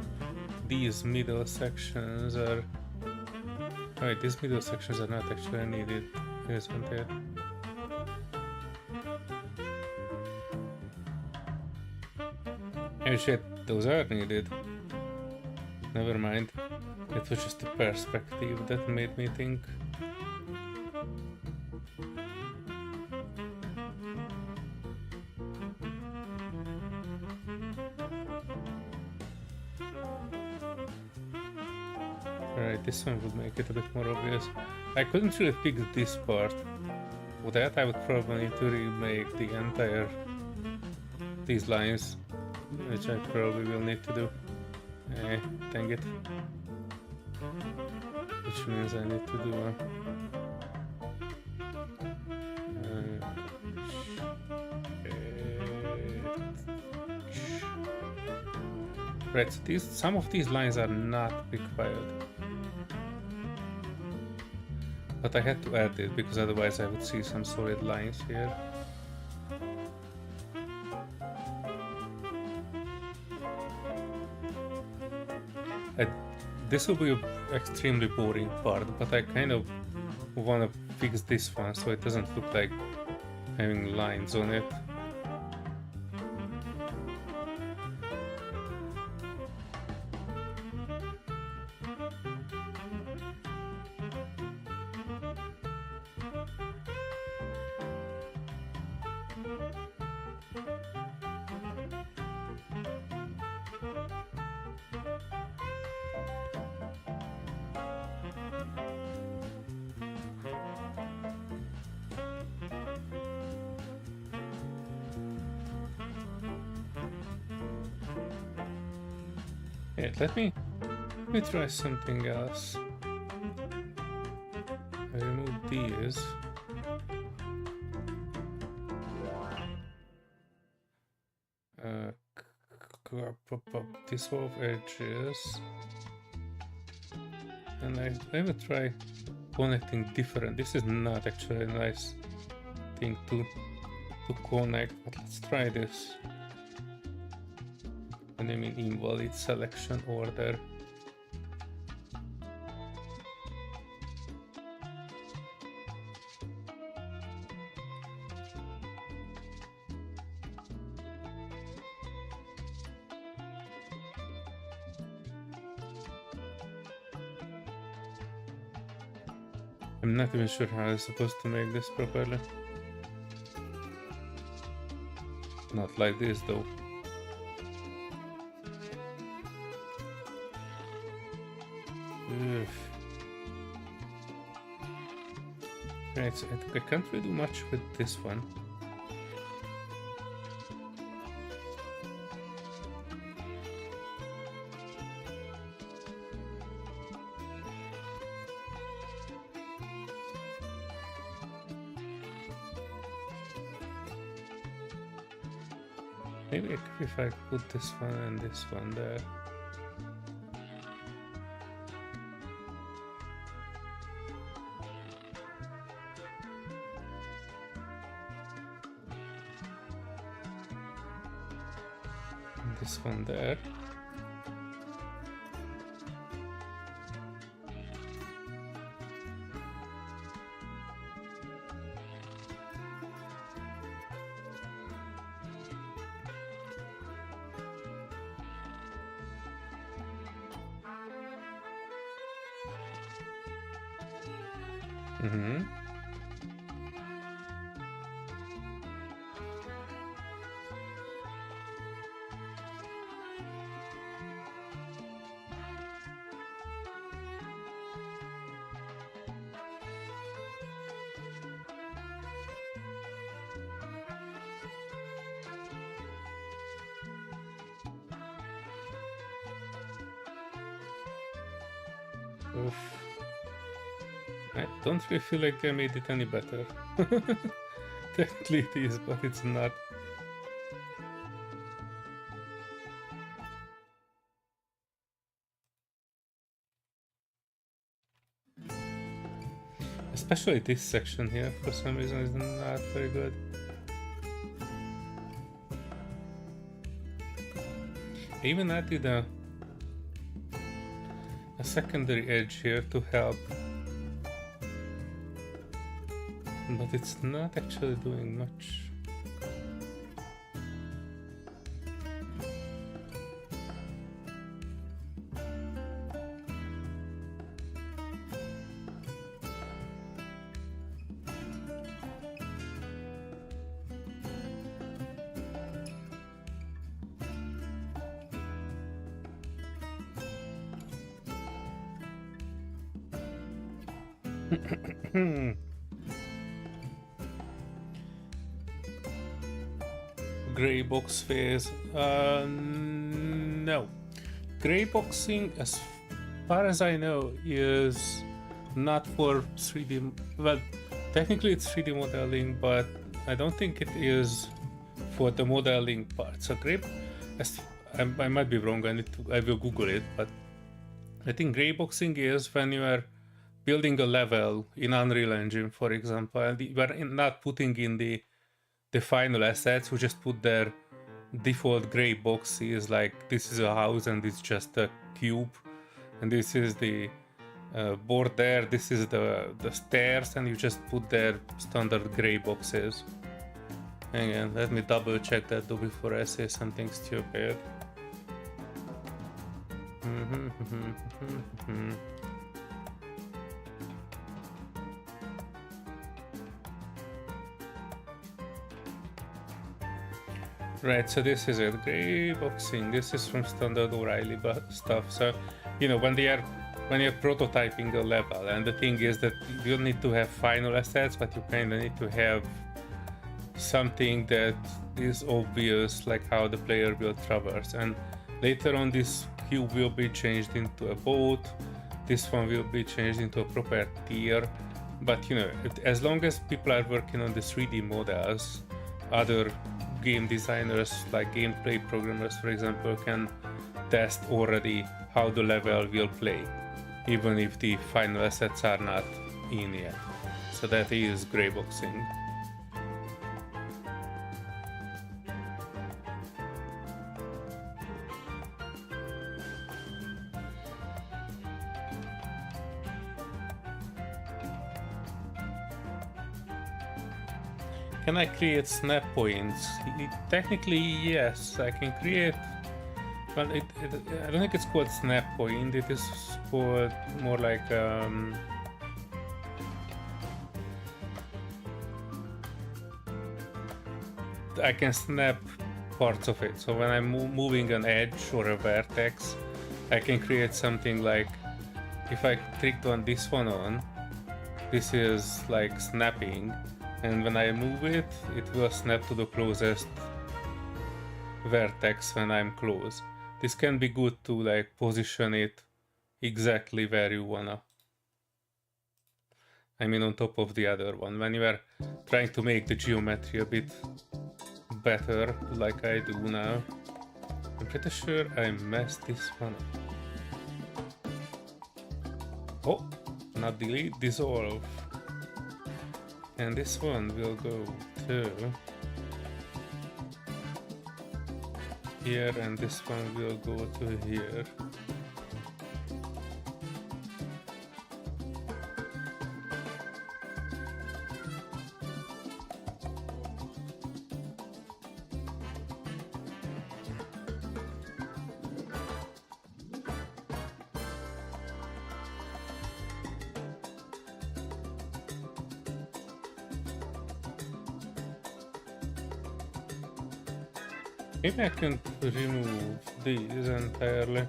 these middle sections are... Wait, these middle sections are not actually needed, isn't it? Oh shit, those are needed. Never mind. It was just the perspective that made me think. Alright, this one would make it a bit more obvious. I couldn't really pick this part. With that, I would probably need to remake the entire... these lines, which I probably will need to do. Dang it. Which means I need to do a... Right, so some of these lines are not required. But I had to add it because otherwise I would see some solid lines here. This will be an extremely boring part, but I kind of want to fix this one so it doesn't look like having lines on it. Yeah, let me try something else. I remove these. Dissolve edges. And I will try connecting different. This is not actually a nice thing to connect, but let's try this. And I mean invalid selection order. I'm not even sure how I'm supposed to make this properly. Not like this though. Right, so I can't really do much with this one. Maybe if I put this one and this one there. And this one there. Oof. I don't really feel like I made it any better. Technically it is, but it's not Especially this section here, for some reason, is not very good. I even added a secondary edge here to help, but it's not actually doing much. Gray box phase. No. Gray boxing, as far as I know, is not for 3D. Well, technically it's 3D modeling, but I don't think it is for the modeling part. So gray, I might be wrong. I will Google it, but I think gray boxing is when you are building a level in Unreal Engine, for example, and you are not putting in the final assets, you just put their default gray boxes, like this is a house and it's just a cube, and this is the board there, this is the stairs, and you just put their standard gray boxes. Hang on, let me double check that though before I say something stupid. Right, so this is it, gray boxing. This is from standard O'Reilly stuff. So, you know, when you're prototyping a level, and the thing is that you don't need to have final assets, but you kind of need to have something that is obvious, like how the player will traverse. And later on, this cube will be changed into a boat. This one will be changed into a proper tier. But you know, as long as people are working on the 3D models, other game designers, like gameplay programmers, for example, can test already how the level will play, even if the final assets are not in yet. So that is gray boxing. Can I create snap points? Technically, yes, I can create. But I don't think it's called snap point. It is called more like I can snap parts of it. So when I'm moving an edge or a vertex, I can create something like, if I clicked on this one on, this is like snapping. And when I move it, it will snap to the closest vertex when I'm close. This can be good to like position it exactly where you wanna. I mean, on top of the other one. When you are trying to make the geometry a bit better, like I do now. I'm pretty sure I messed this one up. Oh, not delete, dissolve. And this one will go to here, and this one will go to here. Maybe I can remove these entirely.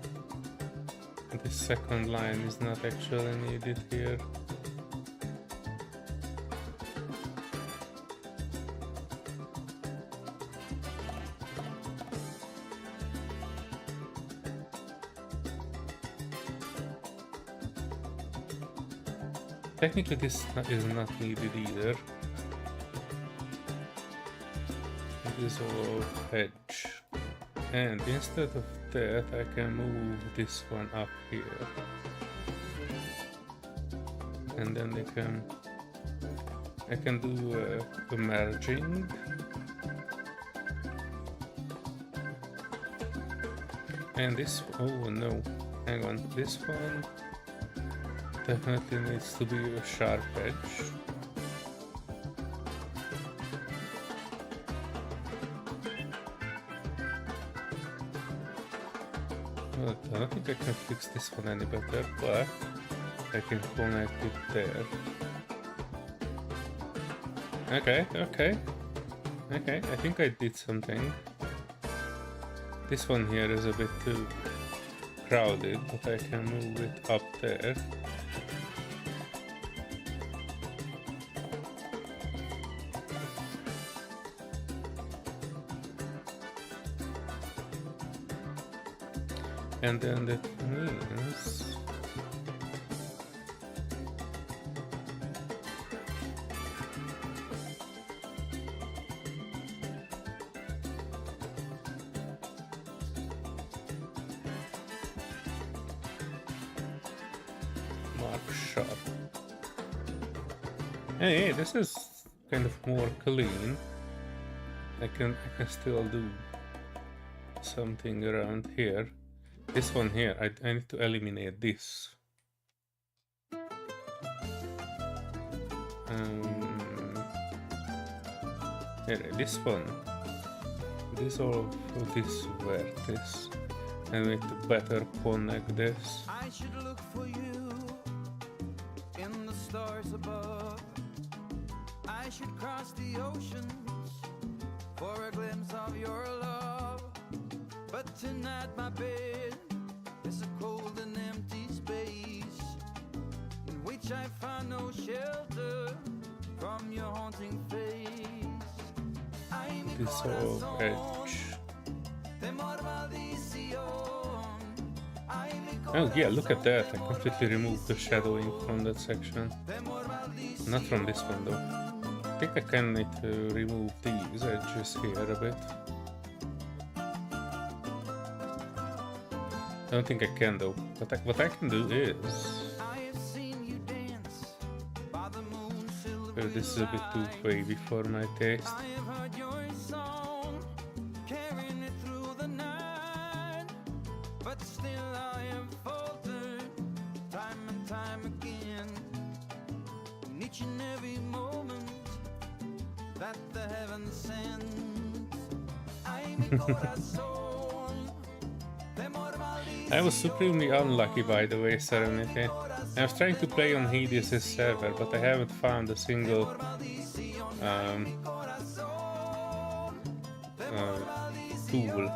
This second line is not actually needed here. Technically this is not needed either. Dissolve edge, and instead of that I can move this one up here, and then they can I can do the merging. And this, oh no, hang on, this one definitely needs to be a sharp edge. Well, I don't think I can fix this one any better, but I can connect it there. Okay, I think I did something. This one here is a bit too crowded, but I can move it up there. And then that means mark sharp. Hey, this is kind of more clean. I can still do something around here. This one here, I need to eliminate this. Here, this one. This or this vertex. And we need to better connect this. I should look for you in the stars above. I should cross the oceans for a glimpse of your love. But tonight my bed is a cold and empty space in which I find no shelter from your haunting face. This sort of edge. Oh yeah, look at that, I completely removed the shadowing from that section. Not from this one though. I think I can need to remove these edges here a bit. I don't think I can though, but what I can do is... Oh, this is a bit too wavy for my taste. I was supremely unlucky, by the way, Serenity. I was trying to play on Hades' server, but I haven't found a single tool.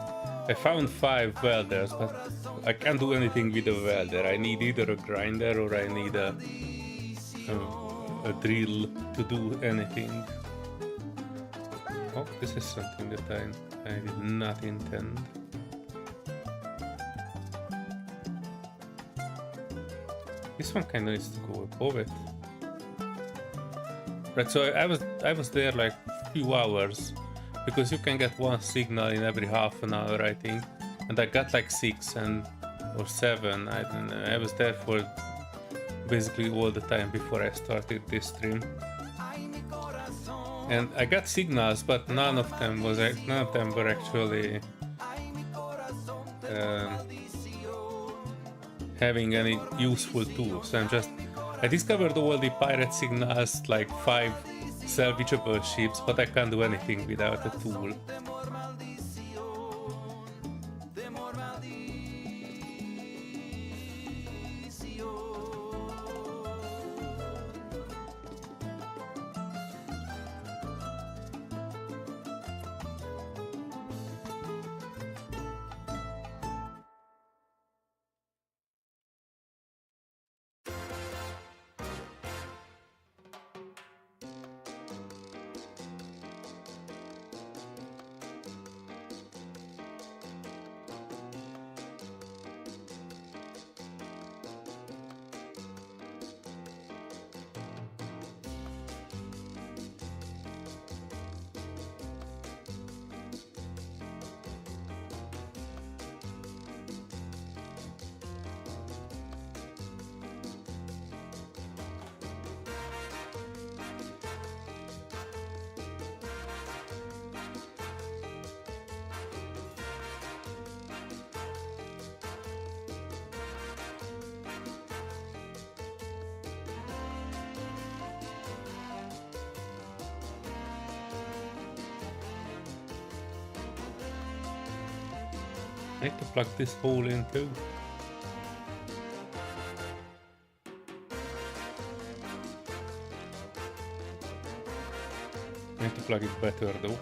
I found 5 welders, but I can't do anything with a welder. I need either a grinder or I need a drill to do anything. Oh, this is something that I did not intend. This one kind of needs to go above it. Right, so I was there like a few hours because you can get 1 signal in every half an hour, I think, and I got like 6 or 7. I don't know. I was there for basically all the time before I started this stream. And I got signals, but none of them were actually having any useful tools. I discovered all the pirate signals, like 5 salvageable ships, but I can't do anything without a tool. I need to plug this hole in too. I need to plug it better though.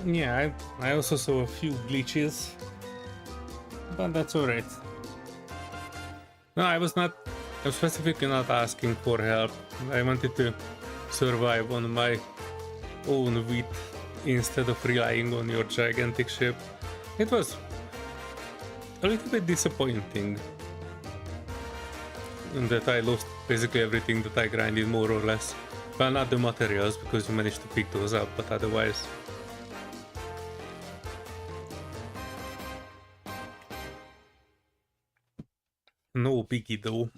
Yeah, I also saw a few glitches, but that's alright. No, I was specifically not asking for help. I wanted to survive on my own wit instead of relying on your gigantic ship. It was a little bit disappointing that I lost basically everything that I grinded, more or less. Well, not the materials, because you managed to pick those up, but otherwise. No biggie though.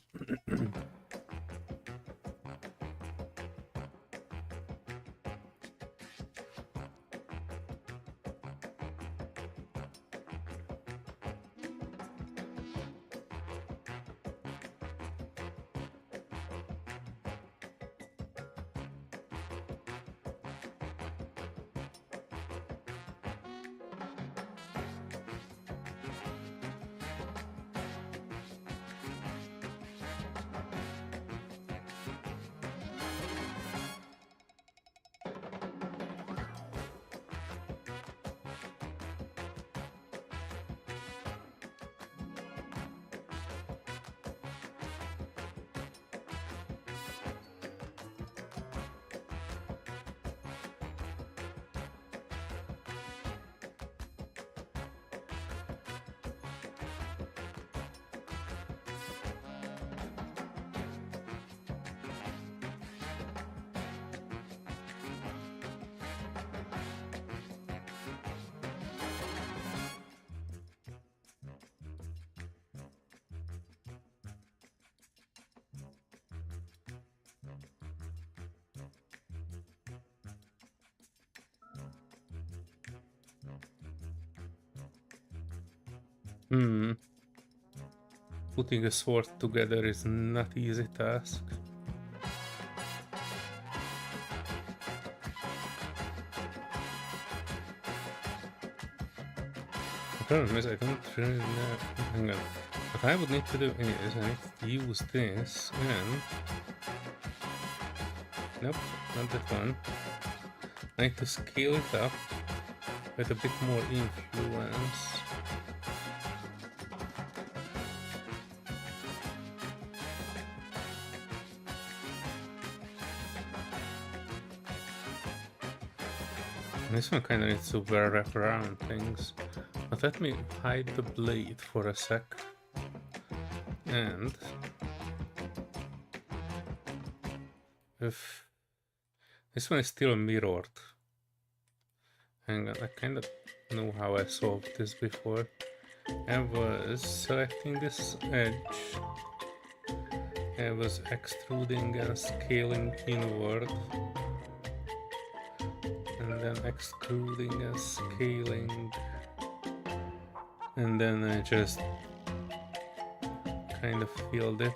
Putting a sword together is not easy task. The problem is I don't really know. Hang on. What I would need to do is I need to use this and... Nope, not that one. I need to scale it up with a bit more influence. This one kind of needs to wrap around things, but let me hide the blade for a sec. And if this one is still mirrored, hang on, I kind of know how I solved this before. I was selecting this edge, I was extruding and scaling inward. And then extruding and scaling, and then I just kind of filled it.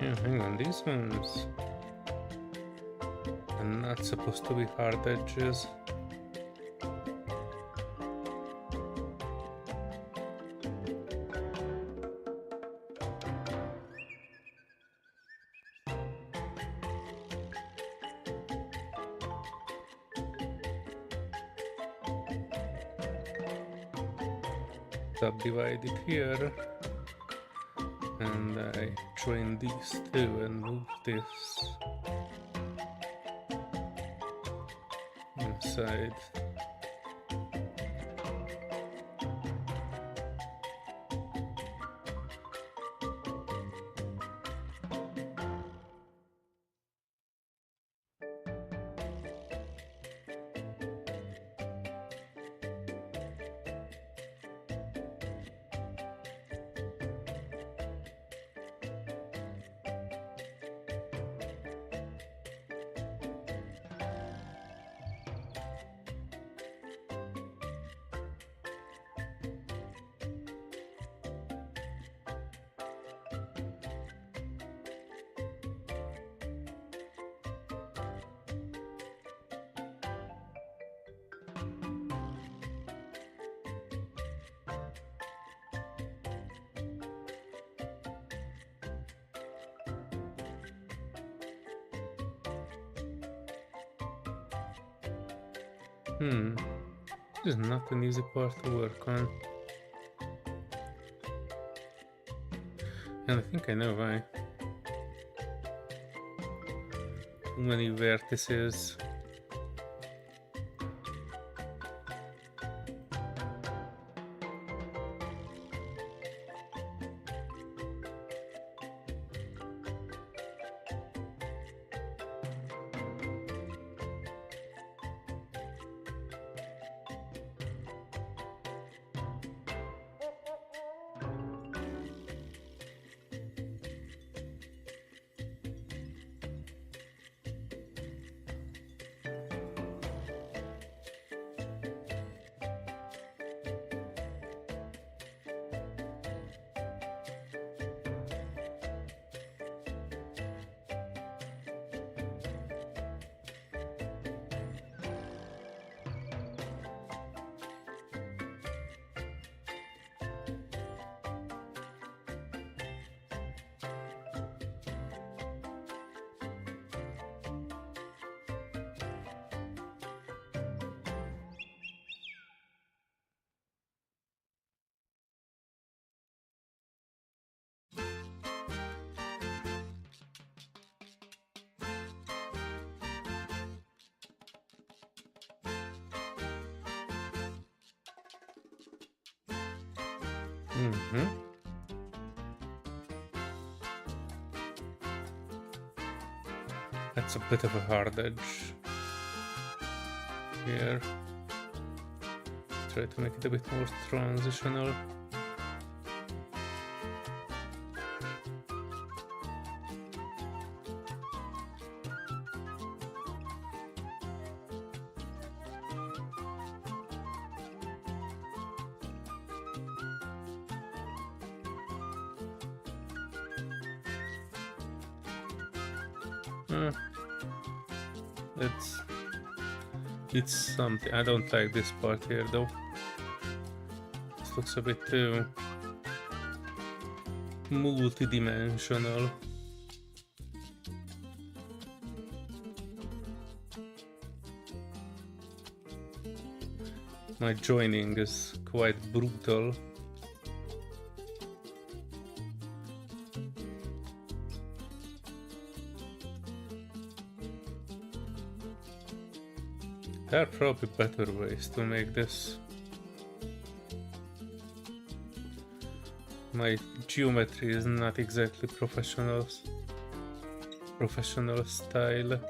Yeah, hang on, these ones are not supposed to be hard edges. Subdivide it here, and I join these two and move this inside. This is not an easy part to work on. And I think I know why. Too many vertices. That's a bit of a hard edge here. Try to make it a bit more transitional. It's something. I don't like this part here though. This looks a bit too multi-dimensional. My joining is quite brutal. There are probably better ways to make this. My geometry is not exactly professional style.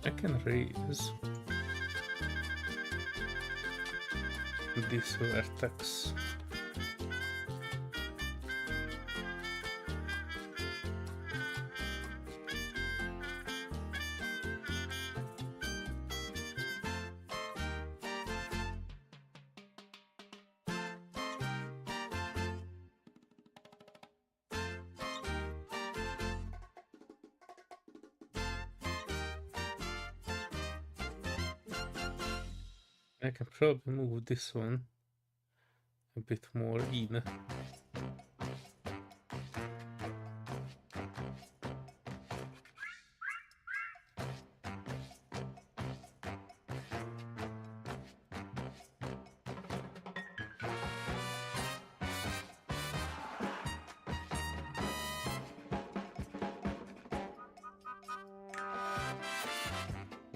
I can raise this vertex. I can probably move this one a bit more in.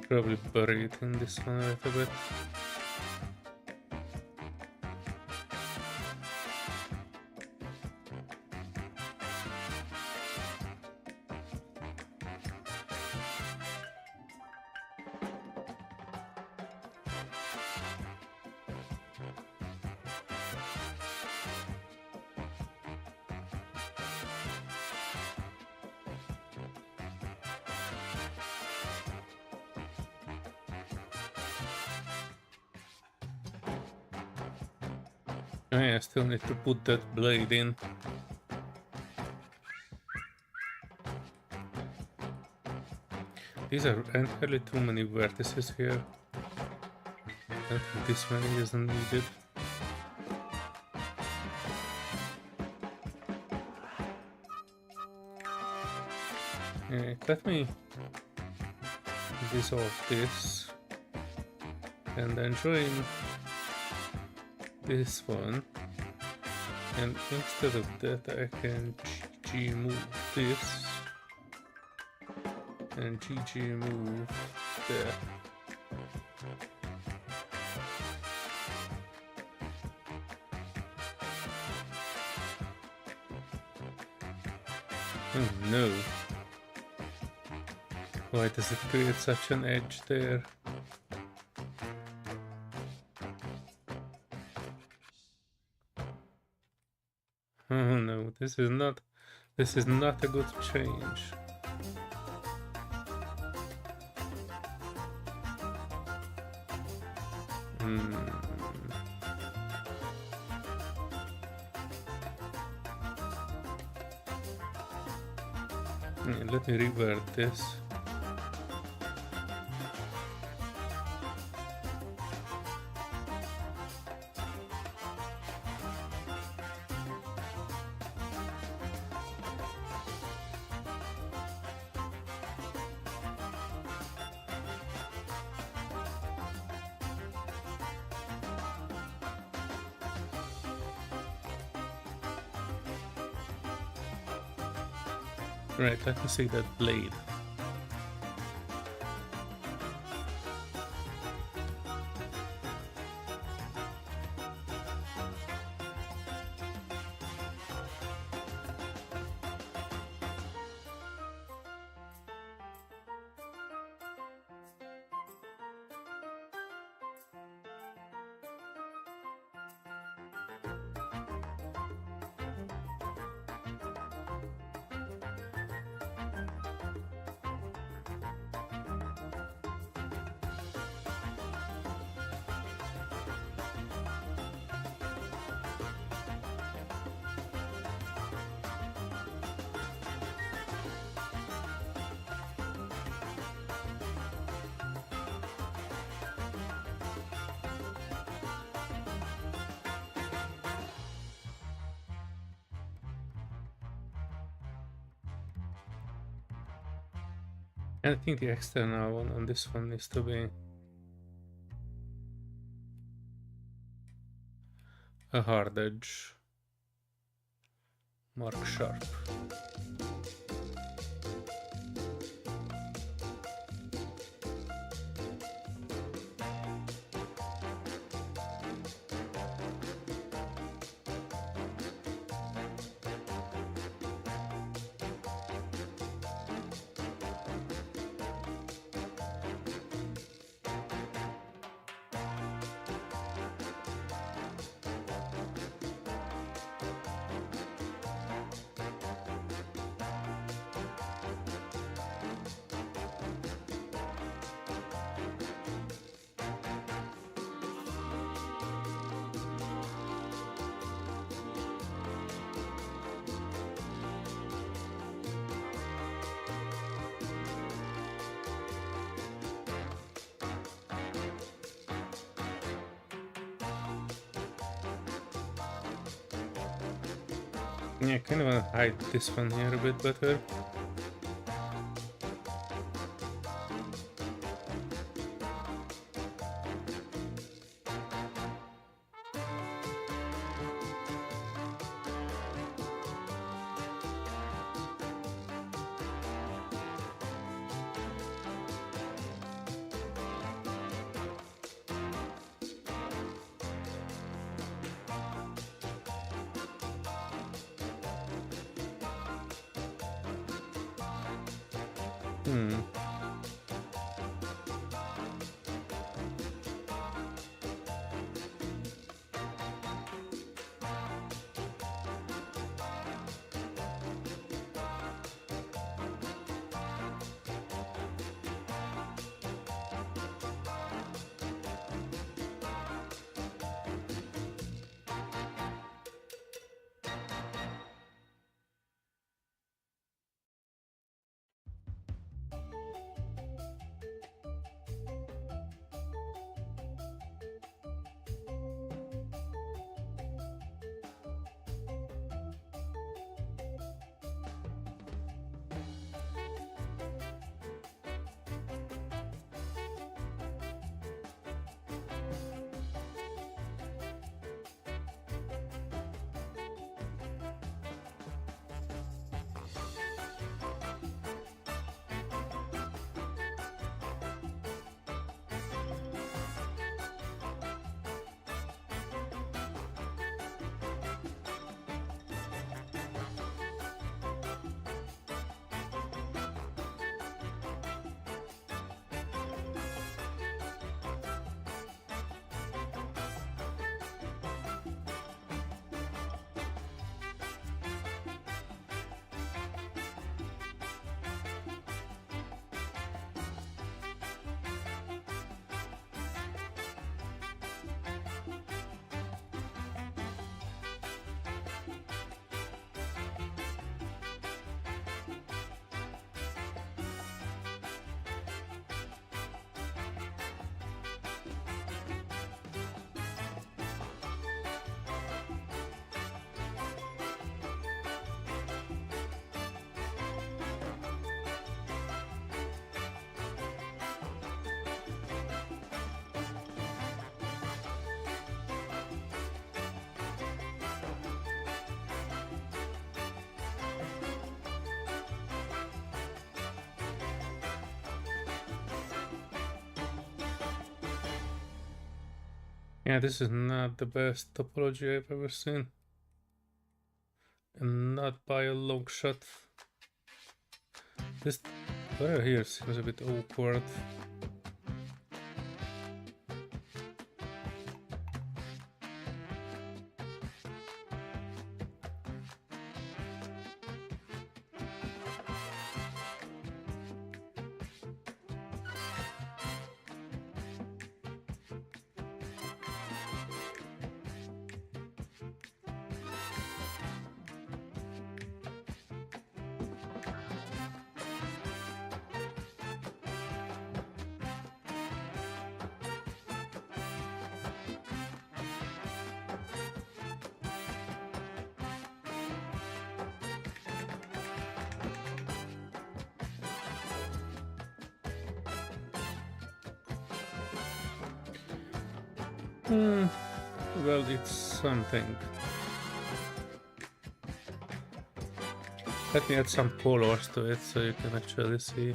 Probably bury it in this one a little bit. I still need to put that blade in. These are entirely too many vertices here. I think this many isn't needed. Let me dissolve this and then join this one, and instead of that I can GG move this and GG move there. Oh no. Why does it create such an edge there? Oh no, this is not a good change. Let me revert this. Right, let me see that blade. And I think the external one on this one needs to be a hard edge, mark sharp. Yeah, kind of want to hide this one here a bit better. Yeah, this is not the best topology I've ever seen. And not by a long shot. This area here seems a bit awkward. Well, it's something. Let me add some colors to it so you can actually see.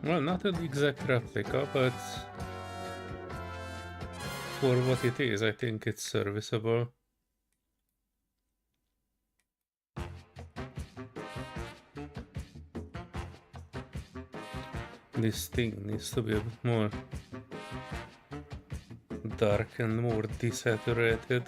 Well, not an exact replica, but for what it is, I think it's serviceable. This thing needs to be a bit more dark and more desaturated.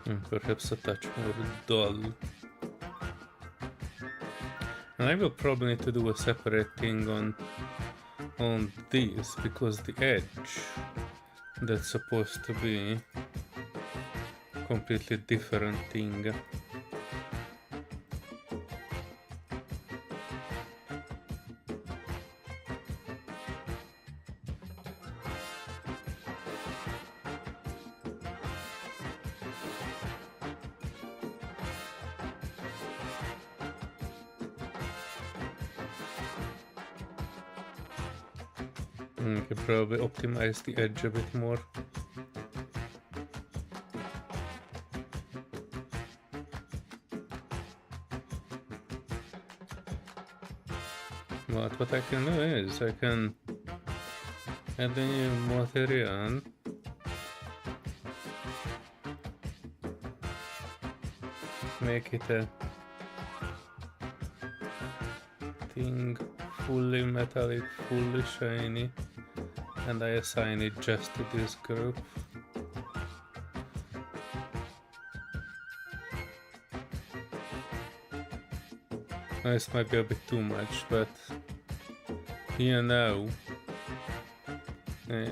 And perhaps a touch more dull. And I will probably need to do a separate thing on this, because the edge that's supposed to be completely different thing. I could probably optimize the edge a bit more. But what I can do is I can add a new material, make it a thing fully metallic, fully shiny, and I assign it just to this group. This might be a bit too much, but here now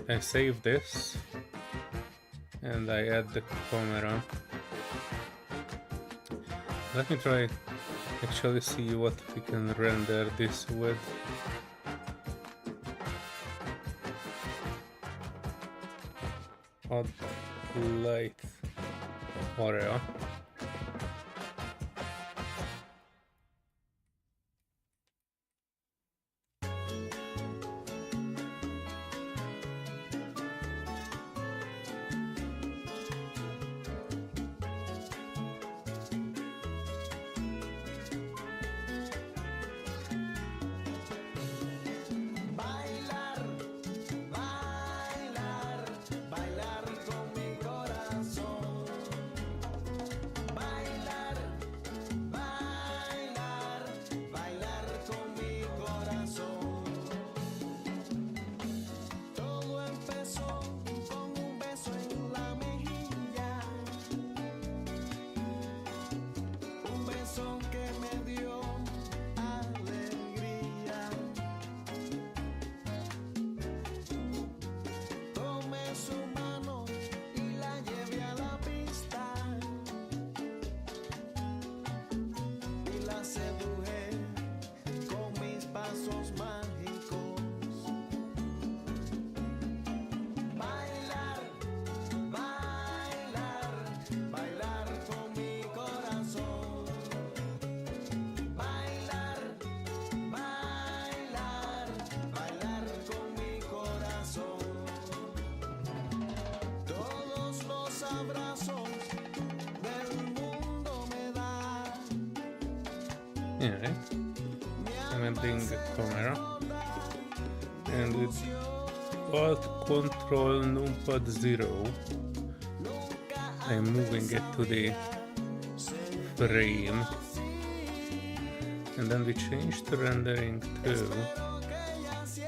I save this and I add the camera. Let me try actually see what we can render this with. Add light area. Alright, I'm adding the camera, and with Alt Control Numpad 0 I'm moving it to the frame, and then we change the rendering to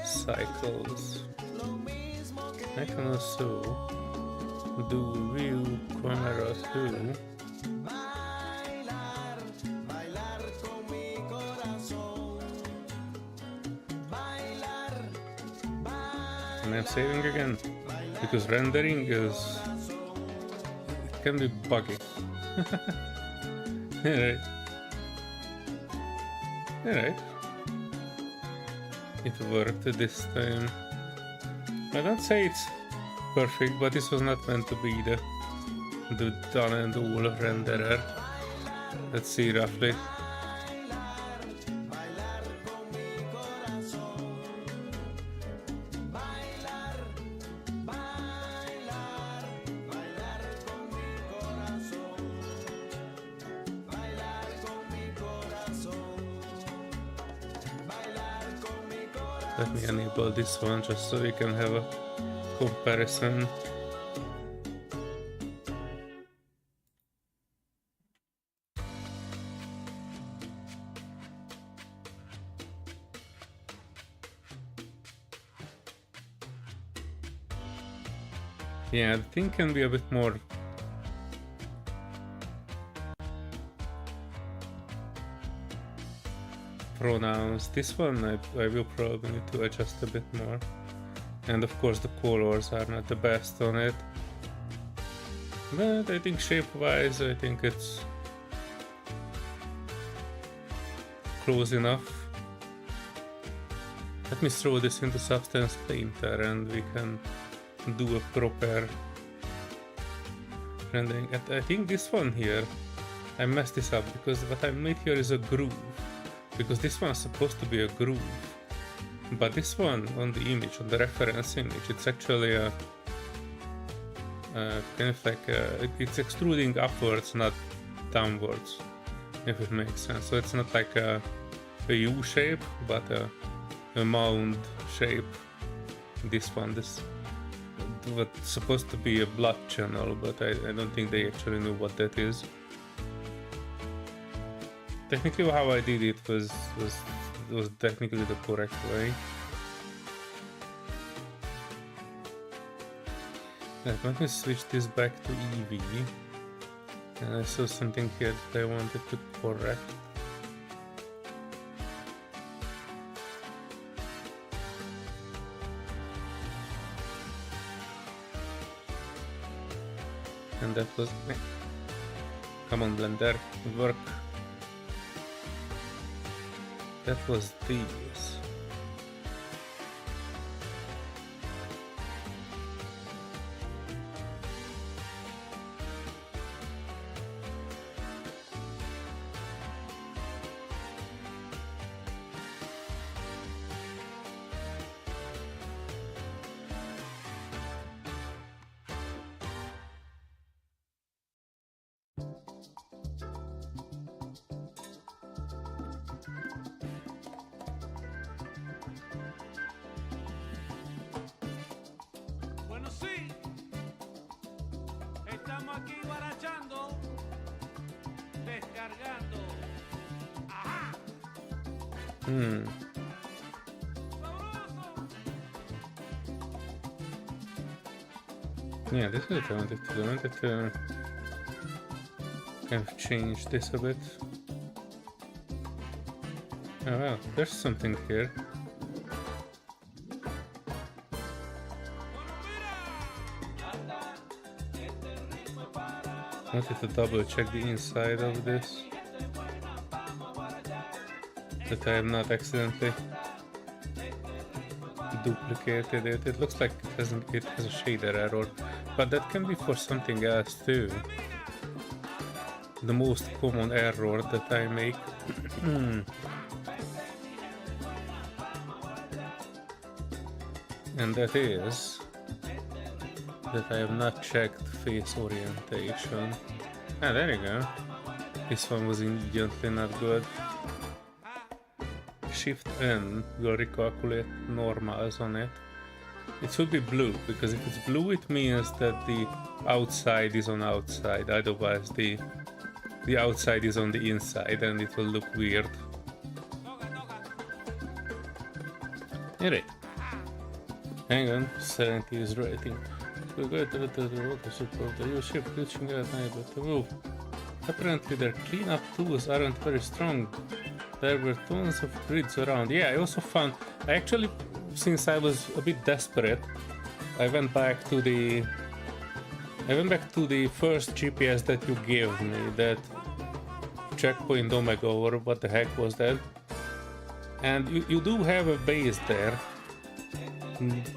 cycles. I can also do view camera 2. And I'm saving again, because rendering it can be buggy. Alright. Alright. It worked this time. I don't say it's perfect, but this was not meant to be the done and all renderer. Let's see roughly. Let me enable this one just so we can have a comparison. Yeah, the thing can be a bit more pronounced. This one I will probably need to adjust a bit more. And of course the colors are not the best on it. But I think shape-wise, I think it's close enough. Let me throw this into Substance Painter and we can do a proper rendering. I think this one here, I messed this up because what I made here is a groove. Because this one's supposed to be a groove. But this one on the image, on the reference image, it's actually a kind of like it's extruding upwards, not downwards, if it makes sense. So it's not like a U shape, but a mound shape. This one, this was supposed to be a blood channel, but I don't think they actually knew what that is. Technically, how I did it was technically the correct way. Let me switch this back to EV. And I saw something here that I wanted to correct. And that was... Come on, Blender, work. That was these. Bueno, sí. Estamos aquí guarachando, descargando. Ajá. Sabroso. Yeah, this is what I wanted to do. I wanted to kind of change this a bit. Oh well, there's something here. I wanted to double check the inside of this, that I have not accidentally duplicated it. It looks like it has a shader error, but that can be for something else too. The most common error that I make. And that is that I have not checked face orientation. Ah, there you go. This one was immediately not good. Shift N will recalculate normals on it. It should be blue, because if it's blue it means that the outside is on outside, otherwise the outside is on the inside and it will look weird. Alright. Hang on, 70 is rating. We go to the water support the U ship reaching out neighbor to move. Apparently their cleanup tools aren't very strong. There were tons of grids around. Yeah, I also found, since I was a bit desperate, I went back to the first GPS that you gave me, that Checkpoint Omega or what the heck was that. And you do have a base there,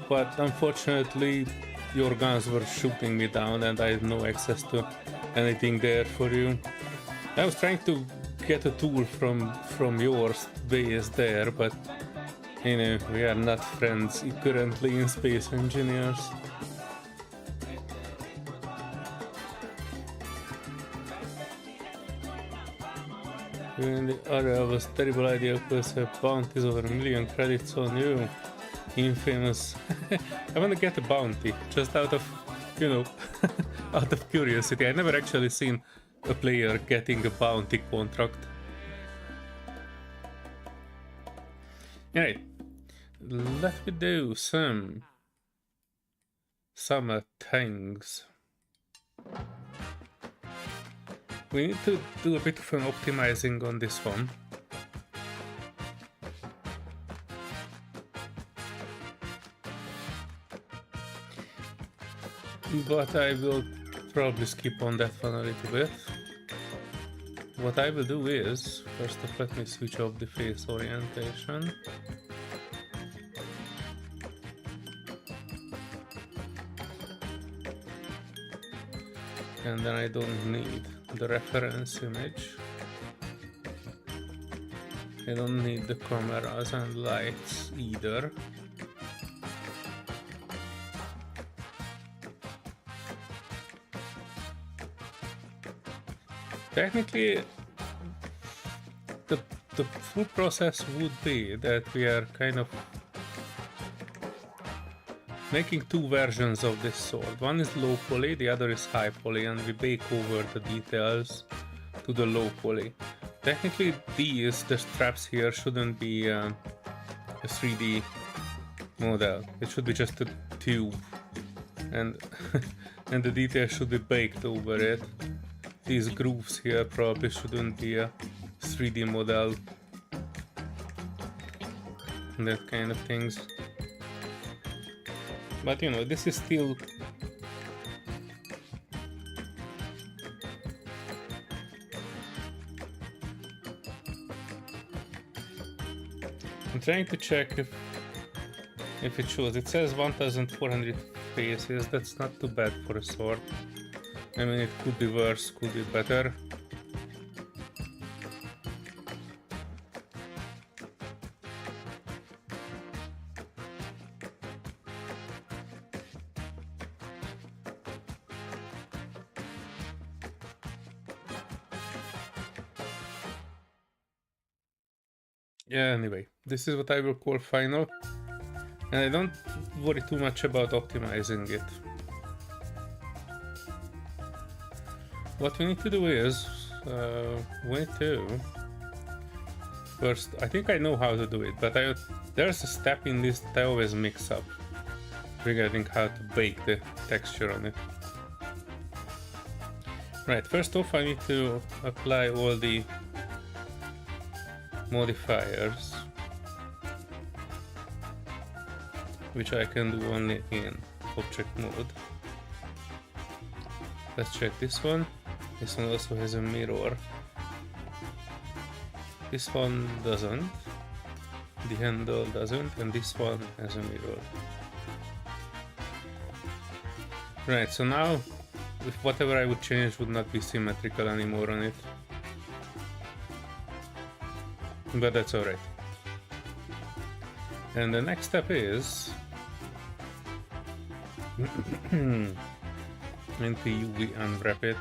but unfortunately your guns were shooting me down and I had no access to anything there for you. I was trying to get a tool from your base there, but you know, we are not friends currently in Space Engineers. In the area was terrible idea because bounties over 1 million credits on you. infamous. I want to get a bounty, just out of, you know, out of curiosity. I never actually seen a player getting a bounty contract. Alright, let me do some things. We need to do a bit of an optimizing on this one. But I will probably skip on that one a little bit. What I will do is, first off, let me switch off the face orientation. And then I don't need the reference image. I don't need the cameras and lights either. Technically, the full process would be that we are kind of making two versions of this sword. One is low poly, the other is high poly, and we bake over the details to the low poly. Technically, the straps here shouldn't be a 3D model. It should be just a tube, and and the details should be baked over it. These grooves here probably shouldn't be a 3D model. That kind of things. But you know, this is still I'm trying to check if it shows. It says 1400 faces. That's not too bad for a sword. I mean, it could be worse, could be better. Yeah, anyway, this is what I will call final. And I don't worry too much about optimizing it. What we need to do is, we need to first, I think I know how to do it, but there's a step in this that I always mix up regarding how to bake the texture on it. Right, first off I need to apply all the modifiers, which I can do only in object mode. Let's check this one. This one also has a mirror. This one doesn't. The handle doesn't, and this one has a mirror. Right, so now if whatever I would change would not be symmetrical anymore on it. But that's alright. And the next step is into UV unwrap it.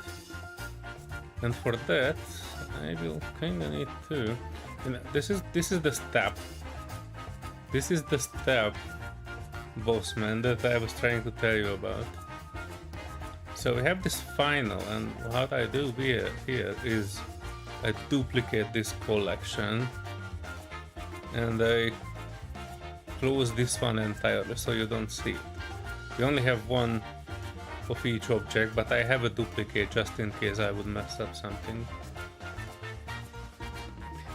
And for that I will kinda need to, you know, this is the step. This is the step, bossman, that I was trying to tell you about. So we have this final, and what I do here is I duplicate this collection and I close this one entirely so you don't see it. We only have one of each object, but I have a duplicate just in case I would mess up something.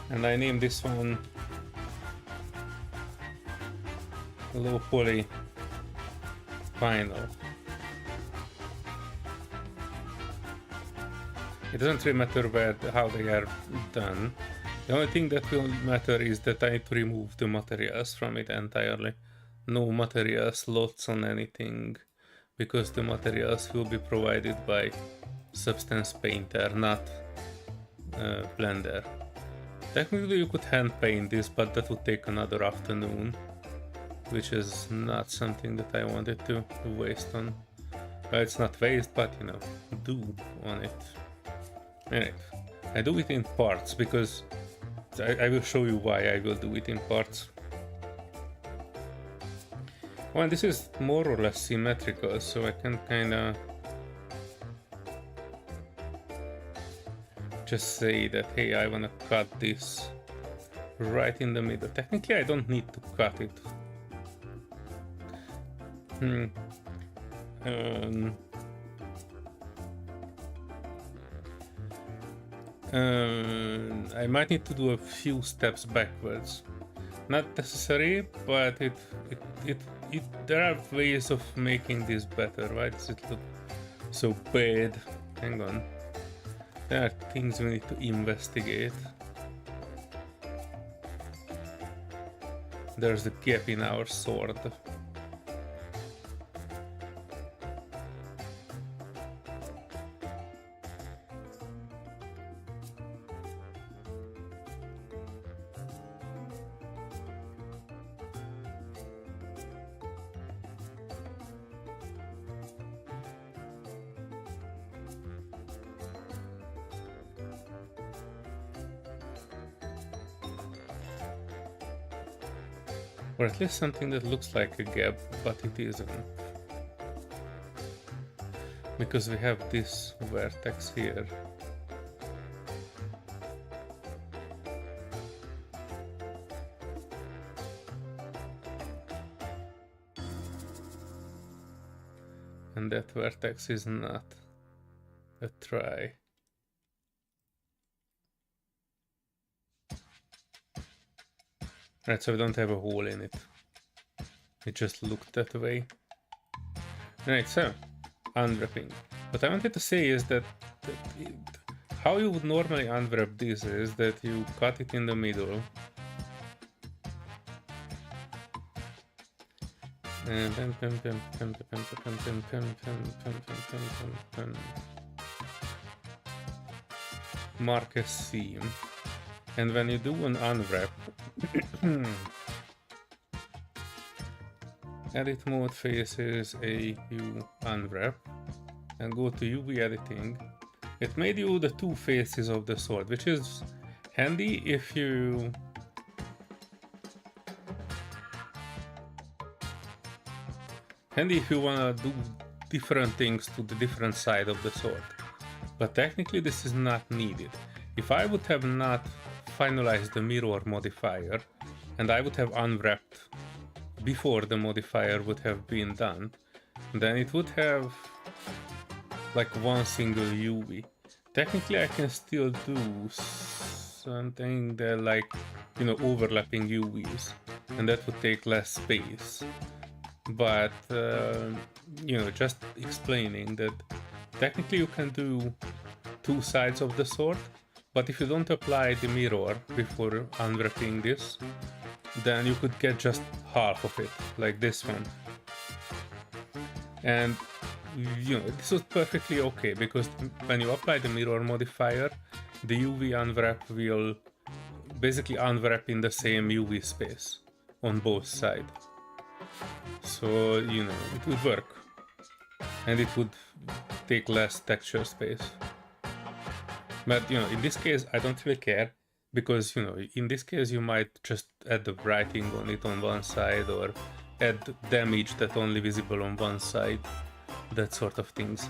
And I name this one low poly final. It doesn't really matter how they are done. The only thing that will matter is that I need to remove the materials from it entirely. No material slots on anything, because the materials will be provided by Substance Painter, not Blender. Technically you could hand paint this, but that would take another afternoon, which is not something that I wanted to waste on. Well, it's not waste, but you know, do on it. Alright, I do it in parts because I will show you why I will do it in parts. Well, this is more or less symmetrical, so I can kinda just say that, hey, I wanna cut this right in the middle. Technically, I don't need to cut it. I might need to do a few steps backwards. Not necessary, but there are ways of making this better. Why does it look so bad? Hang on. There are things we need to investigate. There's a gap in our sword. Or at least something that looks like a gap, but it isn't. Because we have this vertex here. And that vertex is not a try. Right, so we don't have a hole in it. It just looked that way. Right, so unwrapping. What I wanted to say is that how you would normally unwrap this is that you cut it in the middle. Mark a seam. And when you do an unwrap, edit mode faces a U unwrap and go to UV editing. It made you the two faces of the sword, which is handy if you wanna do different things to the different side of the sword. But technically this is not needed. If I would have not finalized the mirror modifier and I would have unwrapped before the modifier would have been done, then it would have like one single UV. Technically I can still do something that like, you know, overlapping UVs, and that would take less space. But you know, just explaining that technically you can do two sides of the sword, but if you don't apply the mirror before unwrapping this, then you could get just half of it, like this one. And you know, this was perfectly okay, because when you apply the mirror modifier, the UV unwrap will basically unwrap in the same UV space on both sides. So, you know, it would work. And it would take less texture space. But, you know, in this case, I don't really care, because, you know, in this case, you might just add the writing on it on one side, or add damage that's only visible on one side, that sort of things.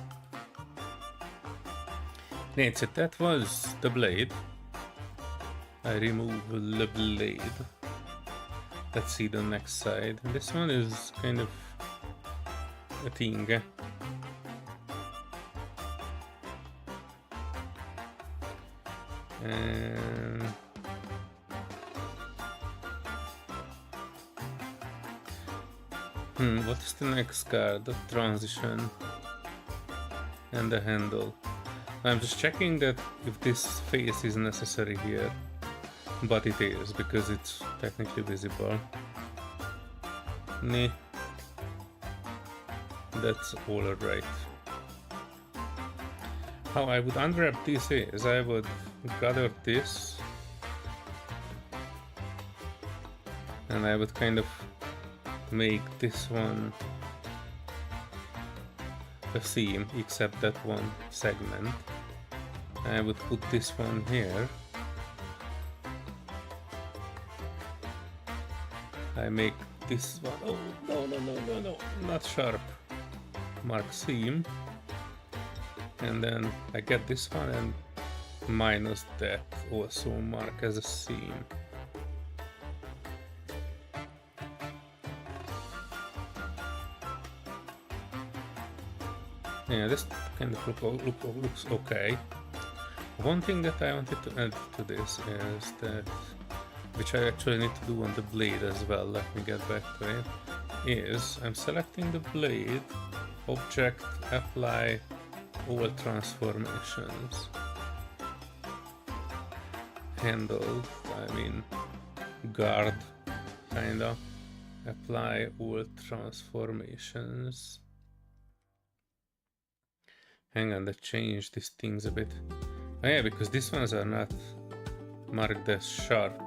Right, so that was the blade. I remove the blade. Let's see the next side. This one is kind of a thing. What is the next card? The transition and the handle. I'm just checking that if this face is necessary here, but it is, because it's technically visible. Nah, that's all right. How I would unwrap this is, I would gather this, and I would kind of make this one a seam, except that one segment. I would put this one here. I make this one. Oh, no, not sharp. Mark seam. And then I get this one and minus that also mark as a seam. Yeah, this kind of looks okay. One thing that I wanted to add to this is that, which I actually need to do on the blade as well, let me get back to it, is I'm selecting the blade, object, apply all transformations. Handle, I mean guard, kinda. Apply all transformations. Hang on, let's change these things a bit. Oh yeah, because these ones are not marked as sharp.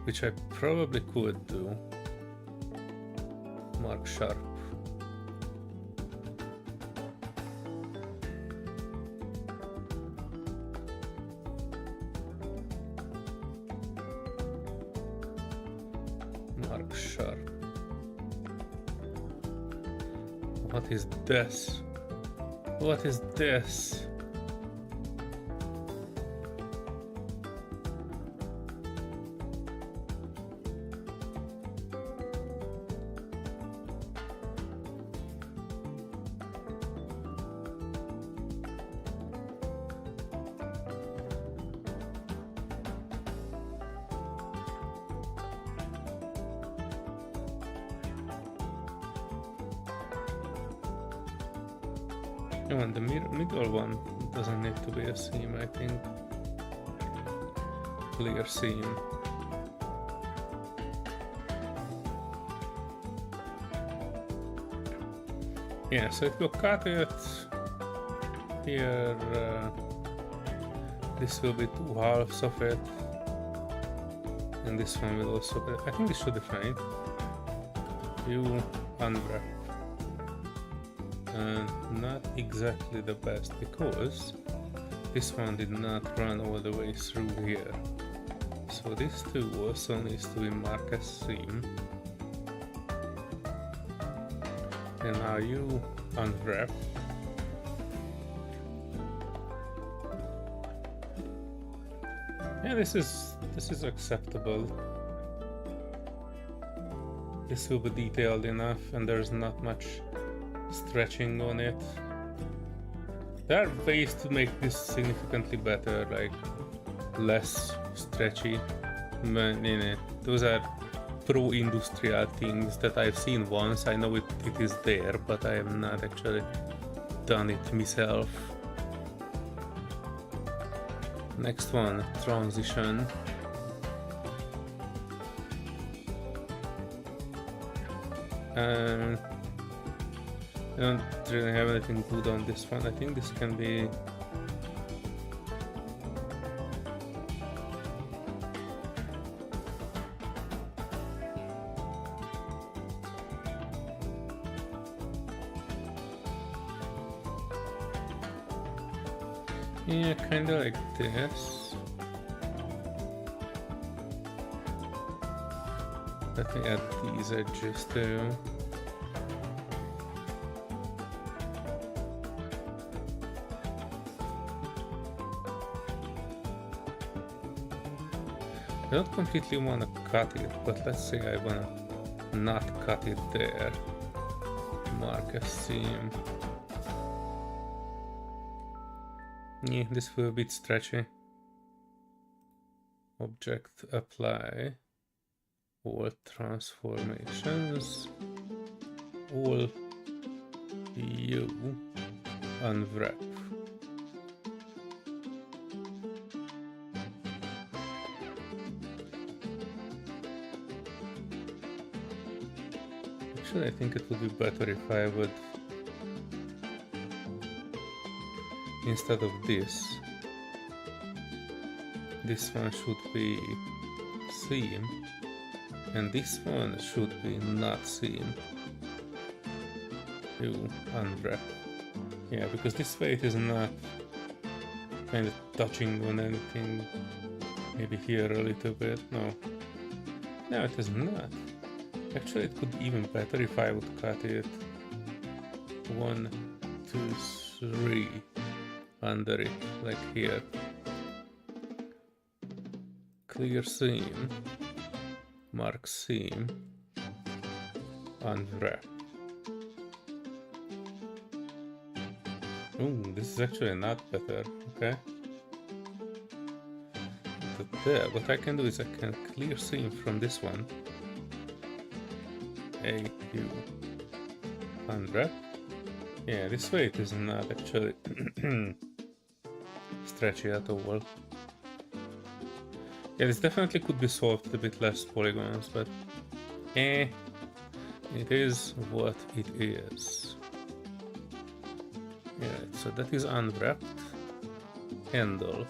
Which I probably could do. Mark sharp. Mark sharp. What is this? What is this? Oh, and the middle one doesn't need to be a seam, I think. Clear seam. Yeah, so it will cut it here. This will be 2 halves of it, and this one will also be, I think this should be fine. You unwrap. And not exactly the best, because this one did not run all the way through here. So this too also needs to be marked as seam. And now you unwrap. Yeah, this is acceptable. This will be detailed enough, and there's not much stretching on it. There are ways to make this significantly better, like less stretchy. Those are pro-industrial things that I've seen once. I know it is there, but I have not actually done it myself. Next one, transition. I don't really have anything good on this one. I think this can be... yeah, kinda like this. Let me add these edges too. I don't completely want to cut it, but let's say I want to not cut it there. Mark a seam. Yeah, this will be a bit stretchy. Object, apply. All transformations. All you unwrap. Actually, I think it would be better if I would, instead of this one should be seam, and this one should be not seam. You unwrap. Yeah, because this way it is not kind of touching on anything Maybe here a little bit. No. No, it is not. Actually, it could be even better if I would cut it 1, 2, 3 under it, like here. Clear seam, mark seam, unwrap. Ooh, this is actually not better, okay? There, what I can do is I can clear seam from this one. AU unwrap. Yeah, this way it is not actually stretchy at all. Yeah, this definitely could be solved with a bit less polygons, but it is what it is. Yeah, so that is unwrapped. Handle.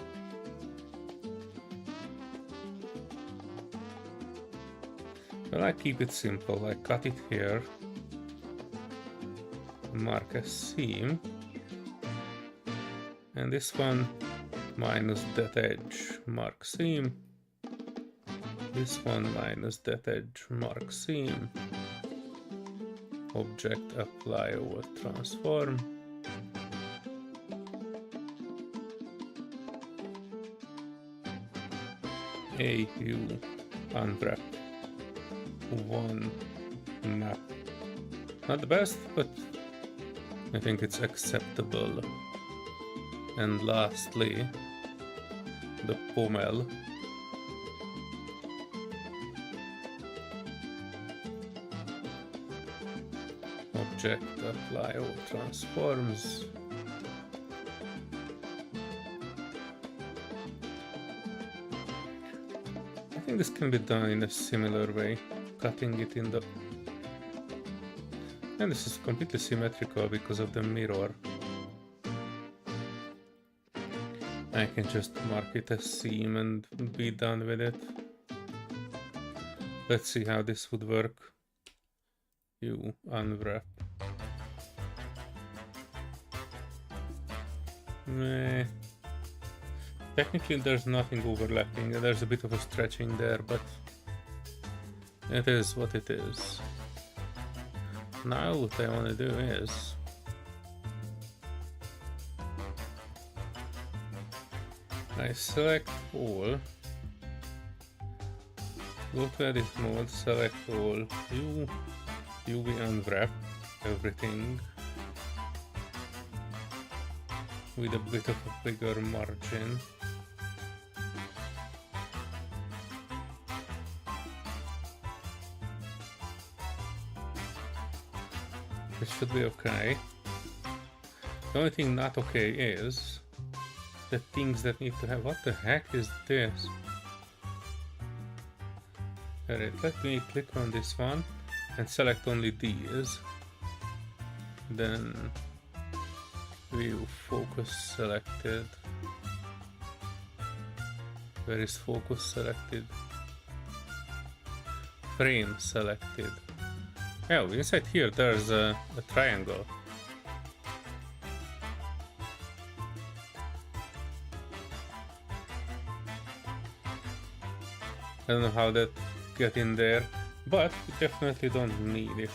Well, I keep it simple. I cut it here. Mark a seam. And this one minus that edge. Mark seam. This one minus that edge. Mark seam. Object apply over transform. AU unwrap. One map. Not the best, but I think it's acceptable. And lastly, the pommel. Object apply all transforms. I think this can be done in a similar way. Cutting it in the... And this is completely symmetrical because of the mirror. I can just mark it as seam and be done with it. Let's see how this would work. You unwrap. Meh. Technically there's nothing overlapping, there's a bit of a stretching there, but it is what it is. Now what I want to do is I select all, go to edit mode, select all, UV unwrap everything with a bit of a bigger margin. It should be okay. The only thing not okay is the things that need to have. What the heck is this? Alright, let me click on this one and select only these. Then view focus selected. Where is focus selected? Frame selected. Oh, inside here there's a triangle. I don't know how that got in there, but we definitely don't need it.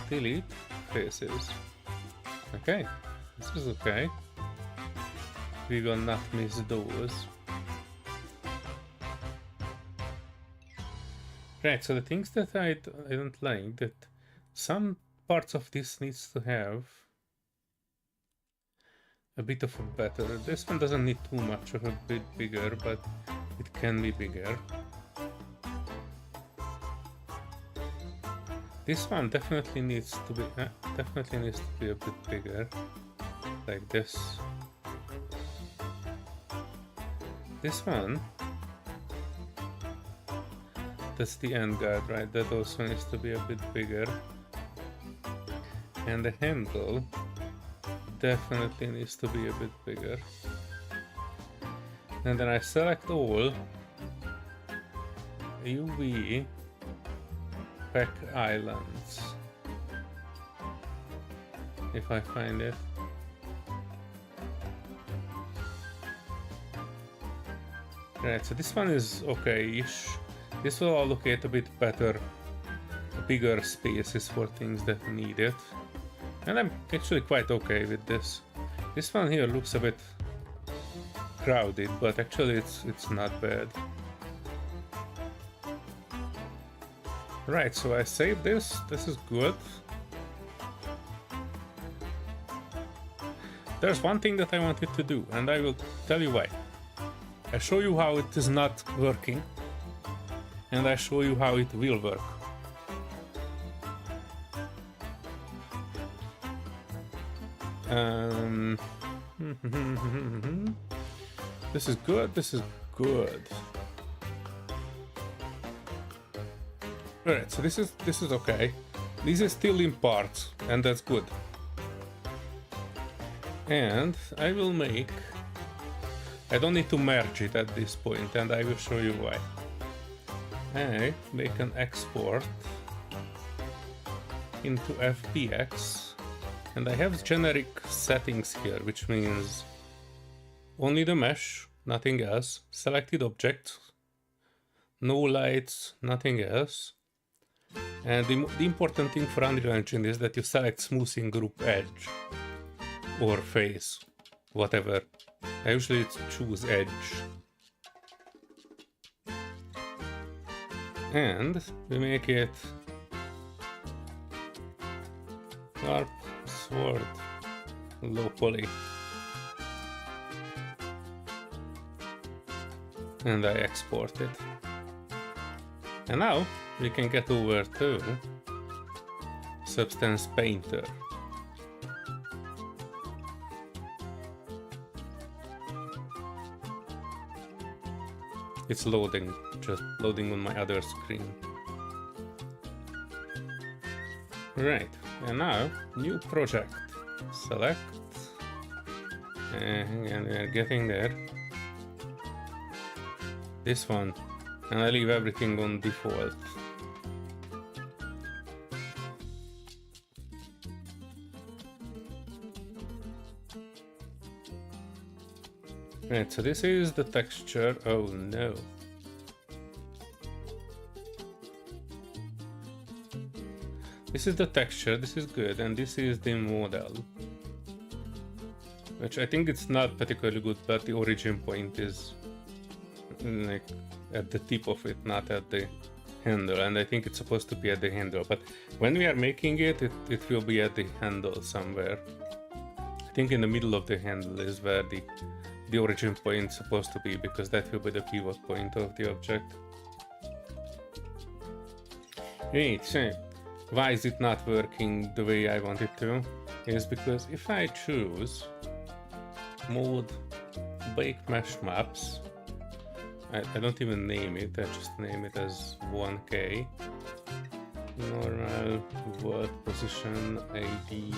Delete faces. Okay, this is okay. We will not miss those. Right, so the things that I don't like, that some parts of this needs to have a bit of a better. This one doesn't need too much of a bit bigger, but it can be bigger. This one definitely needs to be a bit bigger, like this. This one, that's the end guard, right? That also needs to be a bit bigger. And the handle definitely needs to be a bit bigger. And then I select all, UV, Peck Islands. If I find it. Right, so this one is okay-ish. This will allocate a bit better, bigger spaces for things that need it. And I'm actually quite okay with this. This one here looks a bit crowded, but actually it's not bad. Right, so I saved this. This is good. There's one thing that I wanted to do, and I will tell you why. I show you how it is not working, and I show you how it will work. This is good, this is good. Alright, so this is okay. This is still in parts, and that's good. And I will make... I don't need to merge it at this point, and I will show you why. I make an export into FBX, and I have generic settings here, which means only the mesh, nothing else, selected object, no lights, nothing else. And the important thing for Unreal Engine is that you select smoothing group edge or face, whatever. I usually choose edge. And we make it LARP sword low poly. And I export it. And now we can get over to Substance Painter. It's loading, just loading on my other screen. Right, and now new project. Select, and we're getting there. This one, and I leave everything on default. Right, so this is the texture. Oh no. This is the texture, this is good, and this is the model. Which I think it's not particularly good, but the origin point is like at the tip of it, not at the handle, and I think it's supposed to be at the handle, but when we are making it, it will be at the handle somewhere. I think in the middle of the handle is where the origin point is supposed to be, because that will be the pivot point of the object. Right, so why is it not working the way I want it to? Is because if I choose mode bake mesh maps, I don't even name it, I just name it as 1K, normal, world position, ID,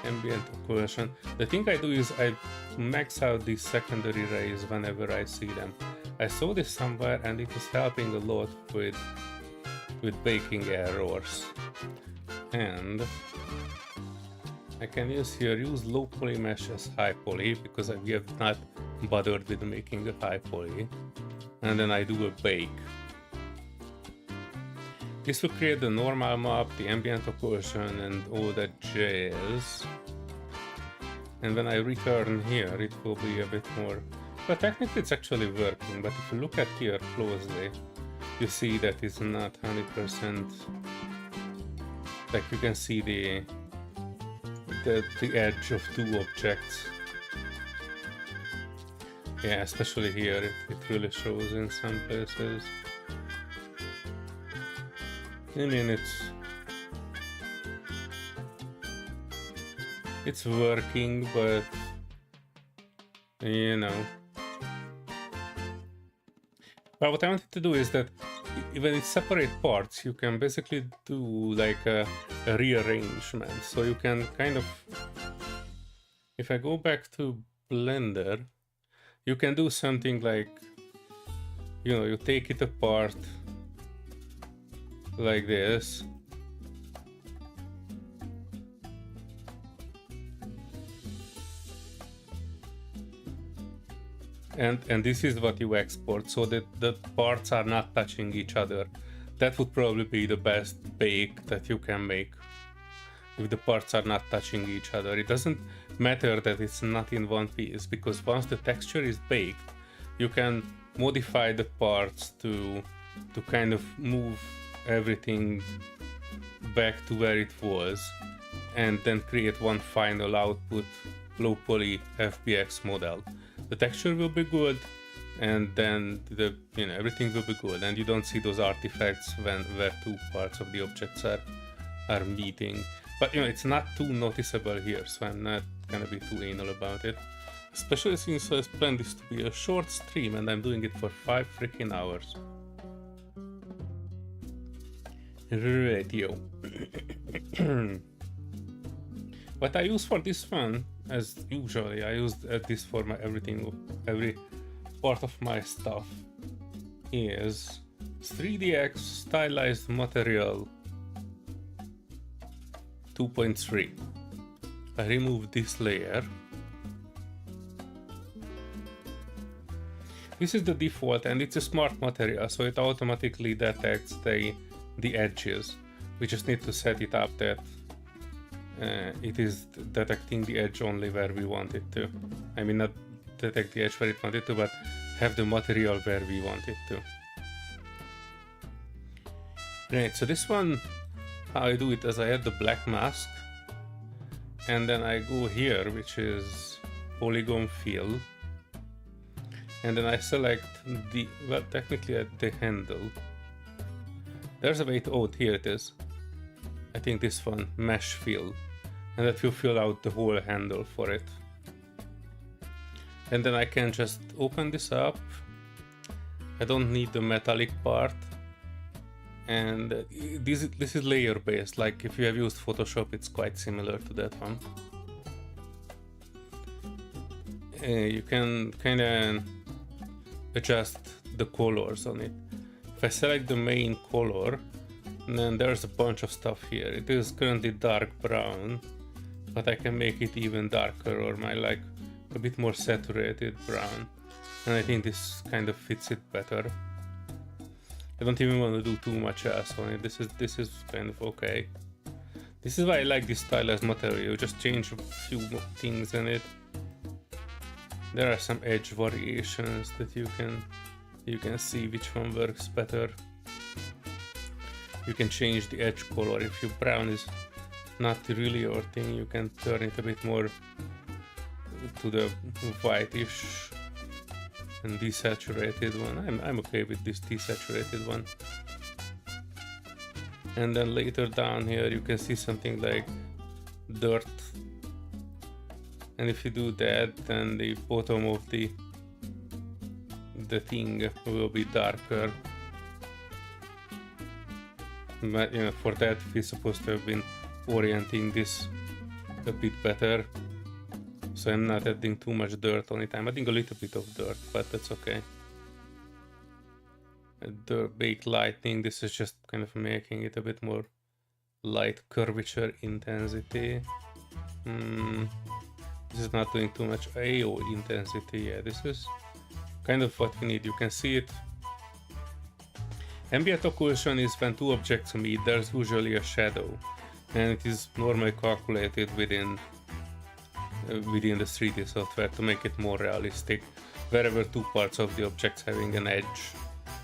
ambient occlusion. The thing I do is I max out these secondary rays whenever I see them. I saw this somewhere and it is helping a lot with baking errors. And I can use low poly mesh as high poly, because we have not bothered with making a high poly. And then I do a bake. This will create the normal map, the ambient occlusion, and all that jazz. And when I return here, it will be a bit more... But technically it's actually working, but if you look at here closely, you see that it's not 100%... Like you can see the edge of two objects. Yeah, especially here, it really shows in some places. I mean, it's working, but you know. But what I wanted to do is that when it's separate parts, you can basically do like a rearrangement. So you can kind of, if I go back to Blender, you can do something like, you know, you take it apart like this. And this is what you export, so that the parts are not touching each other. That would probably be the best bake that you can make, if the parts are not touching each other. It doesn't matter that it's not in one piece, because once the texture is baked, you can modify the parts to kind of move everything back to where it was, and then create one final output low poly FBX model. The texture will be good, and then everything will be good, and you don't see those artifacts where two parts of the objects are meeting. But it's not too noticeable here, so I'm not gonna be too anal about it. Especially since I planned this to be a short stream and I'm doing it for 5 freaking hours. Radio. What I use for this one, as usually, I use this for every part of my stuff, is 3DX stylized material 2.3. I remove this layer. This is the default, and it's a smart material, so it automatically detects the edges. We just need to set it up that it is detecting the edge only where we want it to. I mean, not detect the edge where it wanted to, but have the material where we want it to. Right, so this one, how I do it is I add the black mask, and then I go here, which is polygon fill, and then I select technically the handle. There's a way to, oh, here it is. I think this one, mesh fill, and that will fill out the whole handle for it. And then I can just open this up. I don't need the metallic part. And this is layer based, like if you have used Photoshop, it's quite similar to that one. You can kind of adjust the colors on it. If I select the main color, then there's a bunch of stuff here. It is currently dark brown, but I can make it even darker, or like a bit more saturated brown. And I think this kind of fits it better. I don't even want to do too much else on it. This is kind of okay. This is why I like this stylized material. You just change a few things in it. There are some edge variations that you can see which one works better. You can change the edge color. If your brown is not really your thing, you can turn it a bit more to the whitish and desaturated one. I'm okay with this desaturated one. And then later down here you can see something like dirt, and if you do that, then the bottom of the thing will be darker. But for that we're supposed to have been orienting this a bit better. So I'm not adding too much dirt on it. I'm adding a little bit of dirt, but that's okay. The baked lighting, this is just kind of making it a bit more light curvature intensity. This is not doing too much AO intensity. Yeah, this is kind of what we need. You can see it. Ambient occlusion is when two objects meet, there's usually a shadow, and it is normally calculated within the 3D software to make it more realistic. Wherever two parts of the objects having an edge,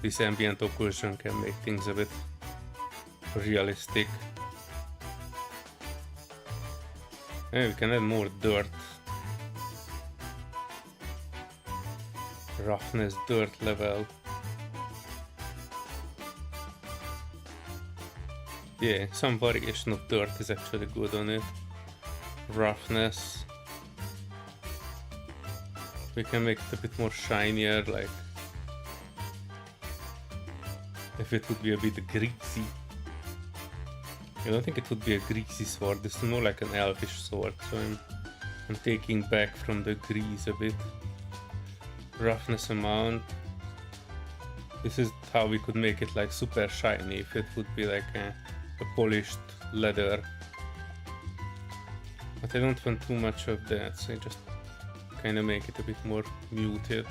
this ambient occlusion can make things a bit realistic. And we can add more dirt. Roughness, dirt level. Yeah, some variation of dirt is actually good on it. Roughness. We can make it a bit more shinier, like if it would be a bit greasy. I don't think it would be a greasy sword. This is more like an elfish sword, so I'm taking back from the grease a bit. Roughness amount. this is how we could make it like super shiny if it would be like a polished leather. But I don't want too much of that, so I just kind of make it a bit more muted.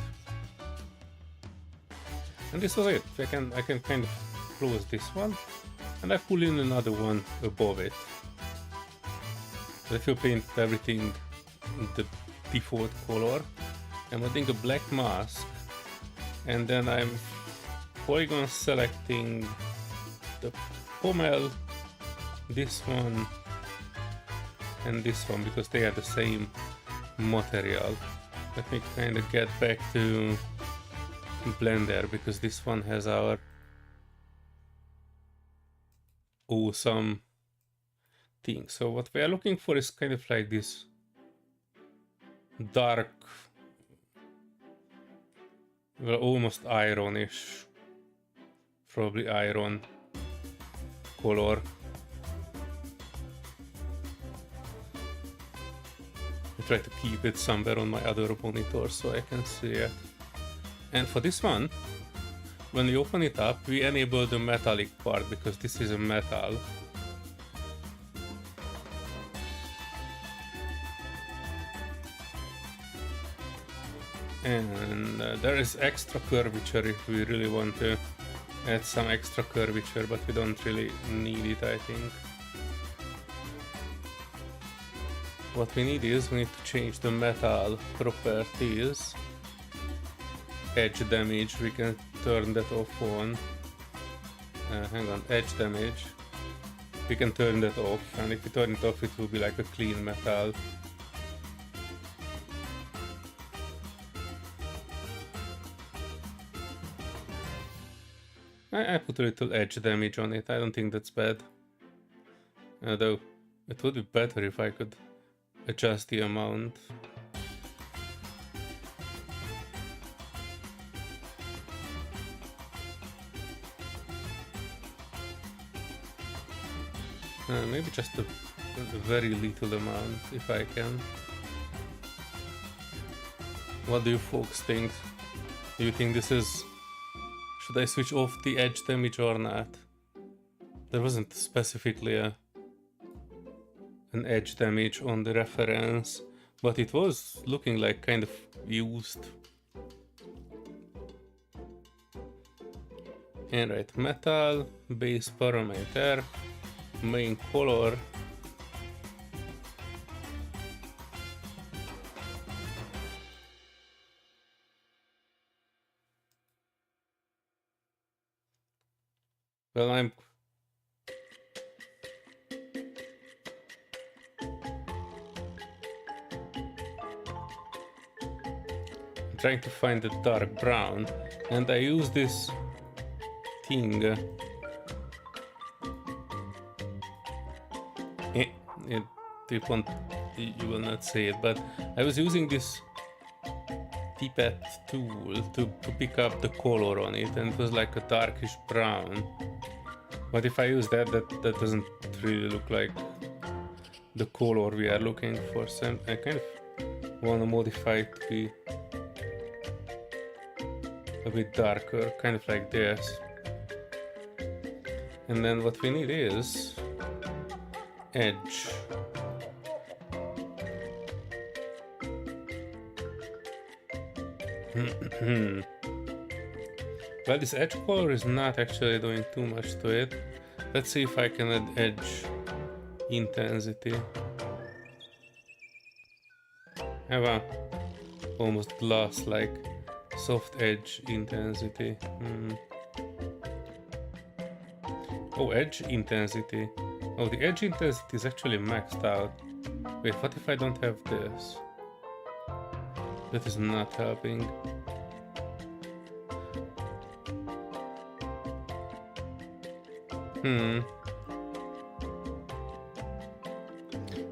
And this was it. I can kind of close this one, and I pull in another one above it. So if you paint everything in the default color, I'm adding a black mask, and then I'm polygon selecting the pommel, this one, and this one, because they are the same material. Let me kind of get back to Blender, because this one has our awesome thing. So what we are looking for is kind of like this dark, well, almost ironish, probably iron color. I try to keep it somewhere on my other monitor so I can see it. And for this one, when we open it up, we enable the metallic part because this is a metal. And there is extra curvature if we really want to add some extra curvature, but we don't really need it, I think. What we need is, we need to change the metal properties. Edge damage, we can turn that off on. Hang on, edge damage. We can turn that off, and if we turn it off, it will be like a clean metal. I put a little edge damage on it. I don't think that's bad. Though it would be better if I could adjust the amount. Maybe just a very little amount, if I can. What do you folks think? Do you think this is... Should I switch off the edge damage or not? There wasn't specifically an edge damage on the reference, but it was looking like kind of used. And right, metal, base parameter, main color. Well, I'm trying to find the dark brown, and I use this thing. You will not see it, but I was using this pipette tool to pick up the color on it, and it was like a darkish brown. But if I use that doesn't really look like the color we are looking for, so I kind of want to modify it to be a bit darker, kind of like this. And then what we need is edge. Well, this edge color is not actually doing too much to it. Let's see if I can add edge intensity. Have a almost glass-like soft edge intensity. Oh, edge intensity. Oh, the edge intensity is actually maxed out. Wait, what if I don't have this? That is not helping.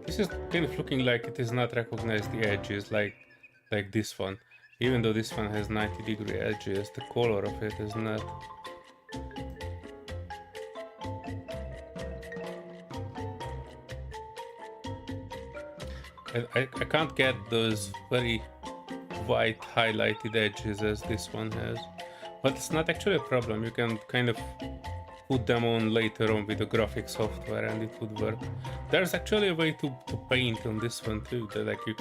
This is kind of looking like it is not recognize the edges like this one. Even though this one has 90-degree edges, the color of it is not. I can't get those very white highlighted edges as this one has. But it's not actually a problem. You can kind of put them on later on with the graphic software and it would work. There's actually a way to paint on this one too. That like you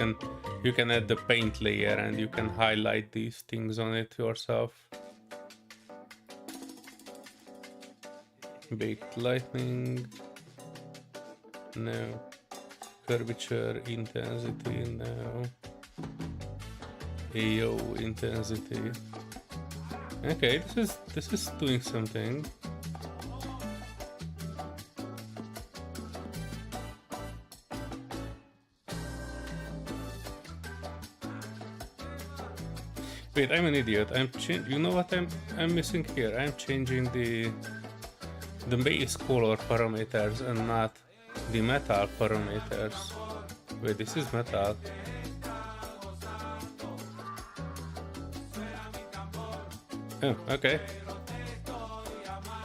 can add the paint layer and you can highlight these things on it yourself. Baked lightning. No. Curvature intensity. No. AO intensity. Okay, this is doing something. Wait, I'm an idiot. You know what I'm missing here? I'm changing the base color parameters and not the metal parameters. Wait, this is metal. Oh, okay.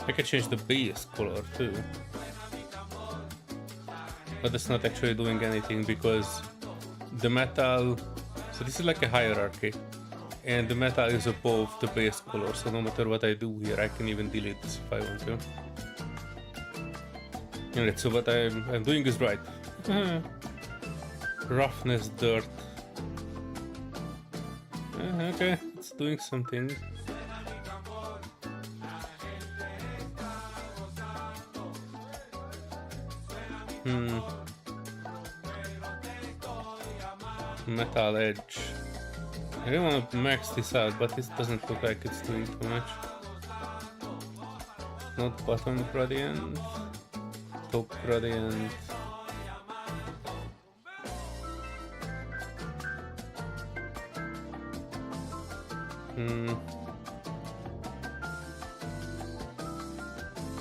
I can change the base color too. But that's not actually doing anything because the metal... So this is like a hierarchy. And the metal is above the base color, so no matter what I do here, I can even delete this if I want to. Alright, so what I'm doing is right. Roughness, dirt. Okay, it's doing something. Metal edge. I don't want to max this out, but it doesn't look like it's doing too much. Not bottom gradient, top gradient.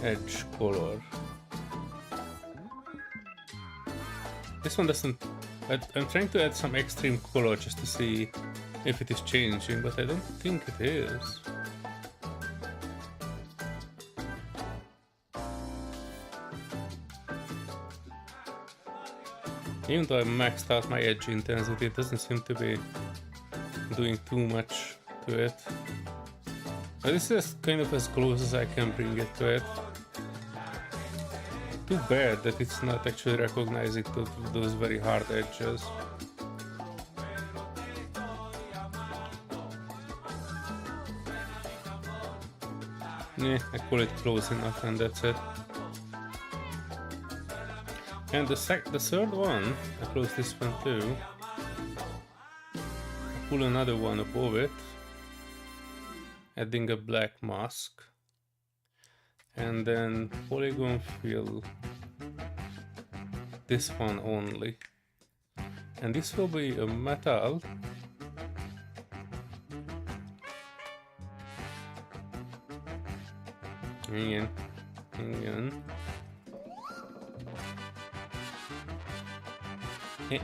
Edge color. This one doesn't... I'm trying to add some extreme color just to see if it is changing, but I don't think it is. Even though I maxed out my edge intensity, it doesn't seem to be doing too much to it. But this is kind of as close as I can bring it to it. Too bad that it's not actually recognizing those very hard edges. Yeah, I call it close enough and that's it. And the third one, I close this one too. I pull another one above it, adding a black mask. And then polygon fill this one only. And this will be a metal. Hang on. Yeah.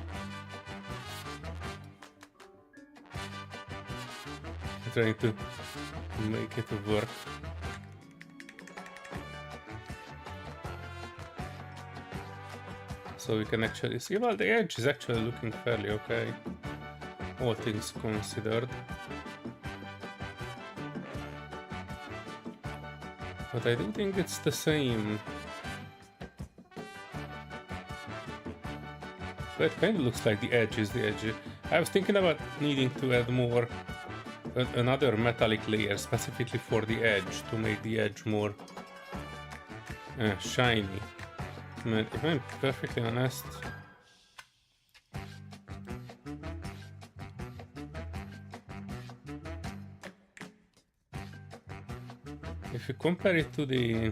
I'm trying to make it work. So we can actually see, well, the edge is actually looking fairly okay, all things considered. But I do think it's the same. But it kind of looks like the edge is the edge. I was thinking about needing to add more, another metallic layer specifically for the edge to make the edge more shiny. But if I'm perfectly honest, if you compare it to the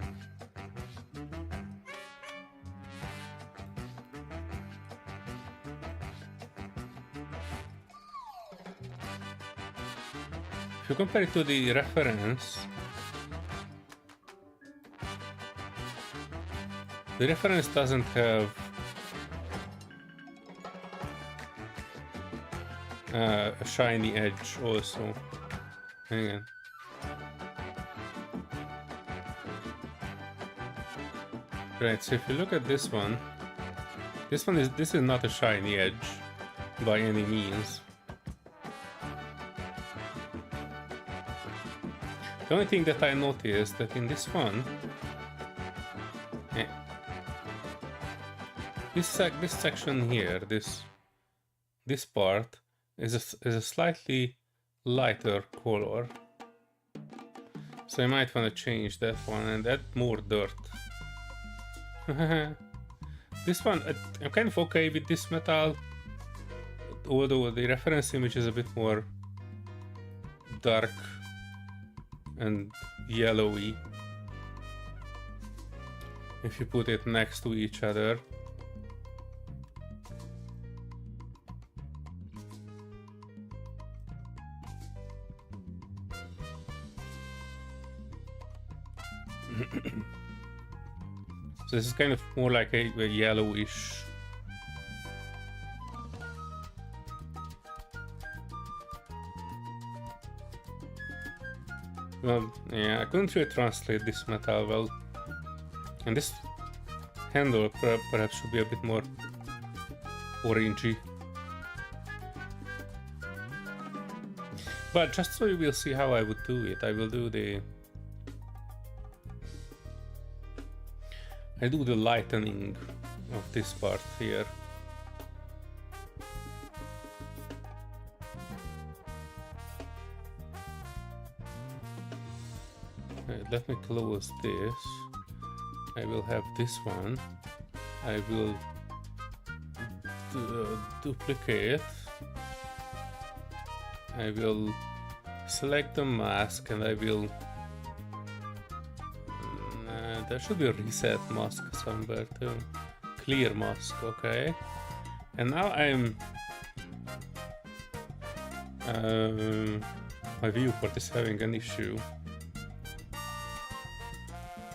reference, the reference doesn't have a shiny edge also. Hang on. Right, so if you look at this is not a shiny edge by any means. The only thing that I noticed that in this one, this section here, this part is a slightly lighter color. So I might want to change that one and add more dirt. This one, I'm kind of okay with this metal, although the reference image is a bit more dark and yellowy if you put it next to each other. So this is kind of more like a yellowish. Well, yeah, I couldn't really translate this metal well. And this handle perhaps should be a bit more orangey. But just so you will see how I would do it, I will do the lightening of this part here. Right, let me close this. I will have this one. I will duplicate. I will select the mask and I will there should be a reset mask somewhere too. Clear mask, okay. And now I'm my viewport is having an issue.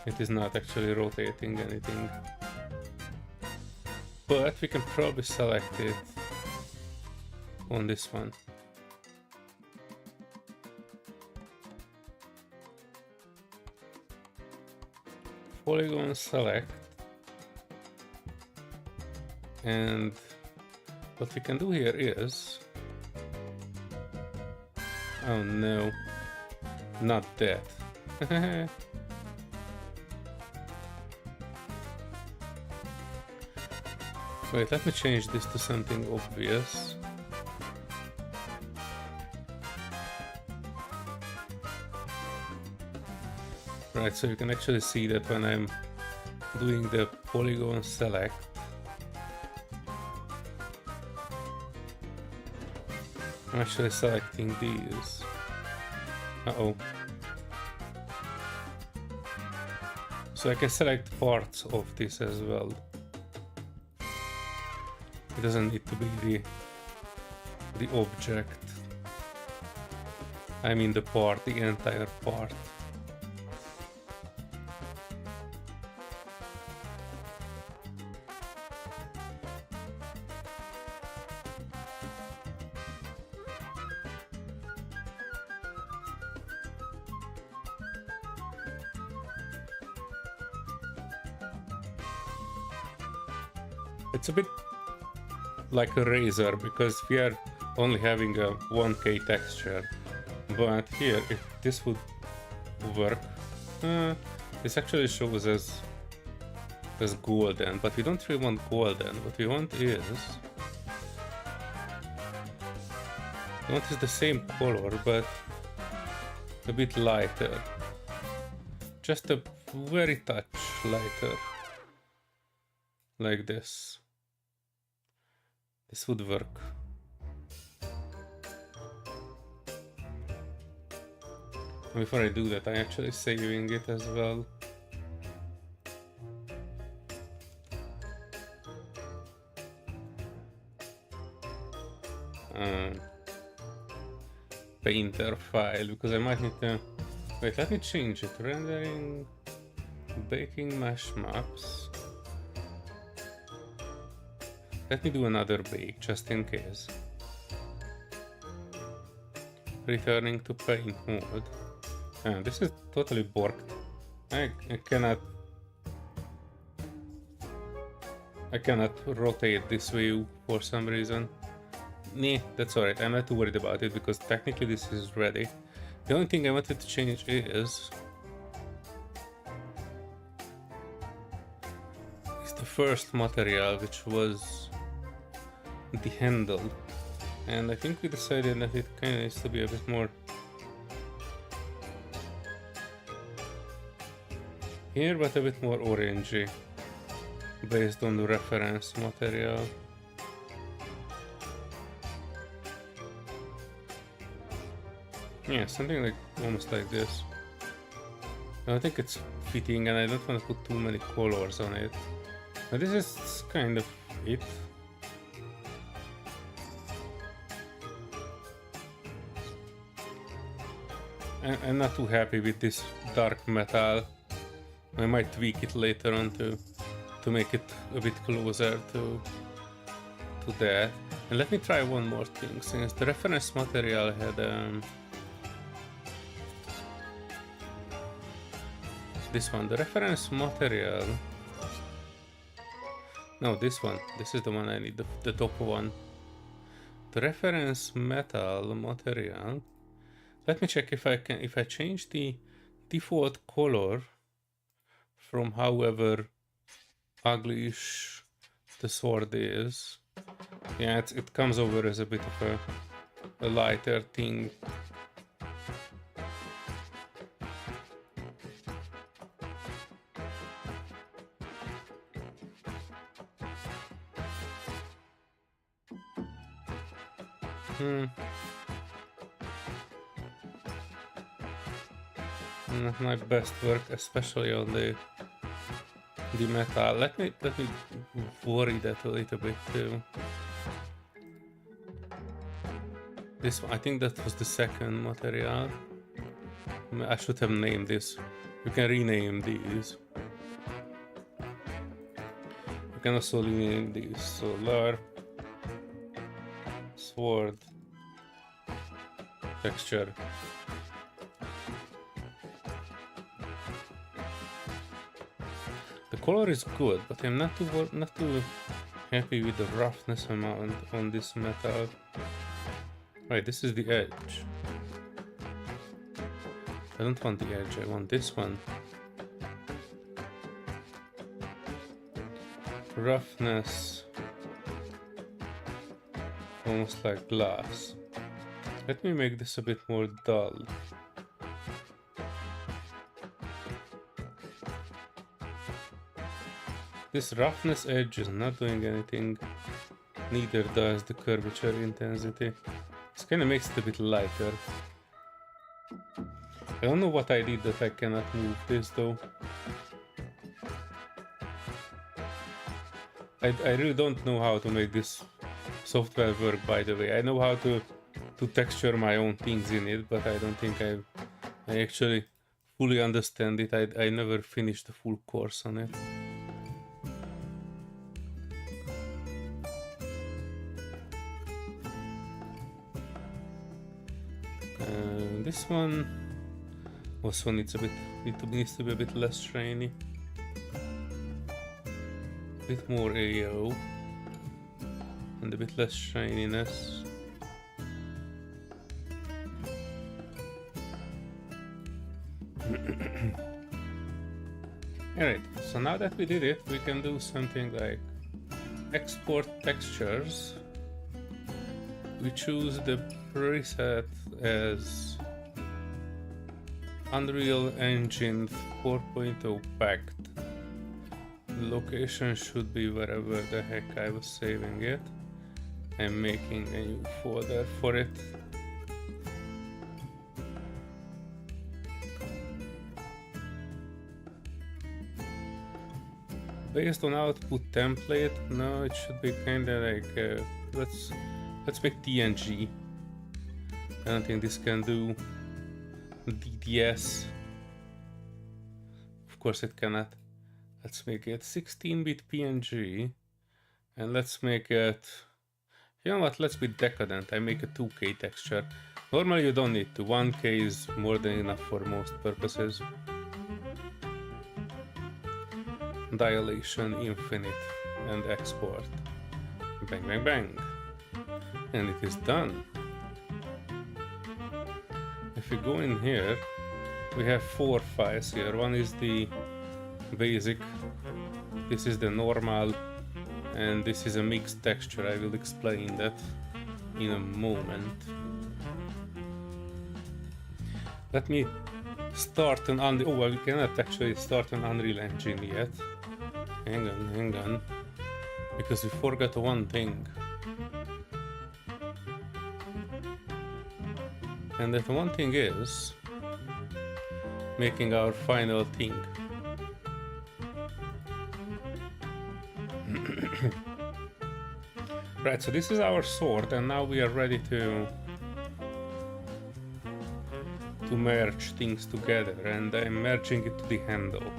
It is not actually rotating anything. But we can probably select it on this one. Polygon select, and what we can do here is, oh no, not that. Wait, let me change this to something obvious. Right, so you can actually see that when I'm doing the polygon select, I'm actually selecting these. Uh-oh. So I can select parts of this as well. It doesn't need to be the object. I mean the part, the entire part. It's a bit like a razor because we are only having a 1K texture, but here if this would work, this actually shows as golden, but we don't really want golden. What we want is the same color but a bit lighter, just a very touch lighter, like this. This would work. Before I do that, I'm actually saving it as well. Painter file, because I might need to... Wait, let me change it. Rendering, baking mesh maps. Let me do another bake, just in case. Returning to paint mode. This is totally borked. I cannot rotate this view for some reason. Nah, that's alright. I'm not too worried about it because technically this is ready. The only thing I wanted to change is the first material, which was the handle. And I think we decided that it kind of needs to be a bit more here, but a bit more orangey, based on the reference material. Yeah, something like almost like this. I think it's fitting, and I don't want to put too many colors on it. But this is kind of it. I'm not too happy with this dark metal. I might tweak it later on to make it a bit closer to that. And let me try one more thing, since the reference material had this one. The reference material. No, this one. This is the one I need, the top one. The reference metal material. Let me check if I change the default color from however uglyish the sword is. Yeah, it comes over as a bit of a lighter thing. Not my best work, especially on the metal. Let me worry that a little bit too. This one, I think that was the second material. I should have named this. You can rename these. You can also rename these. Solar sword texture. The color is good, but I'm not too happy with the roughness amount on this metal. Right, this is the edge. I don't want the edge, I want this one. Roughness. Almost like glass. Let me make this a bit more dull. This roughness edge is not doing anything, neither does the curvature intensity. This kind of makes it a bit lighter. I don't know what I did that I cannot move this though. I really don't know how to make this software work, by the way. I know how to texture my own things in it, but I don't think I actually fully understand it. I never finished the full course on it. This one also needs to be a bit less shiny, a bit more AO, and a bit less shininess. Alright, so now that we did it, we can do something like export textures. We choose the preset as Unreal Engine 4.0 packed. The location should be wherever the heck I was saving it. I'm making a new folder for it. Based on output template, no, it should be kinda like let's make TNG. I don't think this can do DDS. Of course it cannot. Let's make it 16-bit PNG, and let's make it, you know what, let's be decadent. I make a 2K texture. Normally you don't need to. 1K is more than enough for most purposes. Dilation infinite and export. Bang bang bang. And it is done. if we go in here, we have 4 files here. One is the basic, this is the normal, and this is a mixed texture. I will explain that in a moment. Let me start an Unreal. Oh, we cannot actually start an Unreal Engine yet. Hang on. Because we forgot one thing. And that one thing is making our final thing. Right, so this is our sword, and now we are ready to merge things together, and I'm merging it to the handle.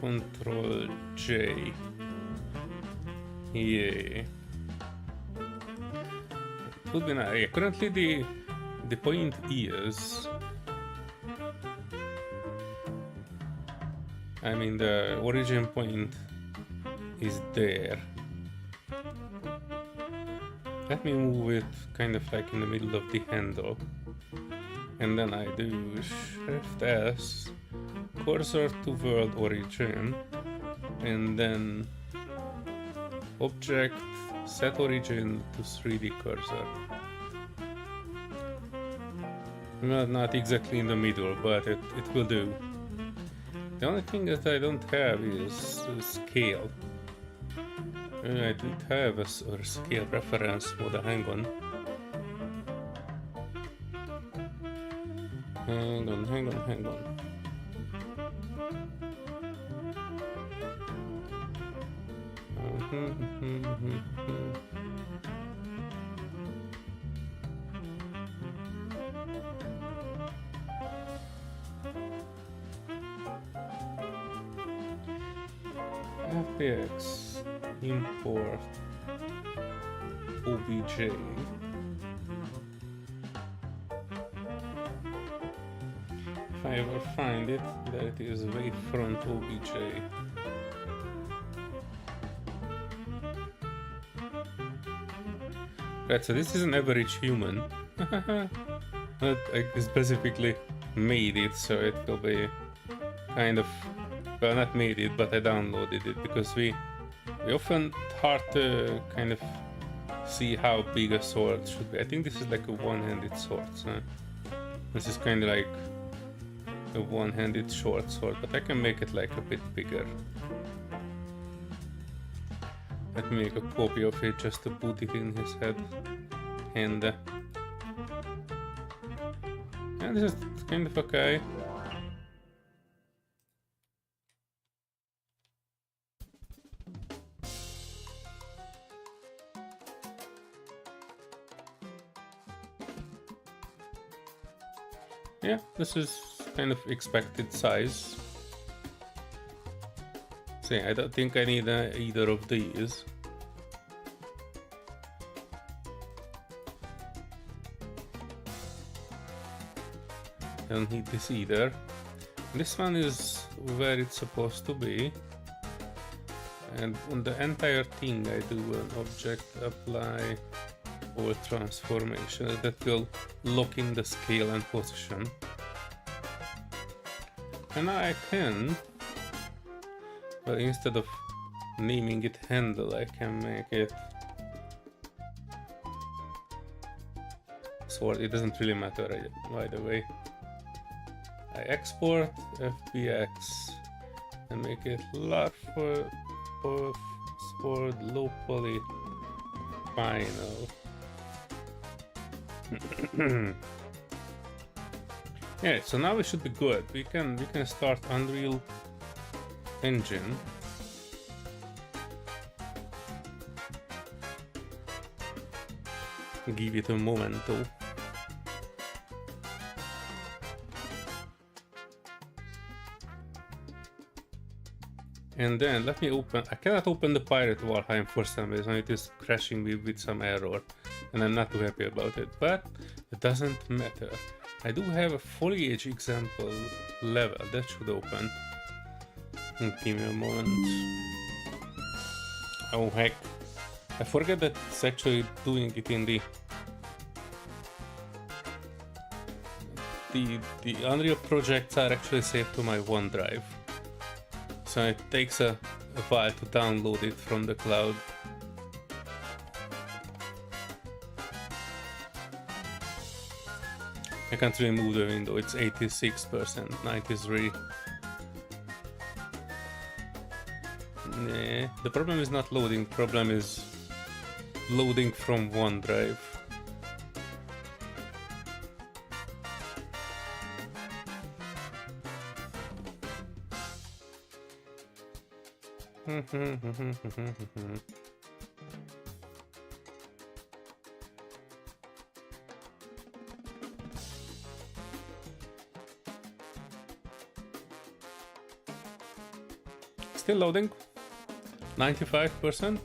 Control J. Yeah. It would be nice. Yeah, currently the point is, I mean the origin point is there. Let me move it kind of like in the middle of the handle. And then I do Shift S, cursor to world origin, and then object, set origin to 3D cursor. Well, not exactly in the middle, but it will do. The only thing that I don't have is scale. I did have a scale reference model. Hang on. FBX import obj. If I ever find it, there it is, wavefront obj. Right, so this is an average human. I specifically made it so it will be kind of, well, not made it, but I downloaded it because we often hard to kind of see how big a sword should be. I think this is like a one-handed sword, so this is kind of like a one-handed short sword, but I can make it like a bit bigger. Let me make a copy of it just to put it in his head. And this is kind of okay. Yeah, this is kind of expected size. See, I don't think I need either of these. I don't need this either. This one is where it's supposed to be. And on the entire thing I do an object apply or transformation that will lock in the scale and position. And now I can, well, instead of naming it handle, I can make it sword. It doesn't really matter, by the way. I export FBX and make it LARP sword low poly final. Yeah, so now we should be good. We can start Unreal Engine. Give it a momento. And then let me open. I cannot open the pirate Valheim for some reason. It is crashing me with some error, and I'm not too happy about it. But it doesn't matter. I do have a foliage example level that should open. Give me a moment. Oh heck! I forget that it's actually doing it in the the Unreal projects are actually saved to my OneDrive, so it takes a while to download it from the cloud. I can't remove the window, it's 86%, 93. Nah, the problem is not loading, the problem is loading from OneDrive. Still loading. 95%.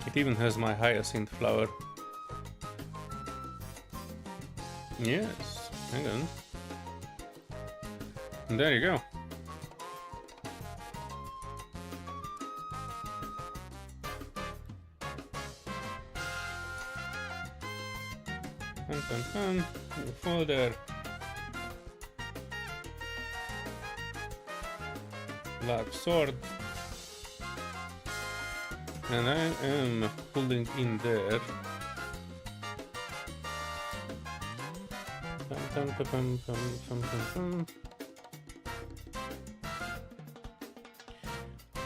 It even has my hyacinth flower. Yes, hang on. And there you go. New folder. LARP sword. And I am pulling in there.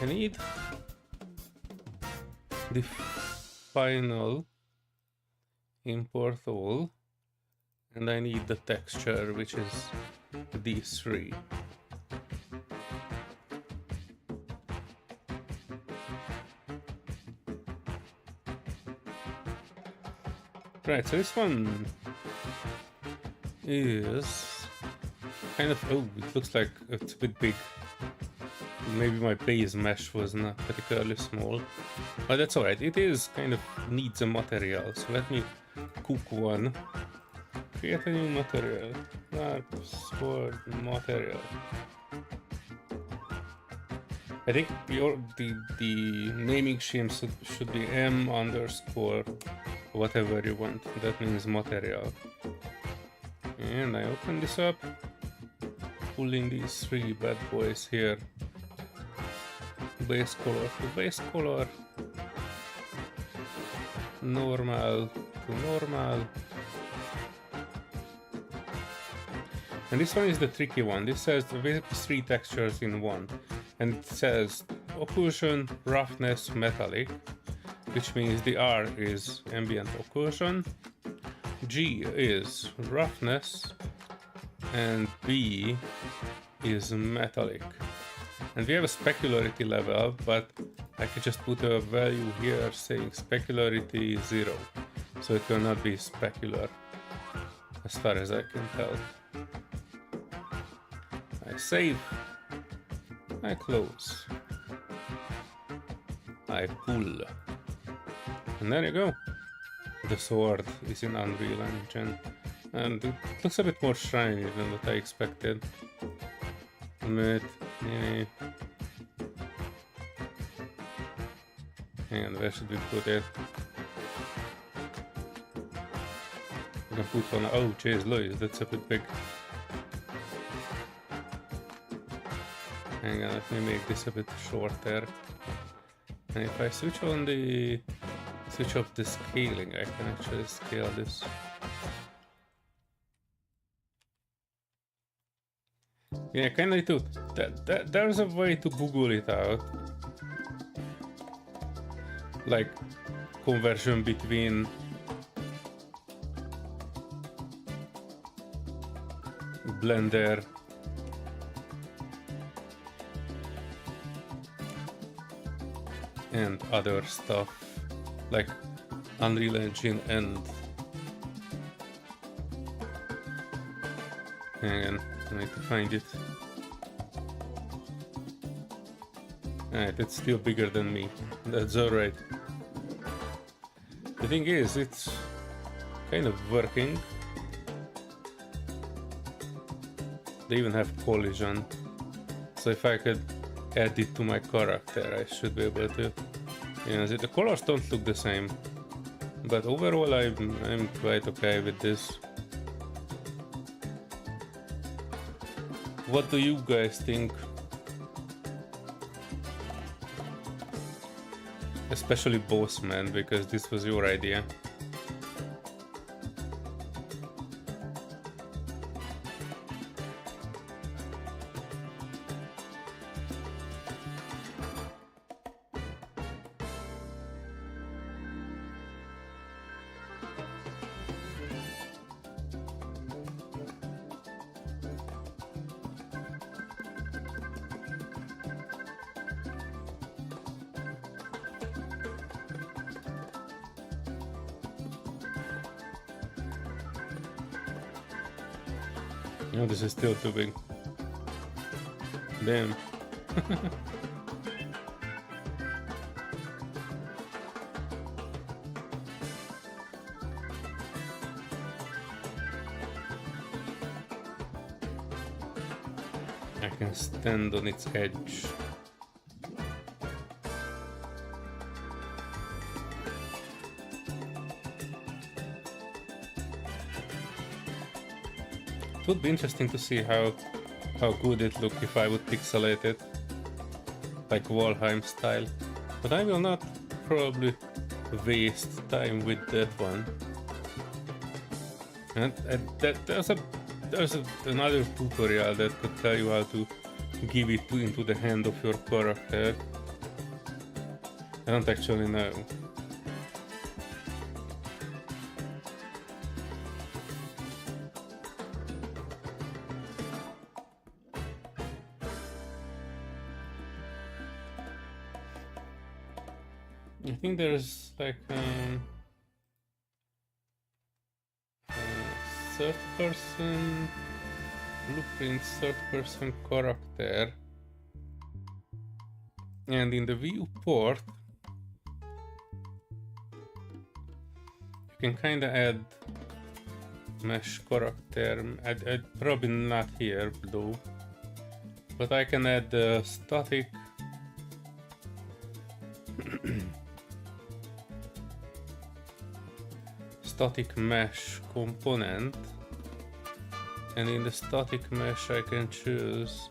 I need the final import all, and I need the texture, which is these three. Right, so this one is kind of, oh, it looks like it's a bit big. Maybe my base mesh was not particularly small, but that's alright. It is kind of needs a material, so let me cook one. Create a new material. LARP sword material. I think the naming scheme should be M underscore whatever you want. That means material. And I open this up, pull in these three bad boys here. Base color to base color, normal to normal, and this one is the tricky one. This says basically three textures in one, and it says occlusion, roughness, metallic, which means the R is ambient occlusion, G is roughness, and B is metallic. And we have a specularity level, but I could just put a value here saying specularity 0, so it will not be specular as far as I can tell. I save, I close, I pull, and there you go. The sword is in Unreal Engine, and it looks a bit more shiny than what I expected. But yeah. Hang on, where should we put it? We can put one. Oh, jeez, Louise, that's a bit big. Hang on, let me make this a bit shorter. And if I switch off the scaling, I can actually scale this. Yeah, kind of too. There's a way to Google it out, like conversion between Blender and other stuff, like Unreal Engine and hang on. I need to find it. Alright, it's still bigger than me. That's alright. The thing is, it's kind of working. They even have collision. So if I could add it to my character, I should be able to. You know, the colors don't look the same. But overall, I'm quite okay with this. What do you guys think? Especially Bossman, because this was your idea. No, this is still too big. Damn. I can stand on its edge. It would be interesting to see how good it look if I would pixelate it, like Valheim style. But I will not probably waste time with that one. And there's another tutorial that could tell you how to give it into the hand of your character. I don't actually know. I think there's like third person blueprint, third person character, and in the viewport you can kind of add mesh character. I'd probably not here though, but I can add the static static mesh component, and in the static mesh I can choose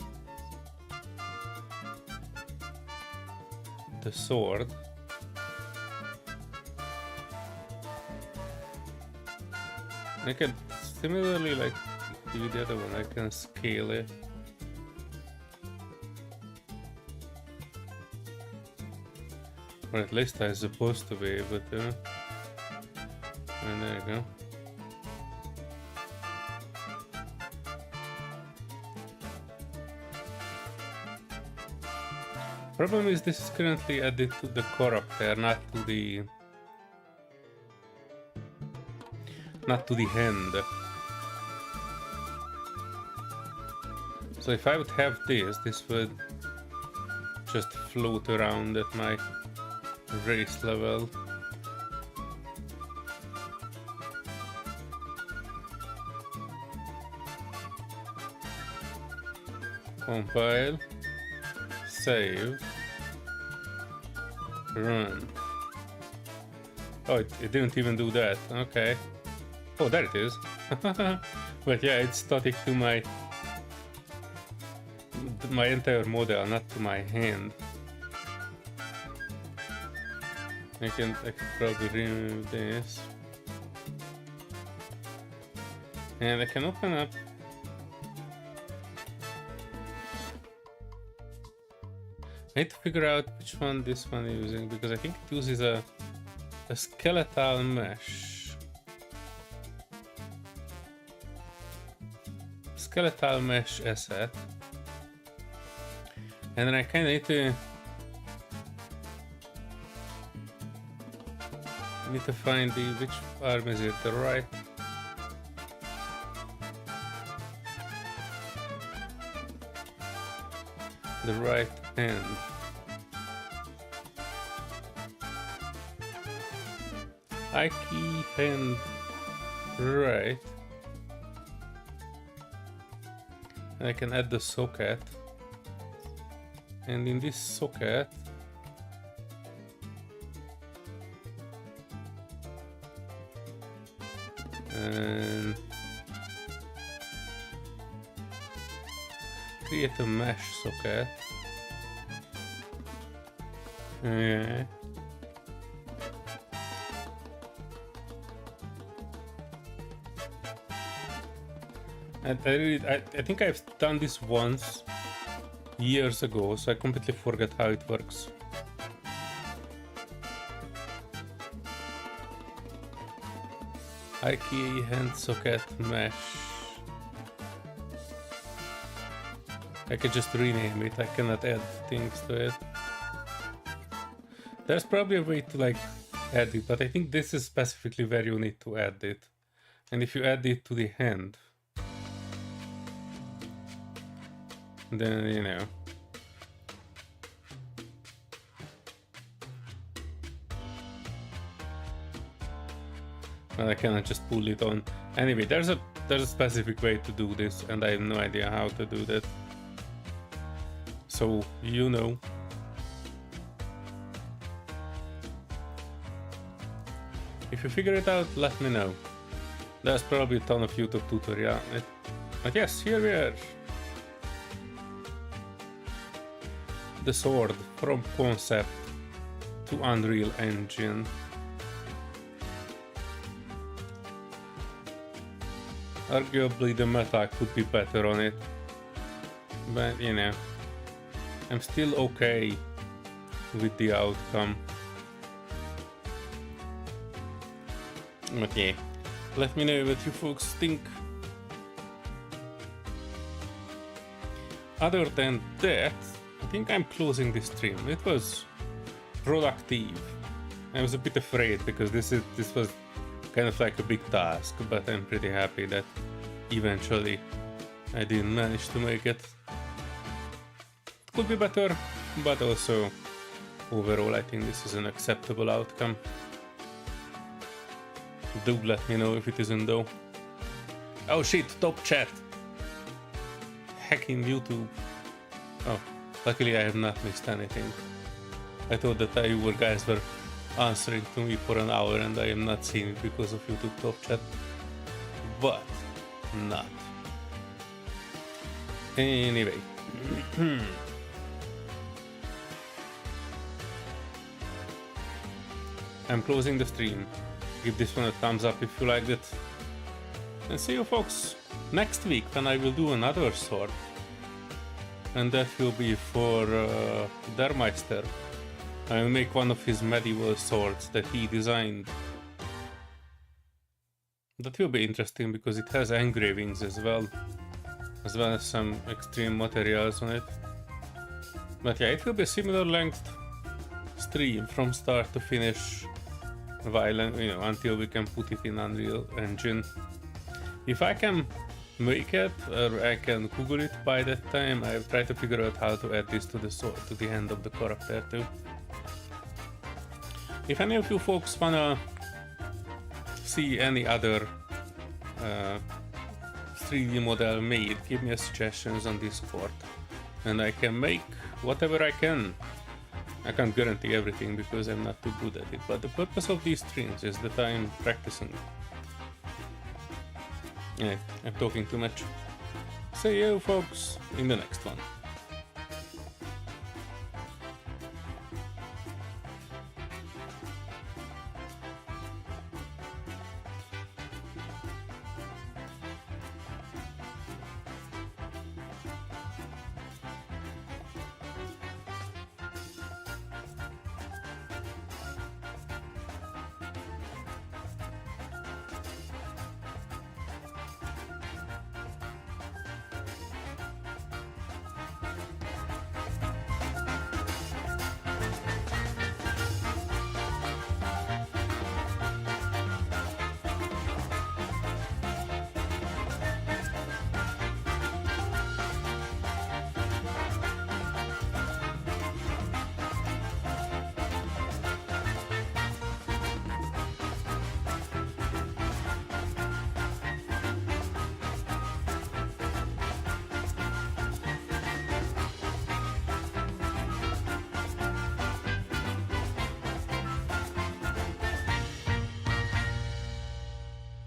the sword. I can similarly like do the other one, I can scale it. Or at least I'm supposed to be able to. And there you go. Problem is this is currently added to the character, not to the hand. So if I would have this would just float around at my race level. Compile, save, run. Oh, it didn't even do that. Okay. Oh, there it is. But yeah, it's static to my entire model, not to my hand. I can probably remove this, and I can open up. I need to figure out which one this one is using, because I think it uses a skeletal mesh. Skeletal mesh asset. And then I kinda need to find which arm is it, the right? The right hand. I key hand right. And I can add the socket. And in this socket And create a mesh socket. Yeah. And I think I've done this once years ago, so I completely forget how it works. IKEA hand socket mesh. I can just rename it, I cannot add things to it. There's probably a way to like add it, but I think this is specifically where you need to add it. And if you add it to the hand, then you know. Well, I cannot just pull it on. Anyway, there's a specific way to do this, and I have no idea how to do that. So you know. If you figure it out, let me know. There's probably a ton of YouTube tutorial. But yes, here we are. The sword from concept to Unreal Engine. Arguably the metal could be better on it, but you know, I'm still okay with the outcome. But yeah, let me know what you folks think. Other than that, I think I'm closing this stream. It was productive. I was a bit afraid because this was kind of like a big task, but I'm pretty happy that eventually I didn't manage to make it. It could be better, but also overall I think this is an acceptable outcome. Do let me know if it isn't though. Oh shit, top chat! Hacking YouTube. Oh, luckily I have not missed anything. I thought that you guys were answering to me for an hour and I am not seeing it because of YouTube top chat. But not. Anyway. I'm closing the stream. Give this one a thumbs up if you liked it. And see you folks next week when I will do another sword. And that will be for Der Meister. I will make one of his medieval swords that he designed. That will be interesting because it has engravings as well as some extreme materials on it. But yeah, it will be a similar length stream from start to finish, while you know, until we can put it in Unreal Engine. If I can make it, or I can Google it by that time, I'll try to figure out how to add this to the sword, to the hand of the character too. If any of you folks wanna see any other 3D model made, give me suggestions on Discord and I can make whatever I can. I can't guarantee everything because I'm not too good at it, but the purpose of these streams is that I'm practicing. Yeah, I'm talking too much. See you folks in the next one.